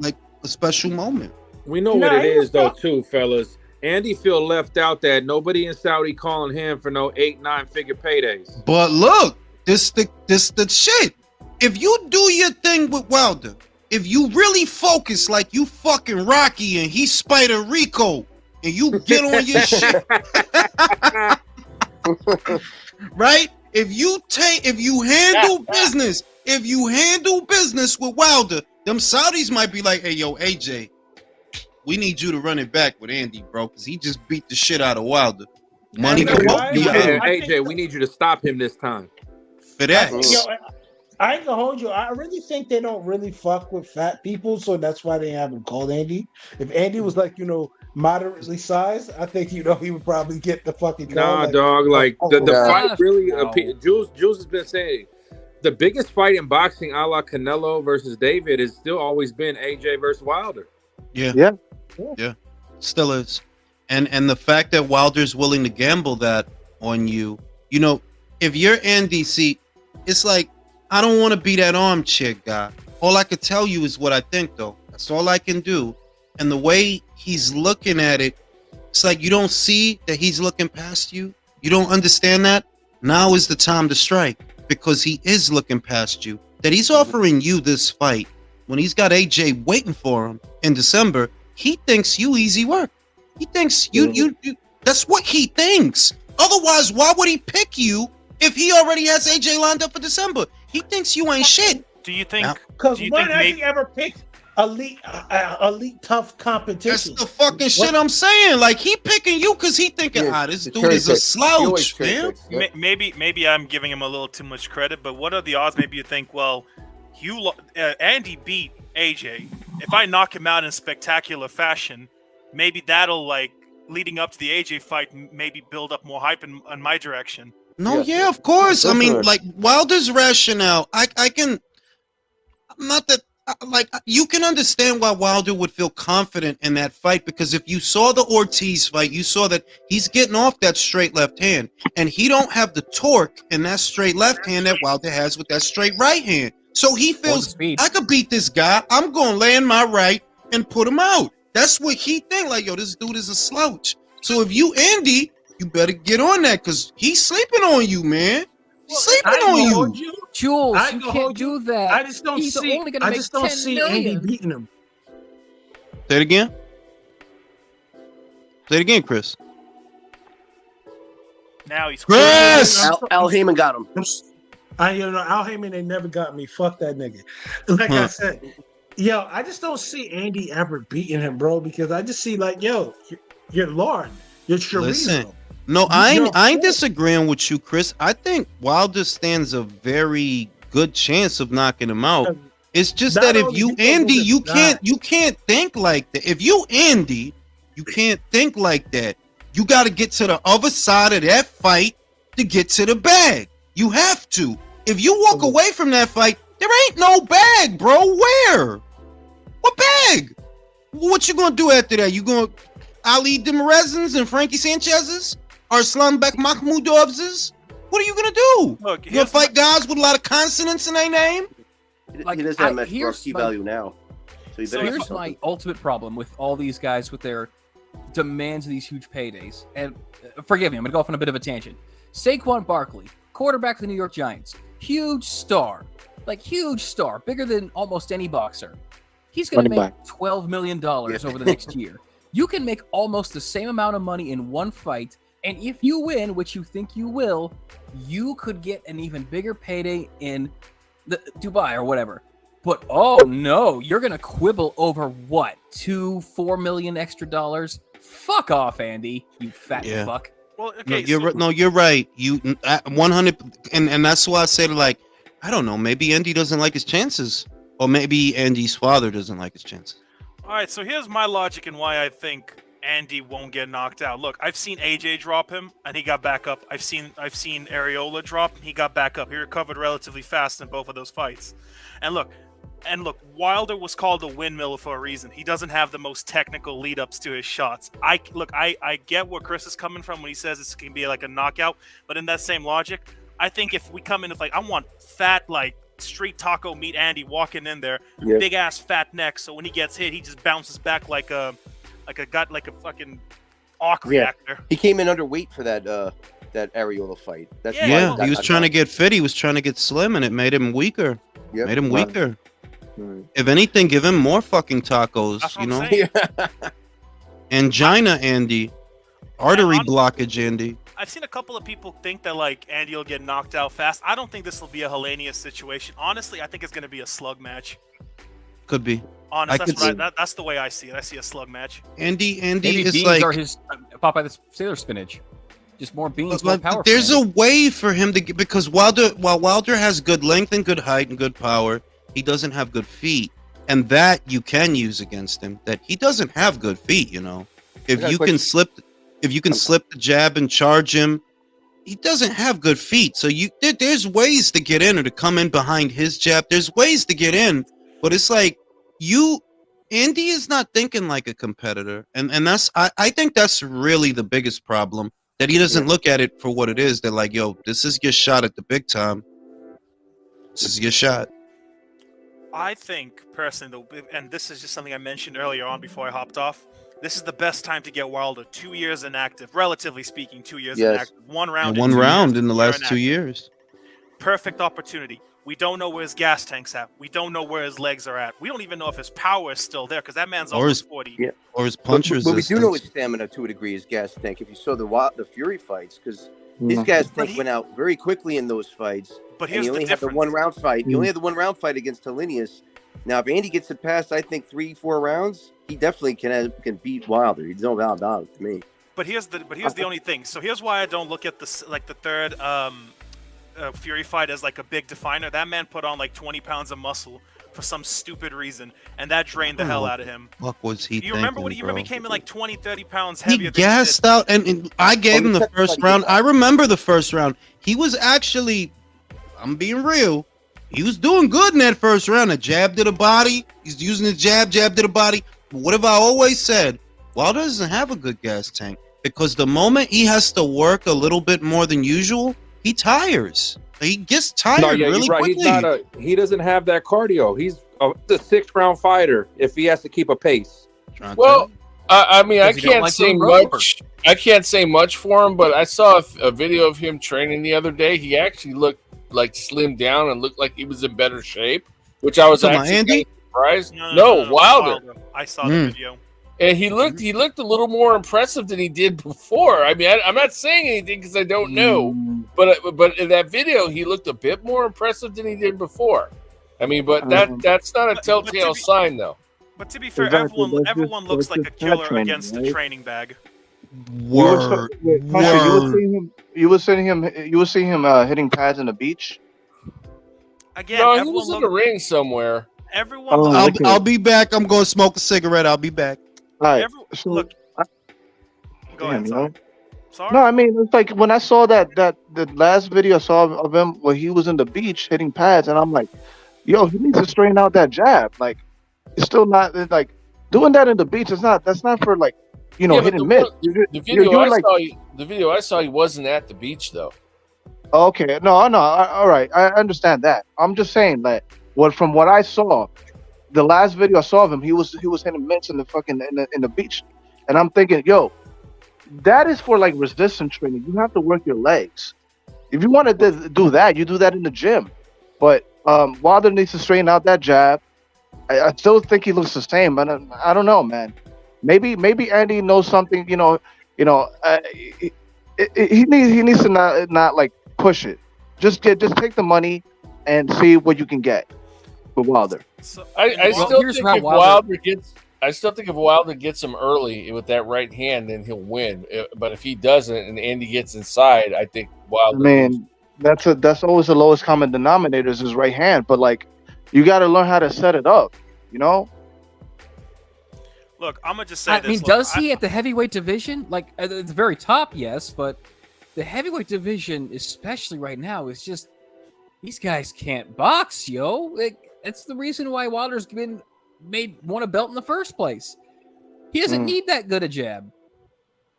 special moment. We know what it is though, too, fellas. Andy feel left out that nobody in Saudi calling him for no 8-9 figure paydays. But look, this the shit. If you do your thing with Wilder, if you really focus like you fucking Rocky and he's Spider Rico, and you get on your shit, right? If you handle business with Wilder, them Saudis might be like, hey, yo, AJ, we need you to run it back with Andy, bro, because he just beat the shit out of Wilder. Money to AJ, we need you to stop him this time. For that. I ain't gonna hold you. I really think they don't really fuck with fat people, so that's why they haven't called Andy. If Andy was like, moderately sized, I think he would probably get the fucking call. Nah, dog. Like the fight really. Jules has been saying the biggest fight in boxing, a la Canelo versus David, has still always been AJ versus Wilder. Yeah. Still is. And the fact that Wilder's willing to gamble that on you, if you're Andy, see, it's like, I don't want to be that armchair guy. All I could tell you is what I think, though. That's all I can do. And the way he's looking at it, it's like you don't see that he's looking past you. You don't understand that. Now is the time to strike, because he is looking past you. That he's offering you this fight when he's got AJ waiting for him in December. He thinks you easy work. He thinks you that's what he thinks. Otherwise, why would he pick you if he already has AJ lined up for December? He thinks you ain't shit. Do you think? Because when has he ever picked elite tough That's competition. the fucking shit I'm saying. Like, he picking you because he thinking, this dude is a slouch, man. Maybe I'm giving him a little too much credit, but what are the odds? Maybe you think, well, Andy beat AJ. If I knock him out in spectacular fashion, maybe that'll, like, leading up to the AJ fight, maybe build up more hype in my direction. No, yeah, of course. I mean, like, Wilder's rationale, I can, not that, like, you can understand why Wilder would feel confident in that fight, because if you saw the Ortiz fight, you saw that he's getting off that straight left hand, and he don't have the torque in that straight left hand that Wilder has with that straight right hand. So he feels, I could beat this guy. I'm going to land my right and put him out. That's what he think. Like, yo, this dude is a slouch. So if you Andy, you better get on that, because he's sleeping on you, man. He's sleeping on you. Jules, I you can can't hold do that. I just don't He's see. only gonna I make just don't 10 see million. Andy beating him. Say it again. Say it again, Chris. Now he's Chris. Al Heyman got him. Al Heyman, they never got me. Fuck that nigga. Like I said, yo, I just don't see Andy ever beating him, bro, because I just see like, yo, you're Lord, you're chorizo. Listen, no, I ain't disagreeing with you, Chris. I think Wilder stands a very good chance of knocking him out. It's just that if you Andy, you can't think like that. If you Andy, you can't think like that. You got to get to the other side of that fight to get to the bag. You have to. If you walk away from that fight, there ain't no bag, bro. Where? What bag? What you gonna do after that? You gonna Ali Demirez's and Frankie Sanchez's? Arslan Mahmoudov's? What are you gonna do? Look, you gonna fight guys with a lot of consonants in their name? He doesn't have much key value now. So here's my ultimate problem with all these guys with their demands of these huge paydays. And forgive me, I'm gonna go off on a bit of a tangent. Saquon Barkley, quarterback of the New York Giants, huge star, bigger than almost any boxer. He's going to make $12 million over the next year. You can make almost the same amount of money in one fight, and if you win, which you think you will, you could get an even bigger payday in Dubai or whatever. But oh no, you're going to quibble over what? $4 million extra dollars? Fuck off, Andy, you fat fuck. Well, okay, you're right. You 100, and that's why I said, like, I don't know. Maybe Andy doesn't like his chances, or maybe Andy's father doesn't like his chances. All right, so here's my logic and why I think Andy won't get knocked out. Look, I've seen AJ drop him and he got back up. I've seen Areola drop and he got back up. He recovered relatively fast in both of those fights. And look, Wilder was called a windmill for a reason. He doesn't have the most technical lead-ups to his shots. I get where Chris is coming from when he says this can be like a knockout, but in that same logic, I think if we come in with, like, I want fat, like, street taco meat Andy walking in there, big ass fat neck, so when he gets hit, he just bounces back like a fucking arc reactor. He came in underweight for that Areola fight. He was trying to get fit. He was trying to get slim, and it made him weaker. Made him weaker. If anything, give him more fucking tacos, you know? Angina Andy. Artery blockage Andy. I've seen a couple of people think that, like, Andy will get knocked out fast. I don't think this will be a Helenius situation. Honestly, I think it's going to be a slug match. Could be. Honestly, that's the way I see it. I see a slug match. Andy Maybe is beans like are his Popeye sailor spinach. Just more beans, more but power. there's a way for him to get, because while Wilder has good length and good height and good power, he doesn't have good feet, and that you can use against him. That he doesn't have good feet, you know. If you can slip the jab and charge him, he doesn't have good feet. So there's ways to get in or to come in behind his jab. There's ways to get in, but it's like Andy is not thinking like a competitor, and that's I think that's really the biggest problem. That he doesn't look at it for what it is. They're like, yo, this is your shot at the big time. This is your shot. I think, personally, and this is just something I mentioned earlier on before I hopped off, this is the best time to get Wilder. 2 years inactive, relatively speaking, 2 years inactive. One round In the last 2 years. Perfect opportunity. We don't know where his gas tank's at. We don't know where his legs are at. We don't even know if his power is still there, because that man's almost 40. Yeah. Or his punch But we do know his stamina to a degree, his gas tank. If you saw the Fury fights, because his gas tank went out very quickly in those fights. But here's the had the difference. one round fight. He only had the one round fight against Helenius, Now, if Andy gets it past, I think 3-4 rounds, he definitely can beat Wilder. He's no doubt to me. But here's the only thing. So here's why I don't look at the third Fury fight as like a big definer. That man put on like 20 pounds of muscle for some stupid reason, and that drained the hell out of him. What was he? You remember thinking, you remember bro? he came in like 20, 30 pounds He heavier. gassed out, and I gave him the first round. I remember the first round. He was actually, I'm being real, he was doing good in that first round. A jab to the body. He's using the jab to the body. But what have I always said? Wilder doesn't have a good gas tank because the moment he has to work a little bit more than usual, he tires. He gets tired really you're right. quickly. He doesn't have that cardio. He's a 6-round fighter if he has to keep a pace. Well, I mean, I Because he don't can't like say going rubber. much. I can't say much for him, but I saw a video of him training the other day. He actually looked like slimmed down and looked like he was in better shape, which I was Come on, actually Andy? kind of surprised. No, Wilder. I saw the video. And he looked a little more impressive than he did before. I mean, I'm not saying anything because I don't know, but in that video he looked a bit more impressive than he did before. I mean, but that's not a telltale sign, though. But to be fair, Exactly, everyone that's looks just like a fat killer training, against the right? training bag. Word. You were seeing him hitting pads in the beach. Again, No, he was in the ring somewhere. Everyone. I'll be back. I'm going to smoke a cigarette. I'll be back. All right. Look. Go ahead. Yo. No, I mean it's like when I saw the last video I saw of him where he was in the beach hitting pads, and I'm like, yo, he needs to straighten out that jab. Like, it's still not it's like doing that in the beach. That's not for like Yeah, hit but and miss. The video I saw, he wasn't at the beach though. Okay, no, all right, I understand that. I'm just saying that from what I saw, the last video I saw of him, he was hitting mitts in the fucking in the beach, and I'm thinking, yo, that is for like resistance training. You have to work your legs. If you want to do that, you do that in the gym. But Wilder needs to straighten out that jab. I still think he looks the same, but I don't know, man. Maybe Andy knows something. He needs to not like push it. Just take the money and see what you can get with Wilder. I still think if Wilder gets him early with that right hand, then he'll win. But if he doesn't and Andy gets inside, I think Wilder. I mean, that's always the lowest common denominator is his right hand. But like, you got to learn how to set it up. Look, I'm gonna just say I this. mean, does he at the heavyweight division? Like at the very top, yes, but the heavyweight division, especially right now, is just these guys can't box, yo. Like, that's the reason why Wilder's won a belt in the first place. He doesn't need that good a jab.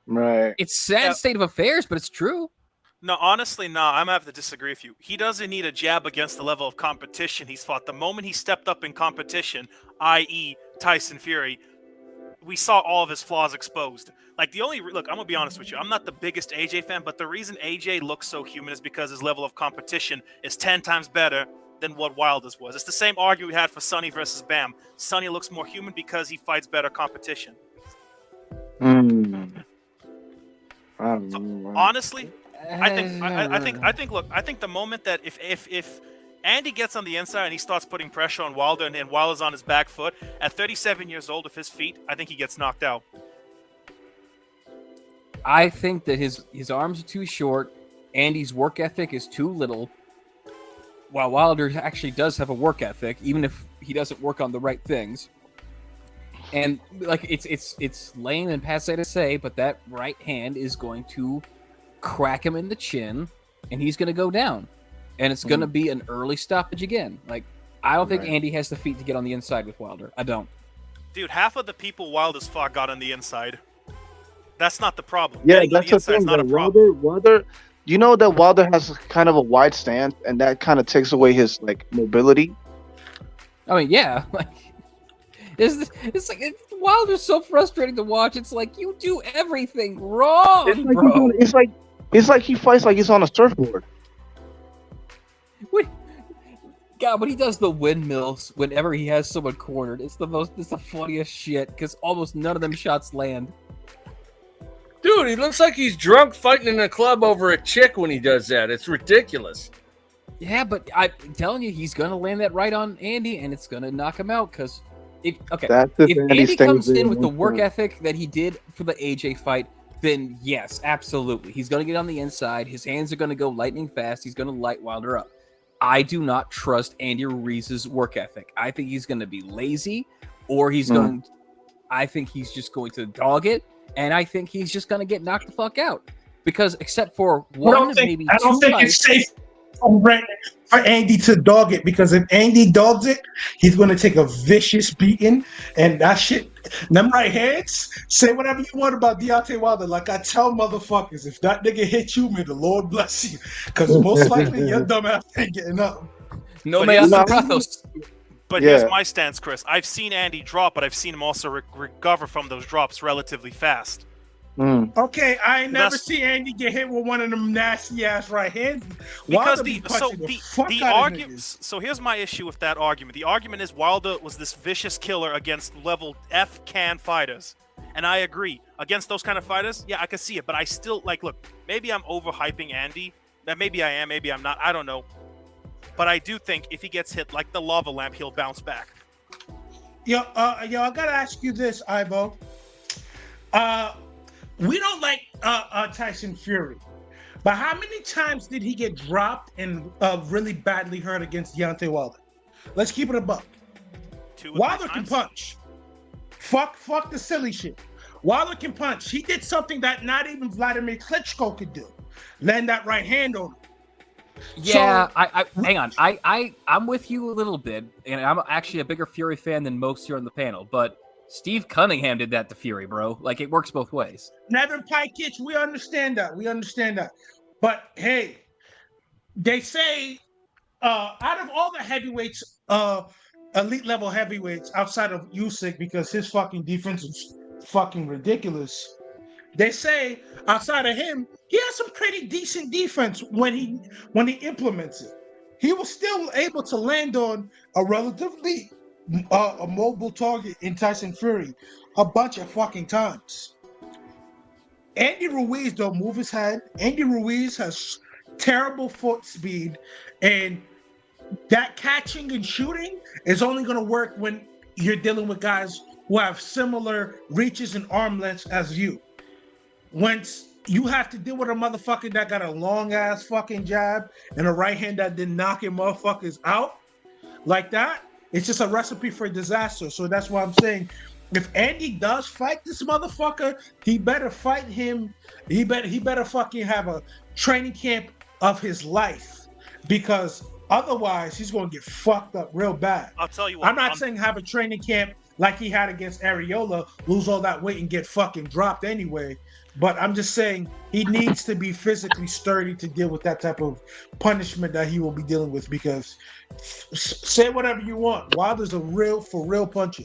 Right. It's sad state of affairs, but it's true. No, honestly, no, I'm gonna have to disagree with you. He doesn't need a jab against the level of competition he's fought. The moment he stepped up in competition, i.e., Tyson Fury, we saw all of his flaws exposed. Like look, I'm gonna be honest with you. I'm not the biggest AJ fan, but the reason AJ looks so human is because his level of competition is 10 times better than what Wilder's was. It's the same argument we had for Sonny versus Bam. Sonny looks more human because he fights better competition. Honestly, I think. Look, I think the moment that if Andy gets on the inside and he starts putting pressure on Wilder, and Wilder's on his back foot at 37 years old with his feet, I think he gets knocked out. I think that his arms are too short. Andy's work ethic is too little. While Wilder actually does have a work ethic, even if he doesn't work on the right things. And like it's lame and passe to say, but that right hand is going to crack him in the chin, and he's going to go down, and it's going to be an early stoppage again. Like, I don't think Andy has the feet to get on the inside with Wilder. I don't. Dude, half of the people Wilder's fought got on the inside. That's not the problem. Yeah, Getting on that's the thing. not a problem. Wilder, you know that Wilder has kind of a wide stance, and that kind of takes away his like mobility. I mean, yeah, like Wilder's so frustrating to watch. It's like you do everything wrong, bro. It's like he fights like he's on a surfboard. God, when he does the windmills whenever he has someone cornered, it's the funniest shit because almost none of them shots land. Dude, he looks like he's drunk fighting in a club over a chick when he does that. It's ridiculous. Yeah, but I'm telling you, he's gonna land that right on Andy, and it's gonna knock him out. Because if That's if if Andy Andy stays comes there in with the long work term. ethic that he did for the AJ fight, then yes, absolutely, he's gonna get on the inside. His hands are gonna go lightning fast. He's gonna light Wilder up. I do not trust Andy Ruiz's work ethic. I think he's gonna be lazy, or he's going. I think he's just going to dog it, and I think he's just gonna get knocked the fuck out. Because except for one, maybe I don't two think fights, it's safe for Andy to dog it, because if Andy dogs it, he's going to take a vicious beating, and that shit, them right hands, say whatever you want about Deontay Wilder. Like I tell motherfuckers, if that nigga hit you, may the Lord bless you, because most likely your dumb ass ain't getting up. No But me here's- hace brazos. But Yeah. here's my stance, Chris. I've seen Andy drop, but I've seen him also recover from those drops relatively fast. Okay, I ain't never That's- see Andy get hit with one of them nasty ass right hands. Because Wilder be punching the fuck the out of argument. niggas. So here's my issue with that argument. The argument is Wilder was this vicious killer against level F can fighters, and I agree. Against those kind of fighters, yeah, I can see it. But I still look. Maybe I'm overhyping Andy. That maybe I am. Maybe I'm not. I don't know. But I do think if he gets hit like the lava lamp, he'll bounce back. Yo, I gotta ask you this, Ivo. We don't like Tyson Fury, but how many times did he get dropped and really badly hurt against Deontay Wilder? Let's keep it a buck. Wilder can punch. Fuck the silly shit. Wilder can punch. He did something that not even Vladimir Klitschko could do. Land that right hand on him. Yeah, So- I hang on. I'm with you a little bit, and I'm actually a bigger Fury fan than most here on the panel. But Steve Cunningham did that to Fury, bro. Like it works both ways. Nevin Pikich, we understand that. We understand that. But hey, they say out of all the heavyweights, elite level heavyweights outside of Usyk, because his fucking defense is fucking ridiculous. They say outside of him, he has some pretty decent defense when he implements it. He was still able to land on a relatively a mobile target in Tyson Fury a bunch of fucking times. Andy Ruiz don't move his head. Andy Ruiz has terrible foot speed, and that catching and shooting is only going to work when you're dealing with guys who have similar reaches and arm lengths as you. Once you have to deal with a motherfucker that got a long ass fucking jab and a right hand that did knocking motherfuckers out like that, it's just a recipe for disaster. So that's why I'm saying, if Andy does fight this motherfucker, he better fight him. He better fucking have a training camp of his life, because otherwise he's gonna get fucked up real bad. I'll tell you what. I'm not saying have a training camp like he had against Areola, lose all that weight and get fucking dropped anyway. But I'm just saying he needs to be physically sturdy to deal with that type of punishment that he will be dealing with, because say whatever you want, Wilder's a for real puncher.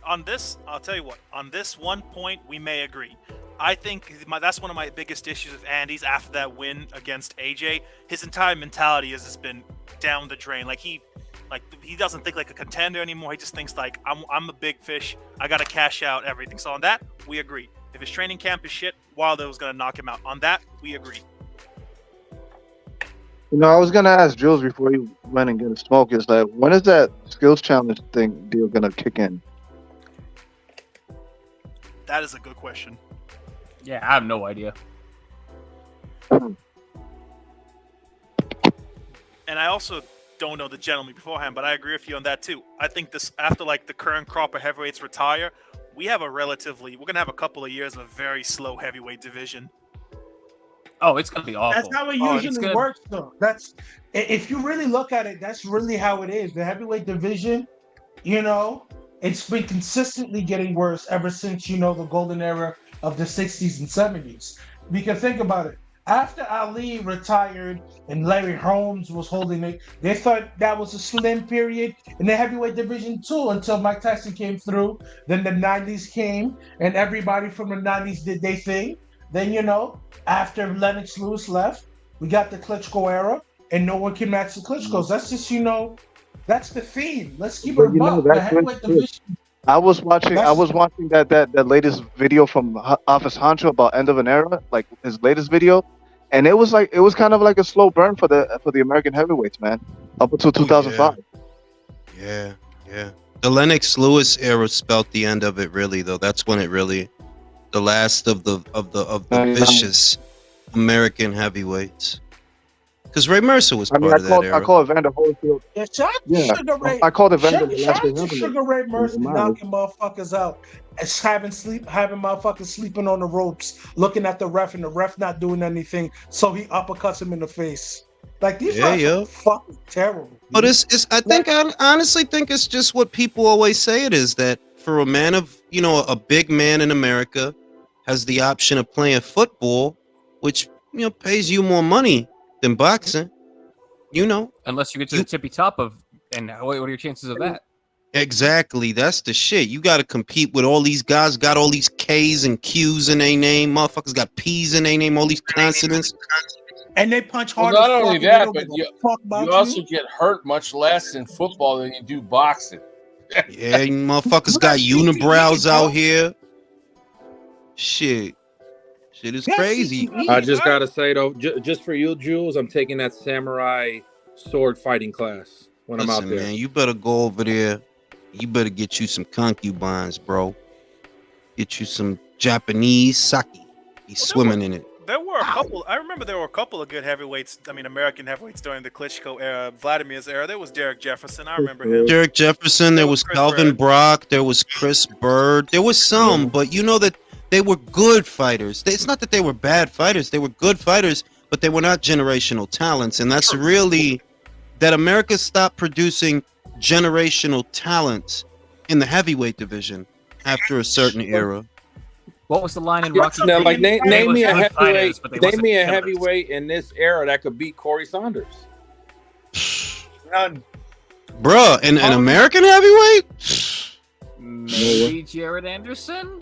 On this, I'll tell you what. On this one point, we may agree. I think that's one of my biggest issues with Andy's after that win against AJ. His entire mentality has just been down the drain. He doesn't think like a contender anymore. He just thinks like I'm a big fish. I gotta cash out everything. So on that, we agree. If his training camp is shit, Wilder was gonna knock him out. On that, we agree. I was gonna ask Jules before he went and get a smoke. Is like, when is that skills challenge deal gonna kick in? That is a good question. Yeah, I have no idea. And I also don't know the gentleman beforehand, but I agree with you on that too. I think this after the current crop of heavyweights retire, we're gonna have a couple of years of a very slow heavyweight division. Oh, it's gonna be awful. That's how it usually works, though. That's, if you really look at it, that's really how it is. The heavyweight division, it's been consistently getting worse ever since the golden era of the 60s and 70s. Because think about it. After Ali retired and Larry Holmes was holding it, they thought that was a slim period in the heavyweight division too, until Mike Tyson came through. Then the 90s came, and everybody from the 90s did their thing. Then, after Lennox Lewis left, we got the Klitschko era, and no one can match the Klitschkos. That's just, that's the theme. Let's keep it above the heavyweight division. I was watching that latest video from Office Honcho about end of an era, like his latest video, and it was kind of like a slow burn for the American heavyweights, man, up until 2005. Yeah. The Lennox Lewis era spelt the end of it, really. Though that's when it really, the last of the vicious American heavyweights. Because Ray Mercer was part of that era. I call Evander Holyfield. Yeah, shout out to Yeah, Sugar Ray. I called Evander the Shout last out to heavyweight. Sugar Ray Mercer In my knocking motherfuckers out. It's having motherfuckers sleeping on the ropes, looking at the ref, and the ref not doing anything, so he uppercuts him in the face. Like these refs are fucking terrible. But I honestly think it's just what people always say it is, that for a man of, a big man in America has the option of playing football, which, pays you more money than boxing, Unless you get to the tippy top of, and what are your chances of that? Exactly. That's the shit. You got to compete with all these guys, got all these K's and Q's in their name. Motherfuckers got P's in their name, all these consonants. And they punch Well, hard. not as only fuck, and that, they but don't give you, a fuck about you also get hurt much less in football than you do boxing. Yeah, you motherfuckers got unibrows out here. Shit is crazy. I just gotta say though, just for you, Jules, I'm taking that samurai sword fighting class when I'm out there. Man, you better go over there. You better get you some concubines, bro. Get you some Japanese sake. He's swimming in it. There were a couple. I remember there were a couple of good heavyweights. I mean, American heavyweights during the Klitschko era, Vladimir's era. There was Derek Jefferson. I remember him. Derek Jefferson. There was Calvin Brock. There was Chris Bird. There was some, but you know that they were good fighters. It's not that they were bad fighters. They were good fighters, but they were not generational talents. And that's really that America stopped producing generational talents in the heavyweight division after a certain era. What was the line in Rocky? Now, like name me a heavyweight. Name me a killers. heavyweight in this era that could beat Corey Saunders. None. Bruh, an American heavyweight? Maybe Jared Anderson?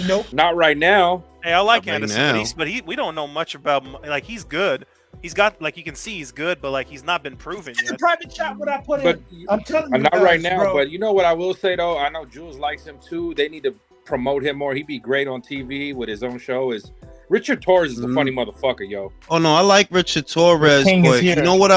Nope. Not right now. Hey, I like Not right Anderson, now. but we don't know much about. Like, he's good. He's got, like, you can see he's good, but like he's not been proven It's a yet. private chat what I put But in. I'm telling you, not guys, right now. bro. But you know what I will say though, I know Jules likes him too. They need to promote him more. He'd be great on TV with his own show. Is Richard Torres is a funny motherfucker, yo. Oh no, I like Richard Torres, king is but you here. know what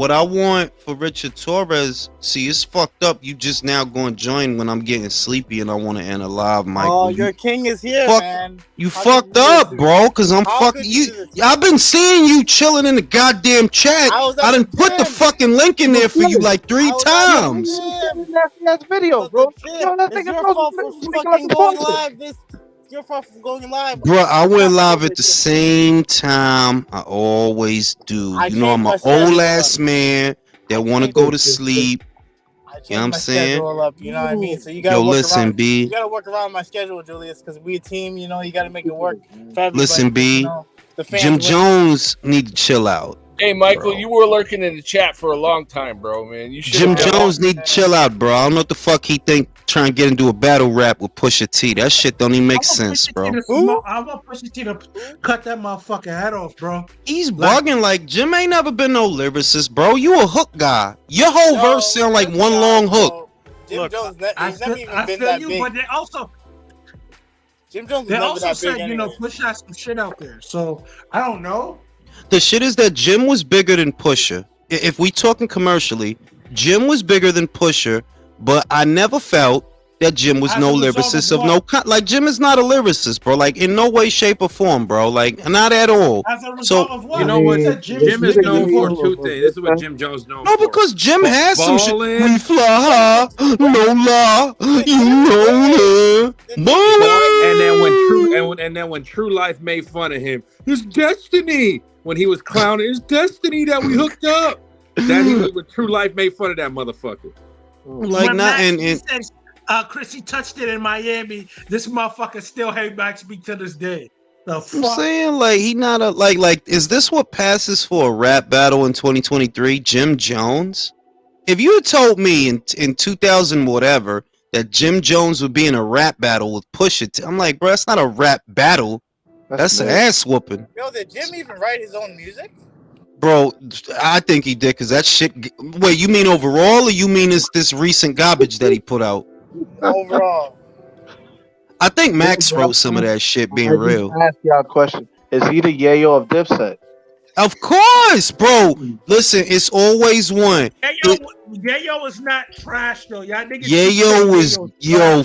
I want for Richard Torres? See, it's fucked up. You just now going to join when I'm getting sleepy and I want to end a live, Michael. Oh, your king is here, man. You fucked up, bro, because I'm fucking you. I've been seeing you chilling in the goddamn chat. I done put the fucking link in there for you like 3 times. That's video, bro. It's your fault for fucking going live. Your fault for going live. Bro, I went live at the same time I always do. You know, I'm an old ass man that want to go to sleep. You know what I'm saying? Schedule up, you know what I mean? So you gotta Yo, work listen, around, B. You gotta work around my schedule, Julius, because we a team. You know, you gotta make it work for everybody. Listen, B. You know, the fans Jim win. Jones need to chill out. Hey, Michael, you were lurking in the chat for a long time, bro, man. You should. Jim Jones need to chill out, bro. I don't know what the fuck he think trying to get into a battle rap with Pusha T. That shit don't even make sense, bro. I want Pusha T to cut that motherfucking head off, bro. He's bugging like Jim ain't never been no lyricist, bro. You a hook guy. Your whole verse sound like one long hook. Jim Jones, he's never even I been feel that you, big. but they also Jim Jones is they never also that said, big you know, anyway. Push has some shit out there. So I don't know. The shit is that Jim was bigger than Pusha. If we talking commercially, Jim was bigger than Pusha, but I never felt that Jim was As no a result lyricist of of no kind. Like Jim is not a lyricist, bro. Like in no way, shape, or form, bro. Like not at all. As a result So of what? You know what? He said Jim is known for 2 things. This is what Jim Jones known no, for. because Jim has some shit. Ballin'. We fly high, no lie, you know that. And then when True Life made fun of him, it's destiny. When he was clowning, it's destiny that we hooked up. That he when True Life made fun of that motherfucker. Like When not Max and B says, Chrissy touched it in Miami. This motherfucker still hate Max B to this day. The I'm fuck? saying like he not a like is this what passes for a rap battle in 2023? Jim Jones? If you had told me in 2000 whatever that Jim Jones would be in a rap battle with Pusha T, I'm like, bro, that's not a rap battle. That's an ass whooping. Yo, did Jim even write his own music? Bro, I think he did because that shit. Wait, you mean overall or you mean this recent garbage that he put out? Overall. I think Max wrote some of that shit being real. Ask y'all a question. Is he the yayo of Dipset? Of course, bro. Listen, it's always one. Yayo is not trash though. Y'all niggas Yayo was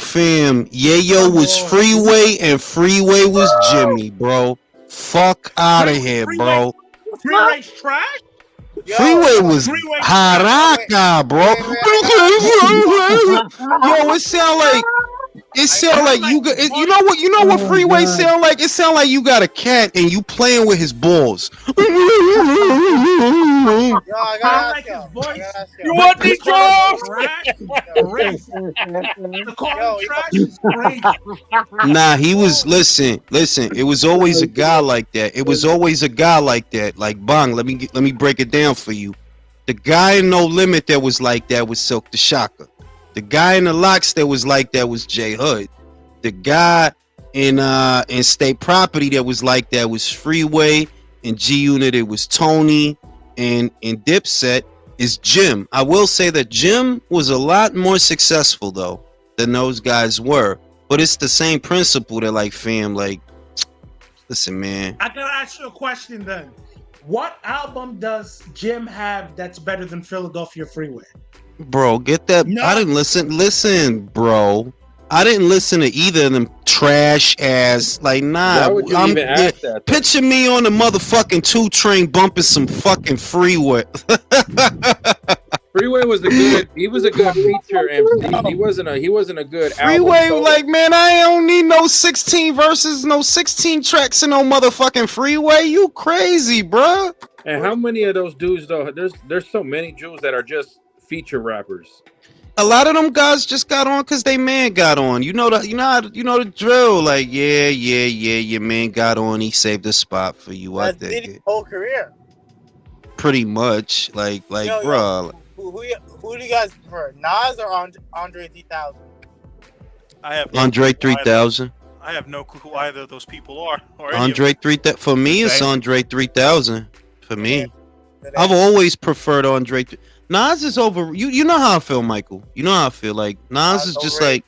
fam. Yayo was Freeway and Freeway was Jimmy, bro. Fuck out of here, bro. Freeway's trash. Freeway was Haraka, bro. Yo, it sound like you got. You know what Freeway sound like? It sound like you got a cat and you playing with his balls. You want these drugs? Nah, he was listen. It was always a guy like that. Like Bang. Let me break it down for you. The guy in No Limit that was like that was Silk the Shocker. The guy in the Locks that was like that was J Hood. The guy in State Property that was like that was Freeway. In G Unit it was Tony. And in Dipset is Jim. I will say that Jim was a lot more successful though than those guys were. But it's the same principle. They're like, fam, like, listen, man. I gotta ask you a question then. What album does Jim have that's better than Philadelphia Freeway? Bro, get that. No. I didn't listen. Listen, bro. I didn't listen to either of them trash ass. Like, nah. Why would you even ask that? Picture me on the motherfucking 2 train bumping some fucking Freeway. Freeway was a good. He was a good feature MC. He wasn't a good Freeway. Album like, man, I don't need no 16 verses, no 16 tracks in no motherfucking Freeway. You crazy, bro? And how many of those dudes though? There's so many Jews that are just feature rappers. A lot of them guys just got on because they man got on. You know the drill. Like, yeah, your man got on. He saved the spot for you. That's Diddy's whole career. Pretty much, like, bro. Who do you guys prefer, Nas or Andre 3000? I have Andre 3000. I have no clue who either of those people are. Andre 3000. For me, it's Andre 3000. For me, I've always preferred Andre. Nas is over. You know how I feel, Michael. You know how I feel. Like Nas is just like,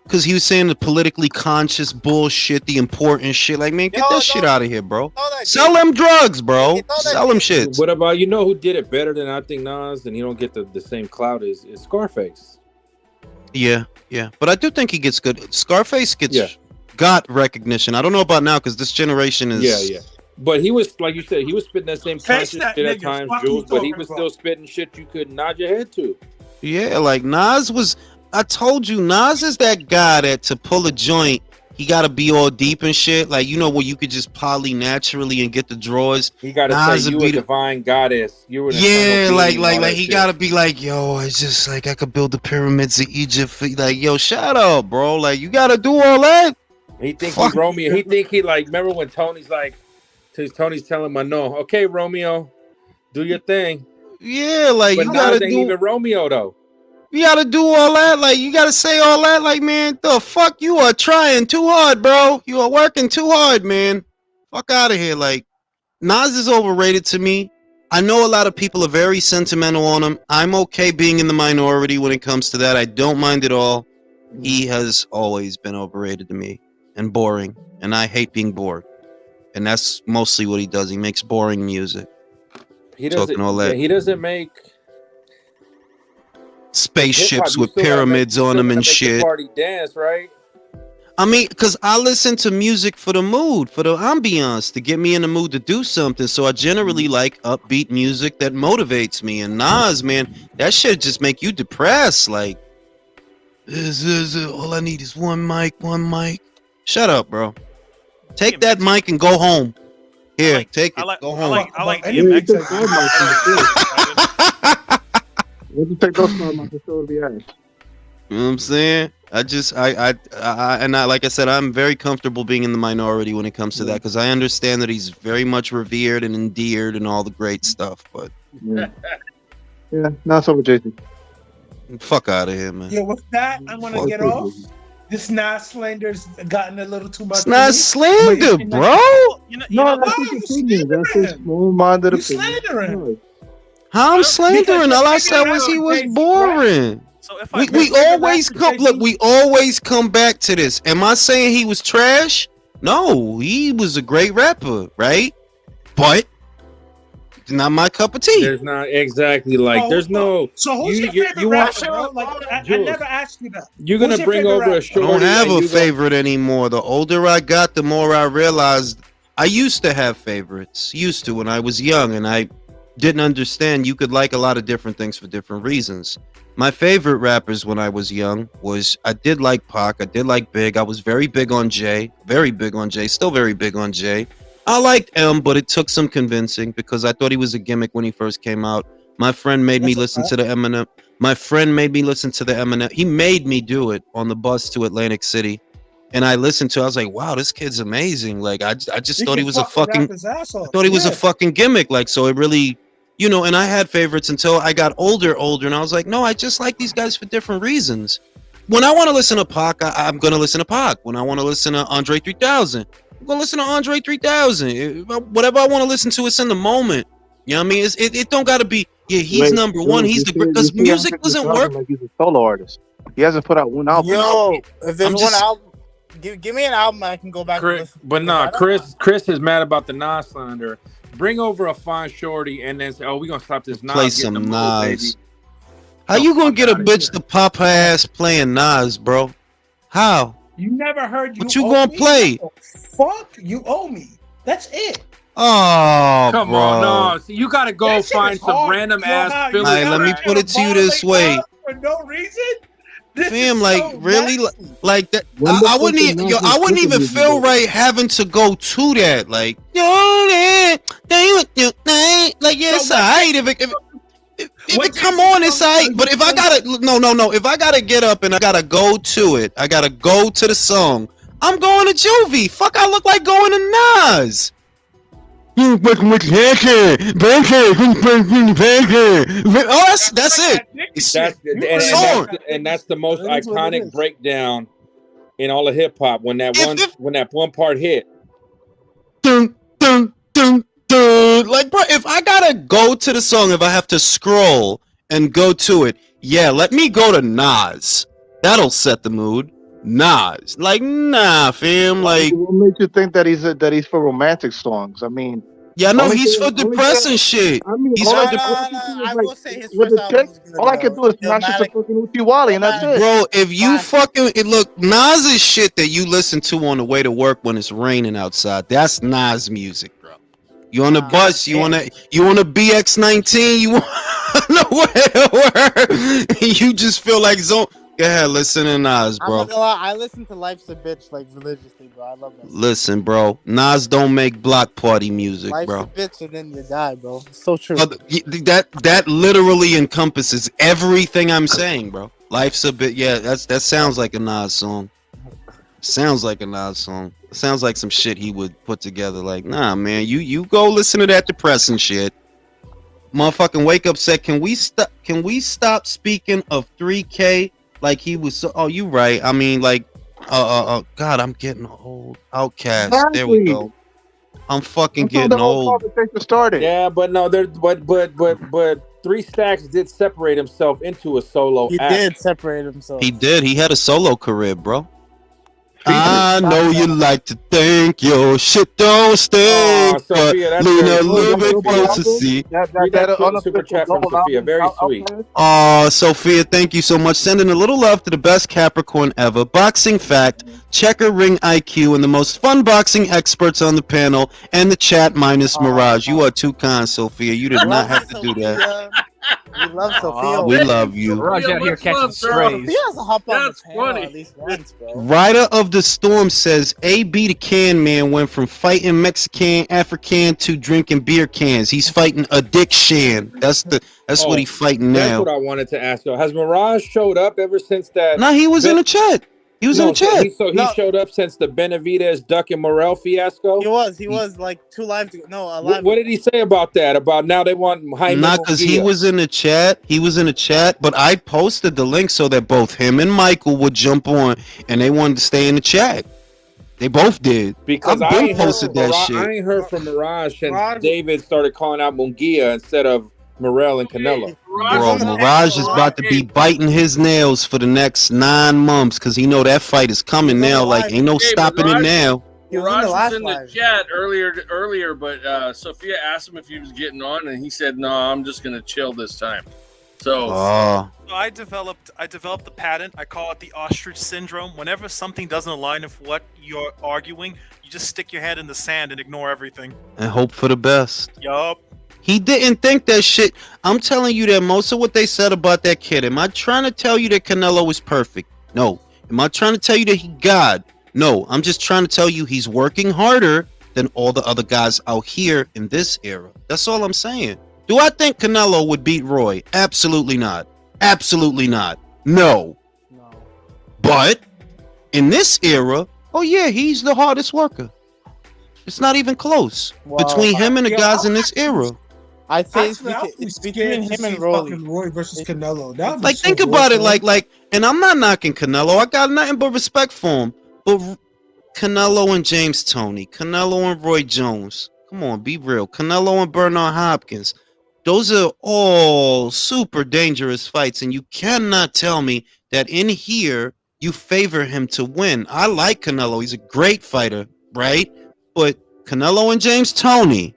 because he was saying the politically conscious bullshit, the important shit. Like, man, get that shit out of here, bro. Sell them drugs, bro. Sell them shit. What about, you know who did it better than I think Nas, and he don't get the same clout is Scarface. Yeah. But I do think he gets good. Scarface got recognition. I don't know about now because this generation is. Yeah. But he was, like you said, he was spitting that same conscious shit at times, Jules, but he was still spitting shit you could nod your head to. Yeah, like Nas was. I told you, Nas is that guy that to pull a joint, he got to be all deep and shit. Like, you know, where you could just poly naturally and get the drawers. He got to say, you a divine goddess. You were like he got to be like, yo, it's just like I could build the pyramids of Egypt. Like, yo, shut up, bro. Like, you got to do all that. He think he Romeo. He think he like, remember when Tony's like, Tony's telling him, no, okay, Romeo, do your thing. Yeah, like, but you got to do. Even Romeo, though. You gotta do all that, like you gotta say all that, like, man, the fuck, you are trying too hard, bro. You are working too hard, man. Fuck out of here. Like, Nas is overrated to me. I know a lot of people are very sentimental on him. I'm okay being in the minority when it comes to that. I don't mind at all. He has always been overrated to me and boring, and I hate being bored. And that's mostly what he does. He makes boring music. He doesn't make spaceships with pyramids on them and shit. Party dance, right? I mean, because I listen to music for the mood, for the ambiance, to get me in the mood to do something. So I generally like upbeat music that motivates me. And Nas, man, that shit just make you depressed. Like, all I need is one mic. Shut up, bro. Take that mic and go home. Here, take it. Go home. I like DMX. Where'd you take those from? I just to be honest. You know what I'm saying? Like I said, I'm very comfortable being in the minority when it comes to that, because I understand that he's very much revered and endeared and all the great stuff. But not so with JT. Fuck out of here, man. Yeah, with that, I'm gonna get off. This Nas slander's gotten a little too much. It's not slander, bro. That's his opinion. That's his small-minded opinion. Slandering. How I'm slandering? All I said was he was boring. So if we always come. Look, we always come back to this. Am I saying he was trash? No, he was a great rapper, right? But not my cup of tea. There's not exactly like there's no. So who's your favorite you want rapper, bro? Like I Jules, never asked you that. You're Who's gonna your bring favorite over a rapper? I shorty. don't have and a you gonna- favorite anymore. The older I got, the more I realized I used to have favorites. Used to when I was young, and I didn't understand you could like a lot of different things for different reasons. My favorite rappers when I was young was I did like Pac, I did like Big, I was very big on Jay, still very big on Jay. I liked M, but it took some convincing because I thought he was a gimmick when he first came out. My friend made me listen to the Eminem. My friend made me listen to the Eminem. He made me do it on the bus to Atlantic City. And I listened to it. I was like, wow, this kid's amazing. Like, I just thought he was a fucking, I thought he was a fucking gimmick. Like, so it really, you know, and I had favorites until I got older, and I was like, no, I just like these guys for different reasons. When I want to listen to Pac, I'm going to listen to Pac. When I want to listen to Andre 3000, I'm going to listen to Andre 3000. Whatever I want to listen to, it's in the moment. You know what I mean? It don't got to be, yeah, he's number one. He's the great, because music doesn't work. Like he's a solo artist. He hasn't put out one album. Yo, if there's one album, give me an album I can go back and listen to. But nah, Chris is mad about the Nas slander. Bring over a fine shorty and then say, "Oh, we gonna stop this Nas." Play some Nas. How you gonna get a bitch to pop her ass playing Nas, bro? How? You never heard you. What you owe gonna me? play? Fuck, you owe me. That's it. Oh, Come bro. on, no. So you gotta go That shit find is some hard. random You know ass how- Philly. All right, let me put it to you this way. For no reason. This Fam, is like so really, messy. like that. When the I wouldn't fuck even, is yo, Nas I wouldn't even music feel video? right having to go to that. Like, like yeah, it's alright if it come on, it's alright. But if I gotta, no, if I gotta get up and I gotta go to it, I gotta go to the song. I'm going to Juvie. Fuck, I look like going to Nas. Oh, that's it. That's the most iconic breakdown in all of hip hop when that one part hit. Dun, dun, dun, dun. Like, bro, if I gotta go to the song, if I have to scroll and go to it, yeah, let me go to Nas. That'll set the mood. Nas, like, nah, fam. Like, what makes you think that he's for romantic songs? I mean, yeah, no, only he's thing- for only depressing thing- shit. I mean, He's all for I depressing. can I will say his with first the album chick, was good. all I can do is smash it to fucking Uchi Wally, and that's it. Bro, if you fucking look, Nas is shit that you listen to on the way to work when it's raining outside. That's Nas music, bro. You on the bus, you on a BX19, you want you just feel like zone. Go ahead, listen to Nas, I'm bro. not gonna lie, I listen to Life's a Bitch like religiously, bro. I love that. Listen, bro. Nas don't make block party music, Life's bro. a bitch and then you die, bro. It's so true. That literally encompasses everything I'm saying, bro. Life's a bit, yeah. That sounds like a Nas song. Sounds like a Nas song. Sounds like some shit he would put together. Like, nah, man, you go listen to that depressing shit. Motherfucking wake up said, can we stop speaking of 3K like he was so? Oh, you right. I mean, like, God, I'm getting old. Outcast. There we go. I'm fucking getting old. Started. Yeah, but no, but 3 Stacks did separate himself into a solo He act. did separate himself. He did. He had a solo career, bro. I know you like to think your shit don't stink, but Sophia, that's lean very a little sweet. bit closer, see. Read that super chat from Sophia. Very sweet. Oh, Sophia, thank you so much. Sending a little love to the best Capricorn ever. Boxing fact, checker ring IQ, and the most fun boxing experts on the panel, and the chat minus Mirage. You are too kind, Sophia. You did not have to do that. We love Sophia. We love you. Mirage out here catching strays. He has to hop on That's the panel funny. at least once, bro. Rider of the Storm says AB the Can Man went from fighting Mexican, African to drinking beer cans. He's fighting addiction. That's what he's fighting That's now. what I wanted to ask you. Has Mirage showed up ever since that? No, he was in the chat. He was in the chat. He showed up since the Benavidez, Duck, and Morel fiasco? He was like 2 lives ago. No, a live. What did he say about that? About now they want Jaime Not because he Munguia. was in the chat. He was in the chat, but I posted the link so that both him and Michael would jump on, and they wanted to stay in the chat. They both did. Because I've I been ain't heard posted from that Mirage, shit. I ain't heard from Mirage since David started calling out Munguia instead of Morel and Canelo. Bro, Mirage is about to be biting his nails for the next 9 months because he know that fight is coming now. Like, ain't no stopping it now. He was in the Raj was last in the live. chat earlier, but Sophia asked him if he was getting on, and he said, "No, I'm just gonna chill this time." So, So I developed the patent. I call it the ostrich syndrome. Whenever something doesn't align with what you're arguing, you just stick your head in the sand and ignore everything. And hope for the best. Yup. He didn't think that shit. I'm telling you that most of what they said about that kid. Am I trying to tell you that Canelo is perfect? No. Am I trying to tell you that he God? No. I'm just trying to tell you he's working harder than all the other guys out here in this era. That's all I'm saying. Do I think Canelo would beat Roy? Absolutely not. Absolutely not. No. But in this era, oh yeah, he's the hardest worker. It's not even close between him and the guys in this era. I It's between him and Roy versus Canelo. That would be Like, so think good, about it. bro. Like, and I'm not knocking Canelo. I got nothing but respect for him. But Canelo and James Toney, Canelo and Roy Jones. Come on, be real. Canelo and Bernard Hopkins. Those are all super dangerous fights, and you cannot tell me that in here you favor him to win. I like Canelo. He's a great fighter, right? But Canelo and James Toney.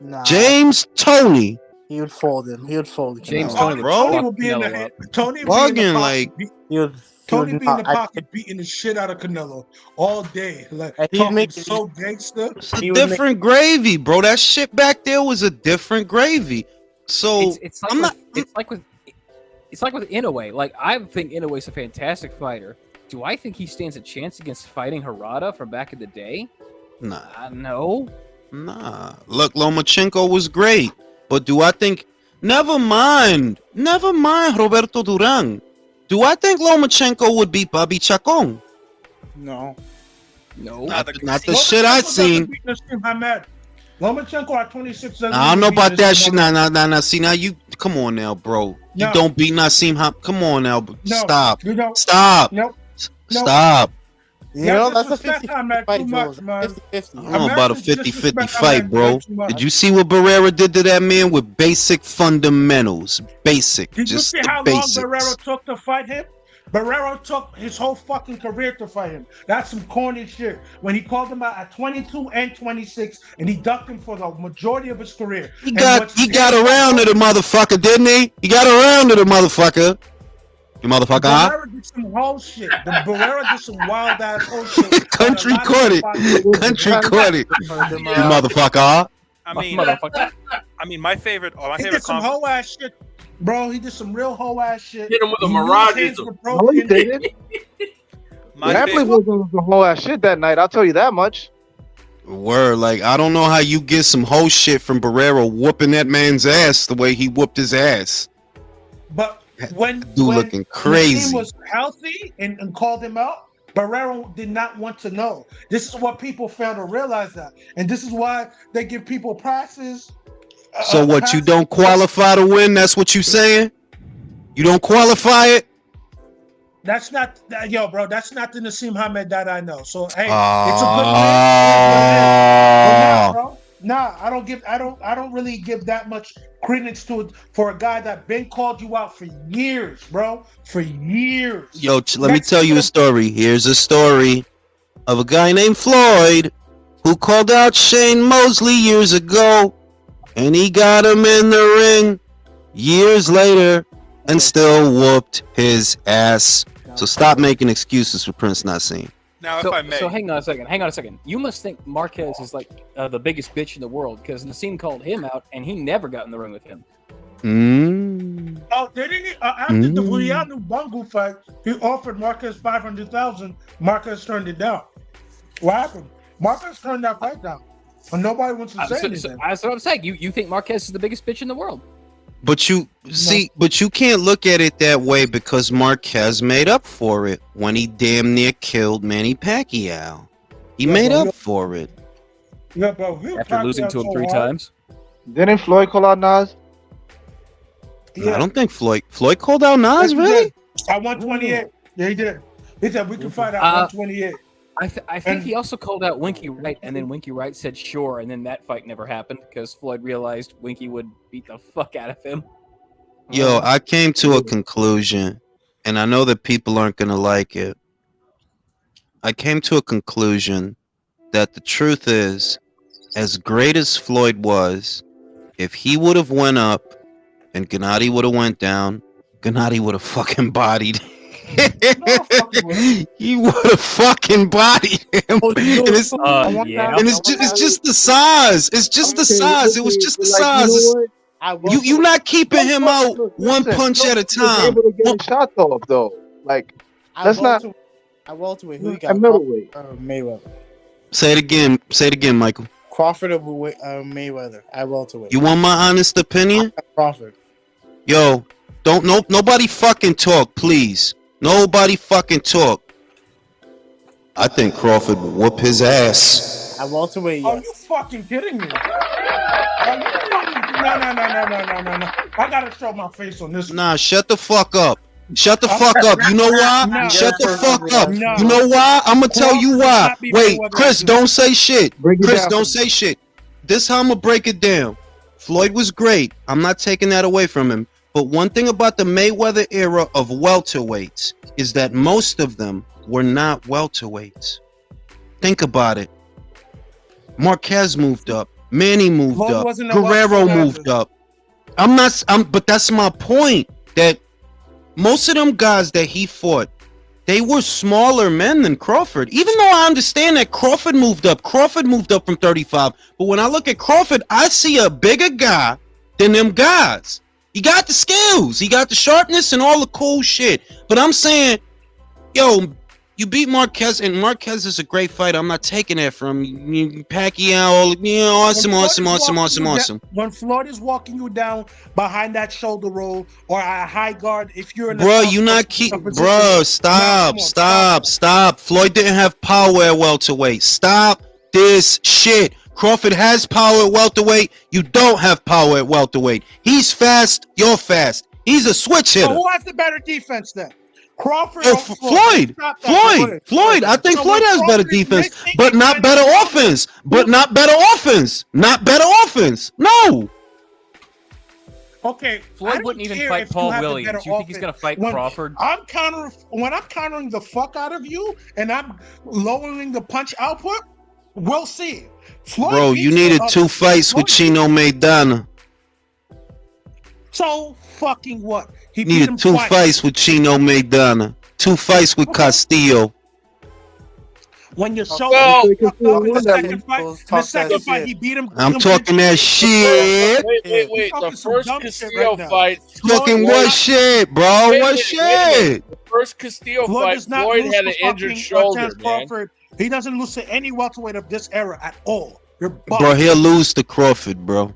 Nah. James Toney. He would fold him. He would fold James Canelo. Toney would Bro. Tony would be in the Tony would be in the Bugging, pocket, like- Tony be in the pocket beating the shit out of Canelo all day, like And he'd talking make- so gangster. It's a different gravy, bro. That shit back there was a different gravy. So It's like I'm not. it's like with Inoue. Like, I think Inoue's a fantastic fighter. Do I think he stands a chance against fighting Harada from back in the day? Nah. No. Nah. Look, Lomachenko was great, but do I think? Never mind Roberto Duran. Do I think Lomachenko would beat Bobby Chacon? No. No. Not the shit I seen. Lomachenko at 26. I don't know about that shit. Nah. See, now you come on now, bro. You No. don't beat Nassim. Come on now. No, Stop. you don't. Stop. Nope. Stop. You know, that's a disrespect 50 Ahmed fight, too Jules. much, man. 50-50. I don't know about a Americans 50-50 disrespect fight, Ahmed bro. way too much. Did you see what Barrera did to that man with basic fundamentals? Basic. Did you Just see the how long basics. Barrera took to fight him? Barrera took his whole fucking career to fight him. That's some corny shit. When he called him out at 22 and 26, and he ducked him for the majority of his career. He got around to the motherfucker, didn't he? He got around to the motherfucker. You motherfucker, huh? Barrera did some whole shit. The Barrera did some wild ass whole shit. Country caught it. Country caught it. You motherfucker, huh? I mean, my favorite. My He favorite did some whole ass shit, bro. He did some real whole ass shit. Hit him with a You knew his mirage. hands were No, broken. he didn't. Definitely wasn't the whole ass shit that night. I'll tell you that much. Word, like, I don't know how you get some whole shit from Barrera whooping that man's ass the way he whooped his ass. But when looking the crazy. team was healthy and called him out, Barrera did not want to know. This is what people fail to realize that, and this is why they give people passes. So what? You don't qualify to win? That's what you saying? You don't qualify it? That's not yo, bro. That's not the Nassim Hamed that I know. So hey, Ah. it's a good win. But nah, bro. Nah, I don't really give that much credence to it for a guy that been called you out for years, bro. For years. Yo, let me tell you a story. Here's a story of a guy named Floyd who called out Shane Mosley years ago, and he got him in the ring years later and still whooped his ass. So stop making excuses for Prince Nassim. Now, So hang on a second. You must think Marquez is like the biggest bitch in the world because Nassim called him out and he never got in the ring with him. Oh, didn't he? After the Vuyanu Bungu fight, he offered Marquez 500,000. Marquez turned it down. What happened? Marquez turned that fight down, and nobody wants to say anything. That's what I'm saying. You think Marquez is the biggest bitch in the world? But you see, but you can't look at it that way because Marquez made up for it when he damn near killed Manny Pacquiao. He made up for it. Yeah, bro. After losing to him 3 times. Didn't Floyd call out Nas? I don't think Floyd called out Nas, really? At 128. Yeah, he did. He said we can fight at 128. I think he also called out Winky Wright, and then Winky Wright said sure, and then that fight never happened because Floyd realized Winky would beat the fuck out of him. Yo, I came to a conclusion, and I know that people aren't gonna like it. I came to a conclusion that the truth is, as great as Floyd was, if he would have went up and Gennady would have went down, Gennady would have fucking bodied. He would have fucking bodied him. And it's, it's just the size. It's just the size. It was just the size. You not keeping him out one punch at a time. Able to get a shot though. Like that's not. At welterweight, who you got? At middleweight. Mayweather. Say it again. Say it again, Michael. Crawford or Mayweather at welterweight. You want my honest opinion? Crawford. Yo, nobody fucking talk, please. Nobody fucking talk. I think Crawford would whoop his ass. At welterweight, Are you fucking kidding me? Are you fucking... No. I gotta show my face on this. Nah, shut the fuck up. Shut the fuck up. You know why? No. Shut the fuck up. No. You know why? I'm gonna tell you why. Crawford Wait, not be Chris, Mayweather. don't say shit. Break it Chris, down don't for say shit. This how I'm gonna break it down. Floyd was great. I'm not taking that away from him. But one thing about the Mayweather era of welterweights is that most of them were not welterweights. Think about it. Marquez moved up. Manny moved Floyd up. wasn't a Guerrero welterweight moved up. But that's my point. That most of them guys that he fought, they were smaller men than Crawford. Even though I understand that Crawford moved up from 35. But when I look at Crawford, I see a bigger guy than them guys. He got the skills, he got the sharpness and all the cool shit. But I'm saying, yo, you beat Marquez, and Marquez is a great fighter. I'm not taking that from you. Pacquiao, awesome. When Floyd is walking you down behind that shoulder roll or a high guard, if you're in the Bro, you not keep, bro. Stop. Floyd didn't have power at welterweight. Stop this shit. Crawford has power at welterweight. You don't have power at welterweight. He's fast. You're fast. He's a switch hitter. So who has the better defense then? Crawford Oh, or Floyd. I think So Floyd when has better Crawford is defense, missing, but not better offense. Not better offense. No. Okay, Floyd I don't wouldn't even care fight if you Paul have the Williams. better You think he's gonna offense. fight When Crawford? I'm countering the fuck out of you, and I'm lowering the punch output. We'll see. Floyd Bro, you beats needed the- 2 fights with Chino Maidana. So fucking what? He beat him Needed 2 twice. fights with Chino Maidana. 2 fights with Castillo. When your shoulder Well, fucked up in the second fight, he beat him. I'm talking that shit. Wait. The first Castillo fight. Talking what shit, bro? What shit? The first Castillo Floyd fight, does not Floyd lose had to an injured fucking shoulder, Terence man. Crawford. He doesn't lose to any welterweight of this era at all. You're Bro, he'll lose to Crawford, bro.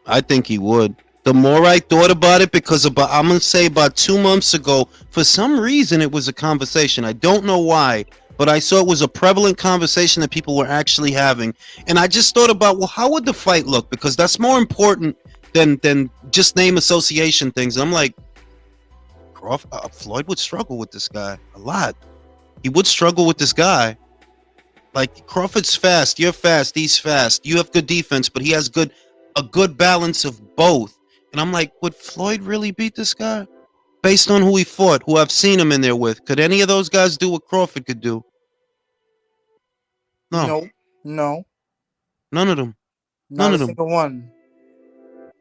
I think he would. The more I thought about it, because I'm gonna say about 2 months ago, for some reason it was a conversation. I don't know why, but I saw it was a prevalent conversation that people were actually having, and I just thought about, well, how would the fight look? Because that's more important than just name association things. And I'm like, Floyd would struggle with this guy a lot. He would struggle with this guy. Like, Crawford's fast, you're fast, he's fast. You have good defense, but he has a good balance of both. And I'm like, would Floyd really beat this guy? Based on who he fought, who I've seen him in there with. Could any of those guys do what Crawford could do? No. No. None of them. Not None a of them. single one.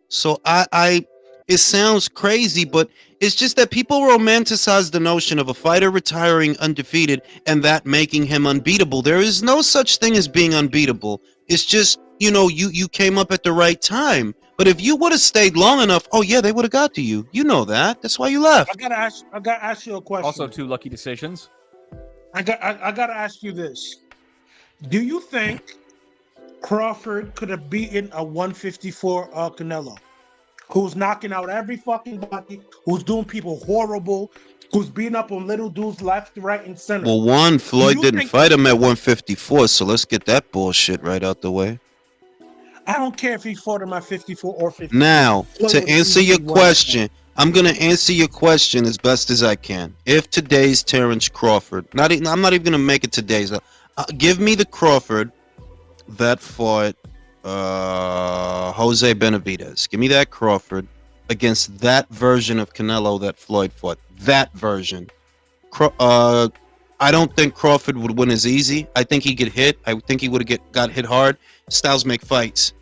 So it sounds crazy, but it's just that people romanticize the notion of a fighter retiring undefeated and that making him unbeatable. There is no such thing as being unbeatable. It's just, you came up at the right time. But if you would have stayed long enough, oh yeah, they would have got to you. You know that. That's why you left. I gotta ask you a question. Also, 2 lucky decisions. I gotta ask you this. Do you think Crawford could have beaten a 154 Canelo, who's knocking out every fucking body, who's doing people horrible, who's beating up on little dudes left, right, and center? Well, Floyd you didn't think- fight him at 154, so let's get that bullshit right out the way. I don't care if he fought him at 54 or 50. Now, Floyd to would answer beat your him question, I'm gonna answer your question as best as I can. If today's Terence Crawford, I'm not even gonna make it today's. Give me the Crawford that fought Jose Benavidez. Give me that Crawford against that version of Canelo that Floyd fought. That version. I don't think Crawford would win as easy. I think he'd get hit. I think he would have got hit hard. Styles make fights.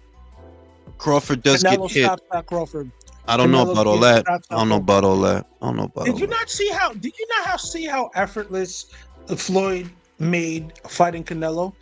Crawford does Canelo get hit. stopped at Crawford. I don't know Canelo about all gets that. shots I at don't know Crawford. about all that. I don't know about Did all you that. not see how? Did you not see how effortless Floyd made fighting Canelo? Like,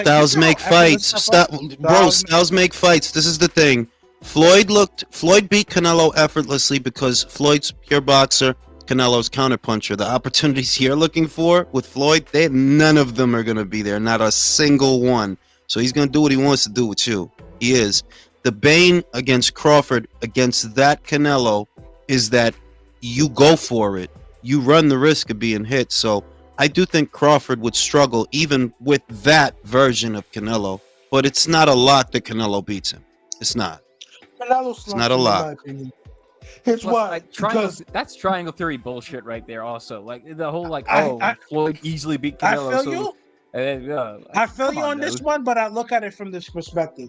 Styles you know make how effortless fights. that fight- Bro, Styles make fights. This is the thing. Floyd beat Canelo effortlessly because Floyd's pure boxer, Canelo's counterpuncher. The opportunities you're looking for with Floyd, none of them are gonna be there. Not a single one. So he's gonna do what he wants to do with you. He is. The bane against Crawford, against that Canelo, is that you go for it. You run the risk of being hit. So I do think Crawford would struggle even with that version of Canelo. But it's not a lock that Canelo beats him. It's not. Canelo It's not a slumps him, in my lock. opinion. Here's Plus, why. like, triangle, Because that's triangle theory bullshit right there. Also, like the whole I- Floyd easily beat I Canelo. feel so, you. Yeah, I feel come you on this dude. one, but I look at it from this perspective.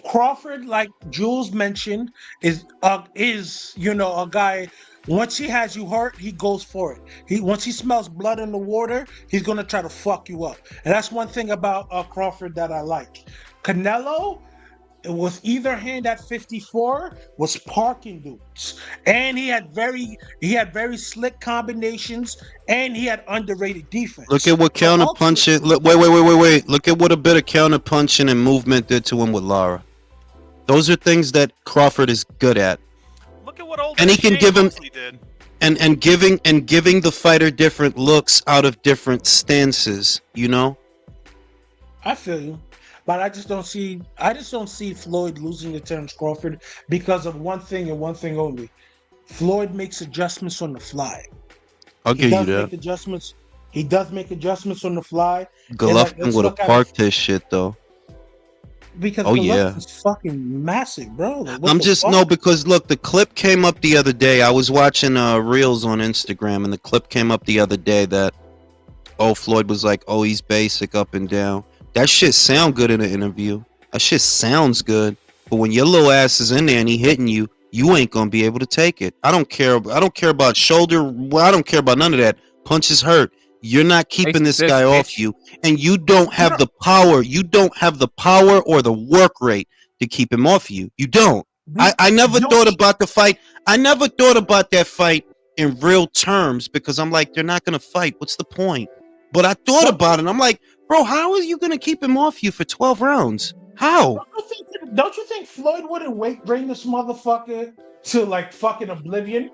Crawford, like Jules mentioned, is a guy. Once he has you hurt, he goes for it. Once he smells blood in the water, he's gonna try to fuck you up. And that's one thing about Crawford that I like. Canelo, it was either hand at 54 was parking dudes, and he had very slick combinations, and he had underrated defense. Look at what counter punching. Look, wait. Look at what a bit of counter punching and movement did to him with Lara. Those are things that Crawford is good at. Look at what old And he can Shane give him Mosley did. and giving the fighter different looks out of different stances. You know. I feel you, but I just don't see Floyd losing to Terence Crawford because of one thing and one thing only. Floyd makes adjustments on the fly. I'll give you Make that. adjustments. He does make adjustments on the fly. And, Golovkin let's would have look at it parked his shit though. because Oh, yeah. Golovkin's fucking massive, bro. Like, what I'm the just fuck? no because look, the clip came up the other day. I was watching reels on Instagram, and the clip came up the other day that Floyd was like, he's basic up and down. That shit sound good in an interview. That shit sounds good, but when your little ass is in there and he hitting you, you ain't gonna be able to take it. I don't care about shoulder. Well, I don't care about none of that. Punches hurt. You're not keeping this guy off you, and you don't have the power. You don't have the power or the work rate to keep him off you. You don't. I never thought about the fight. I never thought about that fight in real terms because I'm like, they're not gonna fight. What's the point? But I thought about it. And I'm like, bro, how are you gonna keep him off you for 12 rounds? How? Don't you think Floyd wouldn't bring this motherfucker to like fucking oblivion?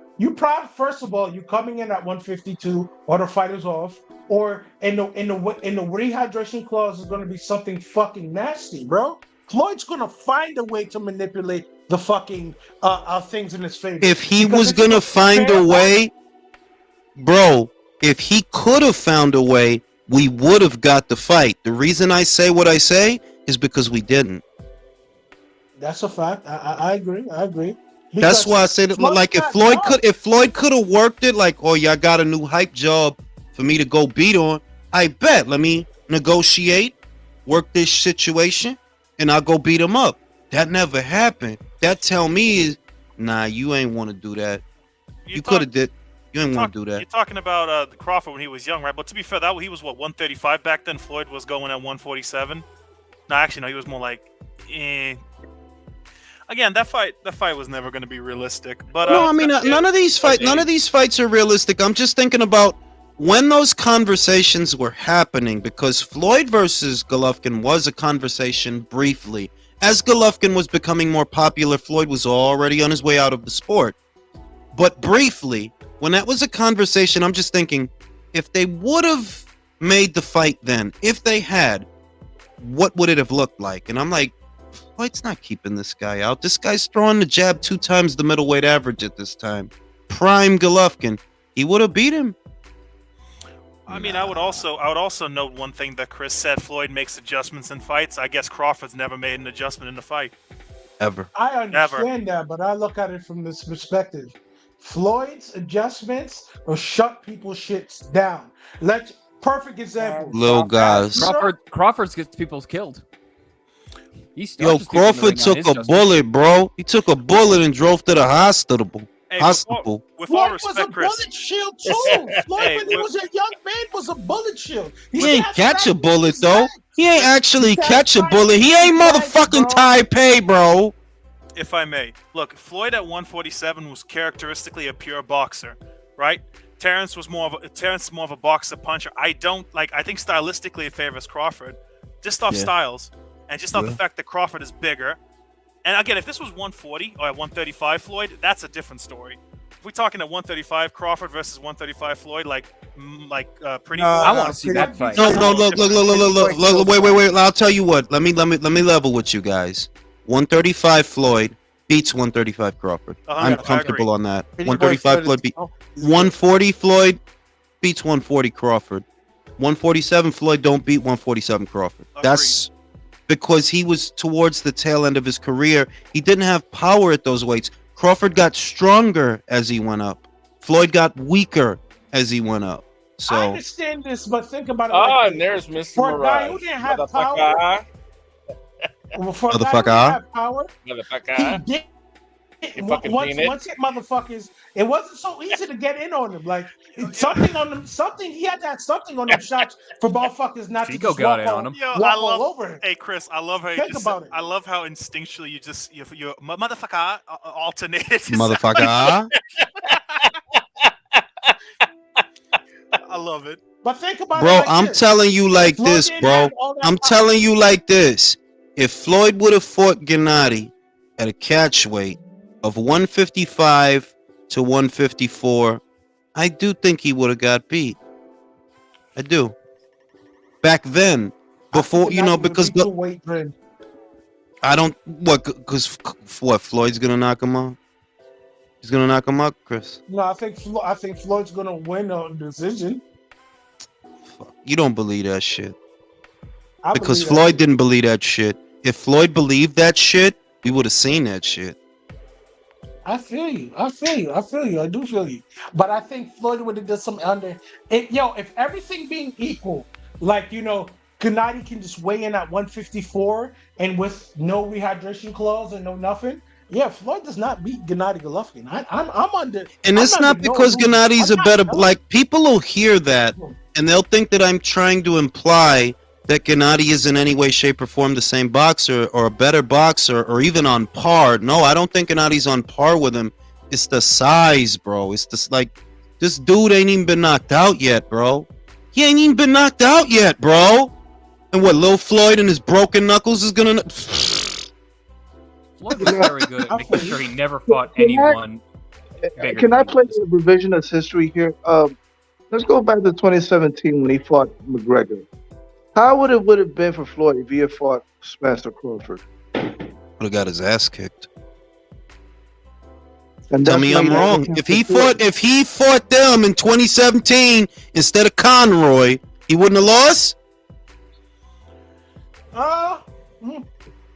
First of all, you coming in at 152, or the fight is off, or in the rehydration clause is going to be something fucking nasty, bro. Floyd's going to find a way to manipulate the fucking things in his favor. If he Because was if he's gonna a find fair a way, bro, if he could have found a way, we would have got the fight. The reason I say what I say is because we didn't. That's a fact. I agree. That's why I say that. Like, if Floyd could have worked it, like, y'all got a new hype job for me to go beat on. I bet. Let me negotiate, work this situation, and I'll go beat him up. That never happened. That tell me is, nah, you ain't want to do that. You could have did. You ain't want to do that. You're talking about Crawford when he was young, right? But to be fair, he was what, 135 back then. Floyd was going at 147. No, actually, no, he was more like, Again, that fight was never going to be realistic. But No, I mean, none of these fights are realistic. I'm just thinking about when those conversations were happening, because Floyd versus Golovkin was a conversation briefly. As Golovkin was becoming more popular, Floyd was already on his way out of the sport. But briefly, when that was a conversation, I'm just thinking, if they would have made the fight then, if they had, what would it have looked like? And I'm like, Floyd's not keeping this guy out. This guy's throwing the jab 2 times the middleweight average at this time. Prime Golovkin, he would have beat him. I mean, I would also note one thing that Chris said: Floyd makes adjustments in fights. I guess Crawford's never made an adjustment in a fight. Ever. I understand that, but I look at it from this perspective. Floyd's adjustments will shut people's shits down. Perfect example. Little guys. Crawford gets people killed. Crawford took a bullet, bro. He took a bullet and drove to the hospital. Hey, Possible. with all Floyd was a respect, Chris. bullet shield too. Floyd, Hey, when he was a young man, was a bullet shield. He ain't snapped catch a back bullet his though. legs. He ain't actually He catch a tried bullet. He ain't to motherfucking bro. Taipei, bro. If I may, look, Floyd at 147 was characteristically a pure boxer, right? Terrence is more of a boxer puncher. I think stylistically it favors Crawford, just off Yeah. styles, and just off Yeah. the fact that Crawford is bigger. And again, if this was 140 or at 135 Floyd, that's a different story. If we're talking at 135 Crawford versus 135 Floyd, pretty. I want to see that fight. No, look, wait. I'll tell you what. Let me level with you guys. 135 Floyd beats 135 Crawford. I'm I comfortable agree. on that. Pretty 135 boy Floyd beats Floyd 140 Floyd beats 140 Crawford. 147 Floyd don't beat 147 Crawford. That's because he was towards the tail end of his career. He didn't have power at those weights. Crawford got stronger as he went up. Floyd got weaker as he went up. I So understand this, but think about it. Oh, like and this. there's Mr. For a guy Mirage. who didn't have power, Motherfucker. for a guy who Motherfucker. didn't have power, Motherfucker. he did. You fucking Once mean it? hit motherfuckers, it wasn't so easy to get in on them. Like something on them, something he had to have something on them shots for motherfuckers not to Figo just got walk it on him. Yo, walk I all love. over him. Hey, Chris, I love how you Think just. about it. I love how instinctually you motherfucker alternated. motherfucker. I love it. But think about it. Bro, like I'm this. telling you like Floyd this, didn't bro. have all that I'm power. telling you like this. If Floyd would have fought Gennady at a catch weight of 155 to 154, I do think he would have got beat. I do. Back then, before because weight trend. I don't because what Floyd's gonna knock him out. He's gonna knock him out, Chris. No, I think Floyd's gonna win on decision. You don't believe that shit. I Because believe that Floyd shit. didn't believe that shit. If Floyd believed that shit, we would have seen that shit. I feel you. I do feel you. But I think Floyd would have done some under. If everything being equal, like Gennady can just weigh in at 154 and with no rehydration clause and no nothing. Yeah, Floyd does not beat Gennady Golovkin. I'm under. And I'm it's not under because illusion. Gennady's a I'm better not- like people will hear that and they'll think that I'm trying to imply that Gennady is in any way, shape, or form the same boxer or a better boxer or even on par. No, I don't think Gennady's on par with him. It's the size, bro. It's this this dude ain't even been knocked out yet, bro. He ain't even been knocked out yet, bro. And what, Lil Floyd and his broken knuckles is gonna Floyd was very good at making sure he never fought anyone bigger. Can I play a revisionist history here? Let's go back to 2017 when he fought McGregor. How would it been for Floyd if he had fought Spencer Crawford? would have got his ass kicked. And Tell that's me why I'm you wrong. have If to he do it. fought them in 2017 instead of Conroy, he wouldn't have lost.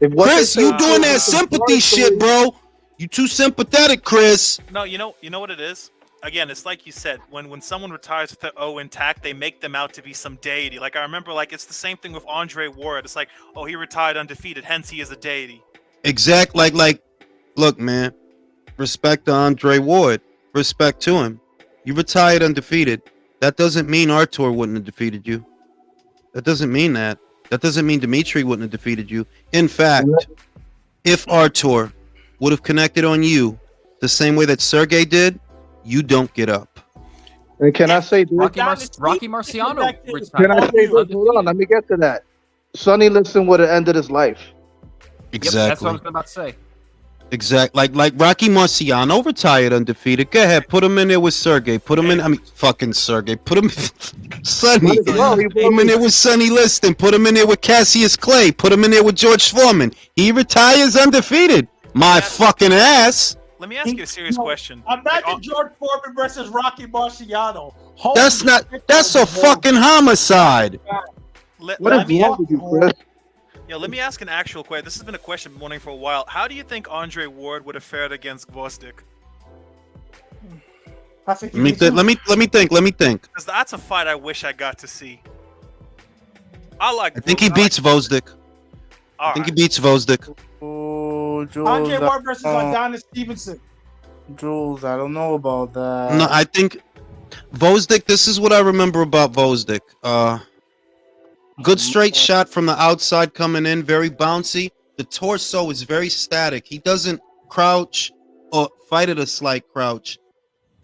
If what Chris, they you say doing that is sympathy shit, bro? You too sympathetic, Chris. No, you know what it is. Again, it's like you said. When someone retires with their O intact, they make them out to be some deity. Like I remember, it's the same thing with Andre Ward. It's like, oh, he retired undefeated, hence he is a deity. Exact. Like, look, man. Respect to Andre Ward. Respect to him. You retired undefeated. That doesn't mean Artur wouldn't have defeated you. That doesn't mean that. That doesn't mean Dimitri wouldn't have defeated you. In fact, if Artur would have connected on you the same way that Sergey did, you don't get up. And can I say this? Rocky Marciano Can I say this? Hold on, let me get to that. Sonny Liston would have ended his life. Exactly. Yep, that's what I was about to say. Exact. Like Rocky Marciano retired undefeated. Go ahead, put him in there with Sergey. Put him in. I mean, fucking Sergey. Put him, Sonny. Put him in there with Sonny Liston. Put him in there with Cassius Clay. Put him in there with George Foreman. He retires undefeated. My fucking ass. Let me ask you a serious question. Imagine George Foreman versus Rocky Marciano. That's a fucking homicide. Let What is me wrong with you, Chris? let me ask an actual question. This has been a question I've been wondering for a while. How do you think Andre Ward would have fared against Gvozdyk? I think Let me think. Because that's a fight I wish I got to see. I think he beats Gvozdyk. I think he beats Gvozdyk. Andre Ward versus Adonis Stevenson. Jules, I don't know about that. No, I think Vosdik. This is what I remember about Vosdik. Good straight shot from the outside coming in, very bouncy. The torso is very static. He doesn't crouch or fight at a slight crouch.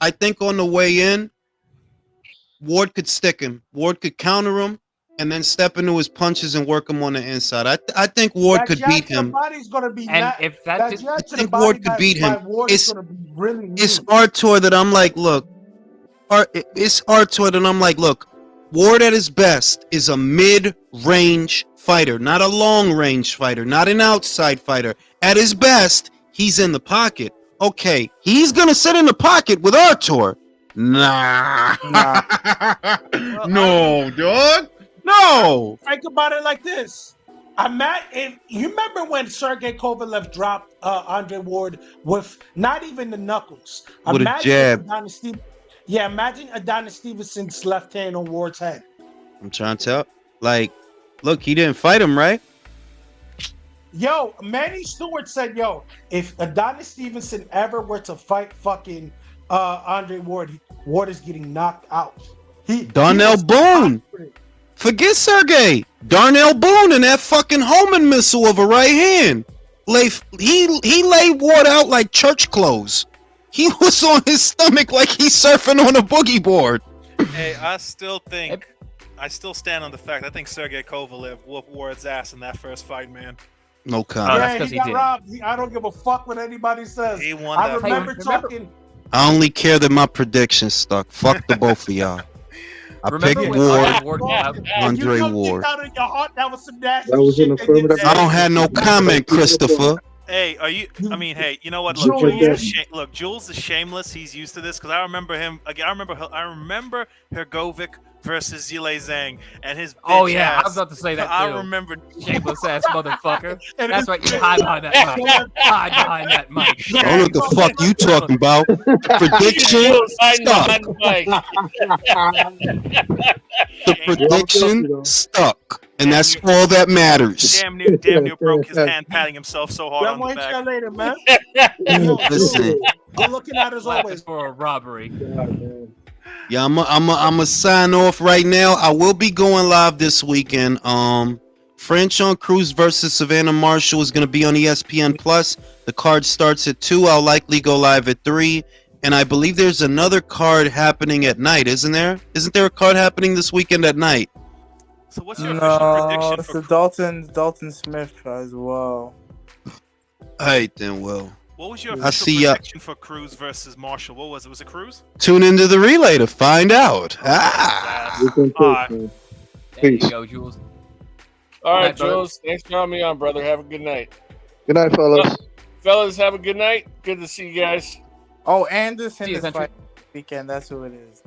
I think on the way in, Ward could stick him. Ward could counter him and then step into his punches and work him on the inside. I think Ward That could jab beat to the him. body's gonna be And not, if that that did- jab I to the think body Ward could by- beat by him. Ward is gonna be really It's mean. Artur that I'm like, look. It's Artur that I'm like, look. Ward at his best is a mid-range fighter, not a long-range fighter, not an outside fighter. At his best, he's in the pocket. Okay, he's gonna sit in the pocket with Artur. Nah. No, dog. No. Think about it like this. If you remember when Sergey Kovalev dropped Andre Ward with not even the knuckles. With a Imagine jab. imagine Adonis Stevenson's left hand on Ward's head. I'm trying to tell. Like, look, he didn't fight him, right? Yo, Manny Stewart said, yo, if Adonis Stevenson ever were to fight fucking Andre Ward, Ward is getting knocked out. Darnell Boone. Forget Sergey. Darnell Boone and that fucking Holman missile of a right hand. He laid Ward out like church clothes. He was on his stomach like he's surfing on a boogie board. Hey, I still stand on the fact. I think Sergey Kovalev whooped Ward's ass in that first fight, man. No comment. Yeah, he got robbed. I don't give a fuck what anybody says. He won I that remember fight. talking. I only care that my prediction stuck. Fuck the both of y'all. I picked Ward, Andre Ward. Out of your heart, that was some nasty That was an shit they did affirmative. there. I don't have no comment, Christopher. Hey, hey, you know what? Jules, Look, yeah. look, Jules is shameless. He's used to this because I remember him. Again, I remember Hergovic versus Zile Zhang and his. Oh bitch yeah, I ass. was about to say that too. I remember shameless ass motherfucker. That's right, you hide behind that mic. Hide behind that mic. I don't know what the fuck you talking about. Prediction stuck. The prediction stuck, and that's all that matters. damn near broke his hand patting himself so hard on the Watch back. that later, man. Listen, Good looking out as always. For a robbery. yeah, I'm a sign off right now. I will be going live this weekend. Franchon Cruz versus Savannah Marshall is going to be on ESPN Plus. The card starts at 2. I'll likely go live at 3. And I believe there's another card happening at night, isn't there? Isn't there a card happening this weekend at night? So what's your official prediction for it's the Dalton Smith as well. Hey, then, well. What was your I official see ya. prediction for Cruz versus Marshall? What was it? Was it Cruz? Tune into the relay to find out. Ah. There you go, Jules. All right, Good night, brother. Jules. Thanks for having me on, brother. Have a good night. Good night, fellas. Fellas, have a good night. Good to see you guys. Oh, Anderson See you, is Country. fighting this weekend. That's who it is.